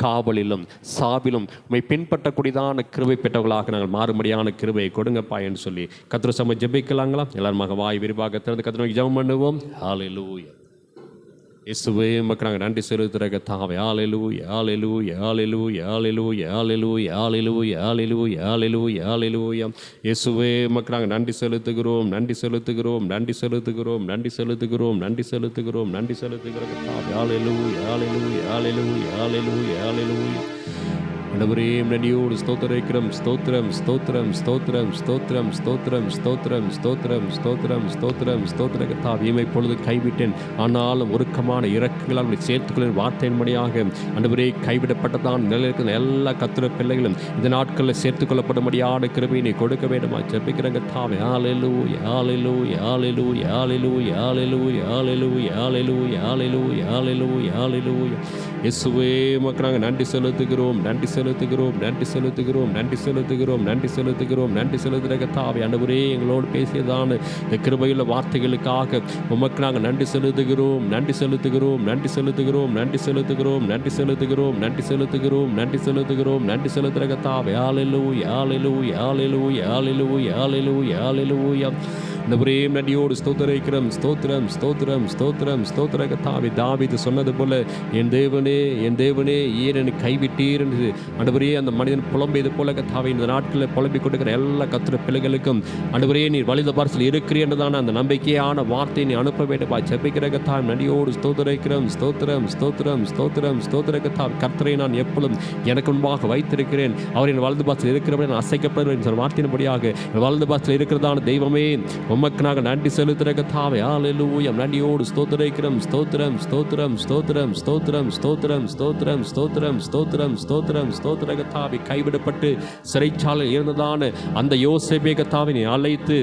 Speaker 2: காவலிலும் சாவிலும் உங்களை பின்பற்றக்கூடியதான கிருபை பெற்றவர்களாக நாங்கள் மாறும்படியான கிருபையை கொடுங்கப்பா என்று சொல்லி கர்த்தர் சம ஜெபிக்கலாங்களா? எல்லாருமாக வாய் விரிவாக திறந்து கர்த்தருக்கு ஜெபம் பண்ணுவோம். ஹல்லேலூயா. இயேசுவே உமக்கு நாங்கள் நன்றி செலுத்துகிற கர்த்தாவே. ஹல்லேலூயா, ஹல்லேலூயா, ஹல்லேலூயா, ஹல்லேலூயா, ஹல்லேலூயா, ஹல்லேலூயா, ஹல்லேலூயா, ஹல்லேலூயா, ஹல்லேலூயா. இயேசுவே உமக்கு நாங்கள் நன்றி செலுத்துகிறோம், நன்றி செலுத்துகிறோம், நன்றி செலுத்துகிறோம், நன்றி செலுத்துகிறோம், நன்றி செலுத்துகிறோம், நன்றி செலுத்துகிற கர்த்தாவே. ஹல்லேலூயா, ஹல்லேலூயா, ஹல்லேலூயா, ஹல்லேலூயா, ஹல்லேலூயா. ஆண்டவரே, நன்றியோடு ஸ்தோத்திரிக்கிறோம். ஸ்தோத்திரம், ஸ்தோத்திரம், ஸ்தோத்திரம், ஸ்தோத்திரம், ஸ்தோத்திரம், ஸ்தோத்திரம், ஸ்தோத்திரம், ஸ்தோத்திரம், ஸ்தோத்திரம், ஸ்தோத்திர கர்த்தாவே. இமை பொழுது கைவிட்டேன், ஆனாலும் ஒருக்கமான இரக்கங்களால் உங்களை சேர்த்துக்களின் வார்த்தையின்படியாக ஆண்டவரே கைவிடப்பட்டதான் நிலையில் இருக்கிற எல்லா கர்த்தருடைய பிள்ளைகளும் இந்த நாட்களில் சேர்த்துக்கொள்ளப்படும்படியான கிருபையை நீ கொடுக்க வேண்டுமா ஜெபிக்கிற கர்த்தாவே. ஹல்லேலூயா, ஹல்லேலூயா, ஹல்லேலூயா, ஹல்லேலூயா, ஹல்லேலூயா, ஹல்லேலூயா, ஹல்லேலூயா, ஹல்லேலூயா, ஹல்லேலூயா, ஹல்லேலூயா. இயேசுவே உமக்கு நாங்கள் நன்றி செலுத்துகிறோம், நன்றி செலுத்துகிறோம், நன்றி செலுத்துகிறோம், நன்றி செலுத்துகிறோம், நன்றி செலுத்துகிறோம், நன்றி செலுத்துகிற கர்த்தாவே. ஆண்டவரே, எங்களோடு பேசியதான இந்த கிருபையுள்ள வார்த்தைகளுக்காக உமக்கு நாங்கள் நன்றி செலுத்துகிறோம், நன்றி செலுத்துகிறோம், நன்றி செலுத்துகிறோம், நன்றி செலுத்துகிறோம், நன்றி செலுத்துகிறோம், நன்றி செலுத்துகிறோம், நன்றி செலுத்துகிறோம், நன்றி செலுத்துகிற கர்த்தாவே. ஹல்லேலூயா, ஹல்லேலூயா, ஹல்லேலூயா, ஹல்லேலூயா, ஹல்லேலூயா, ஹல்லேலூயா.
Speaker 1: ஆண்டவரே நன்றியோடு ஸ்தோத்திரிக்கிறோம். ஸ்தோத்திரம் ஸ்தோத்திரம் ஸ்தோத்திரம் ஸ்தோத்திர கர்த்தாவே. தாவீது சொன்னது போல என் தேவனே ஏன் என்னை கைவிட்டீர் என்று ஆண்டவரே அந்த மனிதன் புலம்பியது போல கர்த்தாவே இந்த நாட்களில் புலம்பிக் கொண்டிருக்கிற எல்லா கர்த்தருடைய பிள்ளைகளுக்கும் ஆண்டவரே நீர் வலது பார்சல் இருக்கிறீர் என்றதான அந்த நம்பிக்கையான வார்த்தையை நீ அனுப்ப வேண்டுமா ஜெபிக்கிற கர்த்தாவே. நன்றியோடு ஸ்தோத்திரிக்கிறோம். ஸ்தோத்திரம் ஸ்தோத்திரம் ஸ்தோத்திரம் ஸ்தோத்திர கர்த்தாவே. கர்த்தரை நான் எப்பொழுதும் எனக்கு முன்பாக வைத்திருக்கிறேன். அவரின் வலது பாசத்தில் இருக்கிறவரை நான் அசைக்கப்படுவேன் என்ற வார்த்தையின்படியாக வலது பாசத்தில் இருக்கிறதான தெய்வமே உமக்கு நாங்கள் நன்றி செலுத்துகிற கர்த்தாவே. ஹல்லேலூயா. நன்றியோடு ஸ்தோத்திரிக்கிறோம். ஸ்தோத்திரம் ஸ்தோத்திரம் ஸ்தோத்திரம் ஸ்தோத்திரம் ஸ்தோத்திரம் ஸ்தோத்திரம் ஸ்தோத்திரம் ஸ்தோத்திரம் ஸ்தோத்திரம் ஸ்தோத்திர கர்த்தாவே. கைவிடப்பட்டு சிறைச்சாலையில் இருந்ததான அந்த யோசேப்பை கர்த்தாவே நீ அழைத்து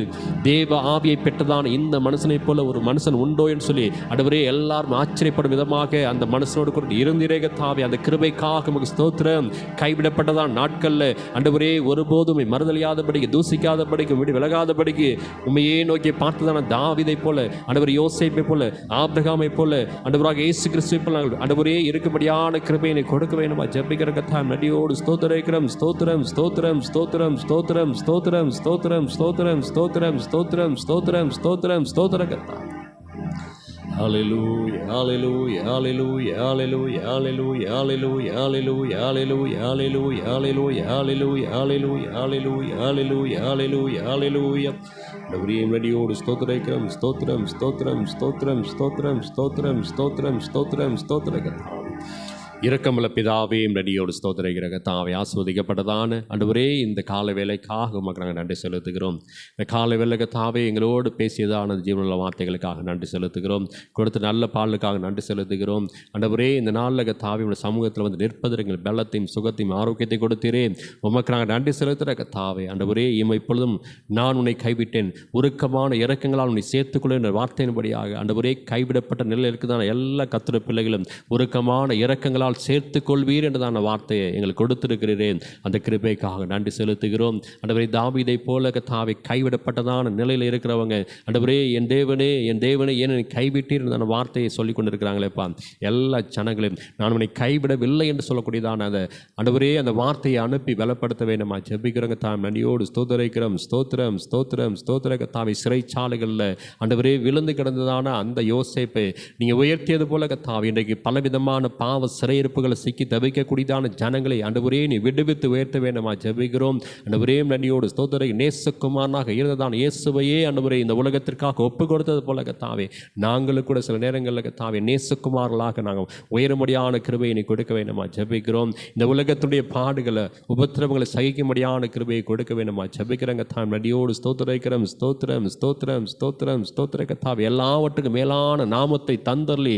Speaker 1: தேவ ஆவியை பெற்றதான இந்த மனுஷனைப் போல ஒரு மனுஷன் உண்டோ என்று சொல்லி ஆண்டவரே எல்லாரும் ஆச்சரியப்படும் விதமாக அந்த மனுஷனோடு கூட இருந்தீரே கர்த்தாவே. அந்த கிருபைக்காக உமக்கு ஸ்தோத்திரம். கைவிடப்பட்டதான நாட்களில் ஆண்டவரே ஒருபோதும் மறுதலியாதபடிக்கு தூசிக்காதபடிக்கு விடு விலகாதபடிக்கு உண்மையே நோக்கி பார்த்ததான தாவீதை போல ஆண்டவர் யோசேப்பை போல ஆபிரகாமை போல ஆண்டவராக இயேசு கிறிஸ்துவை போல ஆண்டவரே இருக்கும்படியான கிருபையை கொடுக்க வேண்டுமா ஜெபிக்கிற கர்த்தாவே. நன்றியோடு ஸ்தோத்திரிக்கிறோம். ஸ்தோத்திரம் ஸ்தோத்திரம் ஸ்தோத்திரம் ஸ்தோத்திரம் ஸ்தோத்திரம் ஸ்தோத்திரம் ஸ்தோத்திரம் ஸ்தோத்திரம் ஸ்தோத்திரம் ஸ்தோத்திரம் ஸ்தோத்திரம் ஸ்தோத்திர கர்த்தாவே. Hallelujah, hallelujah, hallelujah, hallelujah, hallelujah, hallelujah, hallelujah, hallelujah, hallelujah, hallelujah, hallelujah, hallelujah, hallelujah, hallelujah, hallelujah, hallelujah. நவரியின் வடியோடு ஸ்தோத்திரிக்கிறோம். ஸ்தோத்திரம் ஸ்தோத்திரம் ஸ்தோத்திரம் ஸ்தோத்திரம் ஸ்தோத்திரம் ஸ்தோத்திரம் ஸ்தோத்திரம் ஸ்தோத்திர கர்த்தாவே. இரக்கமுள்ள பிதாவே நடியோடு ஸ்தோத்திரிக்கிற கர்த்தாவே. ஆஸ்வதிக்கப்பட்டதான ஆண்டவரே இந்த கால வேலைக்காக உமக்கு நாங்கள் நன்றி செலுத்துகிறோம். இந்த கால வேலை கர்த்தாவே எங்களோடு பேசியதான ஜீவனுள்ள வார்த்தைகளுக்காக நன்றி செலுத்துகிறோம். கொடுத்த நல்ல பாலுக்காக நன்றி செலுத்துகிறோம். ஆண்டவரே இந்த நாளில் கர்த்தாவே உங்கள் சமூகத்தில் வந்து நிற்பதற்கு எங்கள் பலத்தையும் சுகத்தையும் ஆரோக்கியத்தை கொடுத்தீரே உமக்கு நாங்கள் நன்றி செலுத்துகிற கர்த்தாவே. ஆண்டவரே இப்பொழுதும் நான் உன்னை கைவிட்டேன், உருக்கமான இரக்கங்களால் உன்னை சேர்த்துக்கொள்ள என்ற வார்த்தையின்படியாக ஆண்டவரே கைவிடப்பட்ட நிலையில் இருக்குதான எல்லா கர்த்தருடைய பிள்ளைகளும் உருக்கமான இரக்கங்களால் சேர்த்துக் கொள்வீர் என்றதான வார்த்தையை எங்களுக்கு கொடுத்திருக்கிறேன். அந்த கிருபைக்காக நன்றி செலுத்துகிறோம். ஆண்டவரே தாவீதை போல கர்த்தாவே கைவிடப்பட்டதான நிலையில் இருக்கிறவங்க ஆண்டவரே என் தேவனே ஏன் கைவிட்டீர் என்ற வார்த்தையை சொல்லிக் கொண்டிருக்கிறாங்களேப்பா. எல்லா ஜனங்களையும் நான் உன்னை கைவிடவில்லை என்று சொல்லக்கூடியதான அந்த ஆண்டவரே அந்த வார்த்தையை அனுப்பி பலப்படுத்த வேண்டுமா ஜெபிக்கிறவங்க தாம் நன்றியோடு ஸ்தோத்திரிக்கிறோம். ஸ்தோத்திரம் ஸ்தோத்திரம் ஸ்தோத்திர கர்த்தாவே. சிறைச்சாலைகளில் ஆண்டவரே விழுந்து கிடந்ததான அந்த யோசேப்பை நீங்கள் உயர்த்தியது போல கர்த்தாவே இன்றைக்கு பலவிதமான பாவ சிறையிருப்புகளை சிக்கி தவிக்கக்கூடியதான ஜனங்களை ஆண்டவரே நீ விடுவித்து உயர்த்த வேண்டுமா ஜெபிக்கிறோம். ஆண்டவரே நன்றியோடு ஸ்தோத்திர நேசகுமாரனாக இருந்ததான இயேசுவையே ஆண்டவரே இந்த உலகத்திற்காக ஒப்பு கொடுத்தது போல கர்த்தாவே நாங்களும் கூட சில நேரங்களில் கர்த்தாவே நேசகுமாரர்களாக நாங்கள் உயரும்படியான கிருபையை நீ கொடுக்க வேண்டுமா ஜெபிக்கிறோம். இந்த உலகத்துடைய பாடுகளை உபத்திரவங்களை சகிக்கும்படியான கிருபையை கொடுக்க வேண்டுமா ஜெபிக்கிறங்க தான் நன்றியோடு ஸ்தோத்திரிக்கிறோம். ஸ்தோத்திரம் ஸ்தோத்திரம் ஸ்தோத்திரம் ஸ்தோத்திர கர்த்தாவே. எல்லாவற்றுக்கும் மேலான நாமத்தை தந்தர்லி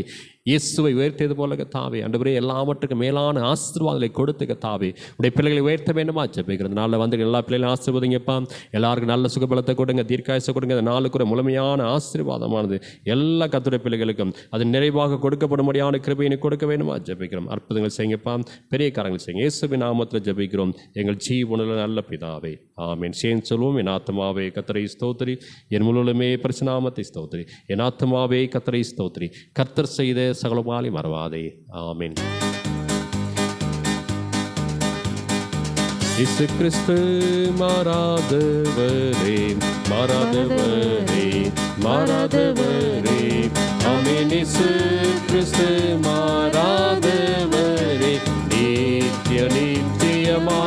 Speaker 1: இயேசுவை உயர்த்தியது போல கர்த்தாவே ஆண்டவரே எல்லாவற்றுக்கும் மேலான ஆசீர்வாதங்களை கொடுத்து கர்த்தாவே உடைய பிள்ளைகளை உயர்த்த வேண்டுமா ஜெபிக்கிறது. நாளில் வந்து எல்லா பிள்ளைகளும் ஆசீர்வதிங்கப்பா. எல்லாருக்கும் நல்ல சுகபலத்தை கொடுங்க, தீர்க்காயசை கொடுங்க. அந்த நாளுக்கு ஒரு முழுமையான ஆசீர்வாதமானது எல்லா கர்த்தருடைய பிள்ளைகளுக்கும் அது நிறைவாக கொடுக்கப்படும்படியான கிருபையை கொடுக்க வேண்டுமா ஜெபிக்கிறோம். அற்புதங்கள் செய்யுங்கப்பா, பெரிய காரியங்கள் செய்யுங்க. இயேசுவின் நாமத்தில் ஜெபிக்கிறோம் எங்கள் ஜீவனுள்ள நல்ல பிதாவே, ஆமென். சேர்ந்து சொல்வோம். என் ஆத்துமாவே கர்த்தரை ஸ்தோத்திரி, என் முழுமே பரிசுநாமத்தை ஸ்தோத்திரி. என் ஆத்துமாவே கர்த்தரை ஸ்தோத்திரி, கர்த்தர் செய்த சகலமாலி மறவாதே. ஆமென். இயேசு கிறிஸ்து மாறாதவரே மாறாதவரே மாறாதவரே. ஆமென். இயேசு கிறிஸ்து மாறாதவரே நித்திய நித்தியமா.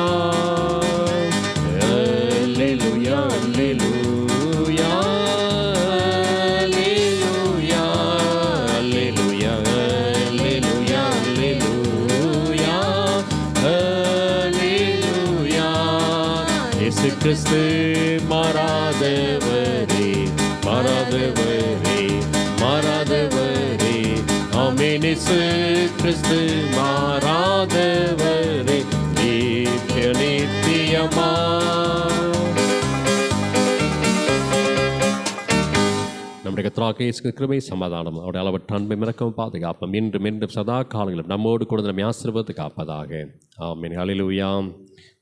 Speaker 1: அல்லேலூயா அல்லேலூயா கிறிஸ்து மாறாதவரே மாறாதவரே மாறாதவரே. ஆமென். இயேசு கிறிஸ்து மாறாதவரே நித்திய நித்தியமா. நம்முடைய கர்த்தராகிய இயேசு கிருபை சமாதானம் அவருடைய அளவற்ற அன்பை மிரக்கவும் பாதுகாப்பும் இன்று மீண்டும் சதா காலங்களும் நம்மோடு கூட நம்மை ஆசீர்வதித்து காப்பதாக. ஆமென். ஹல்லேலூயா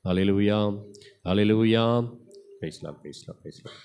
Speaker 1: ஹல்லேலூயா ஹல்லேலூயா. பேசலாம் பேசலாம் பேசலாம்.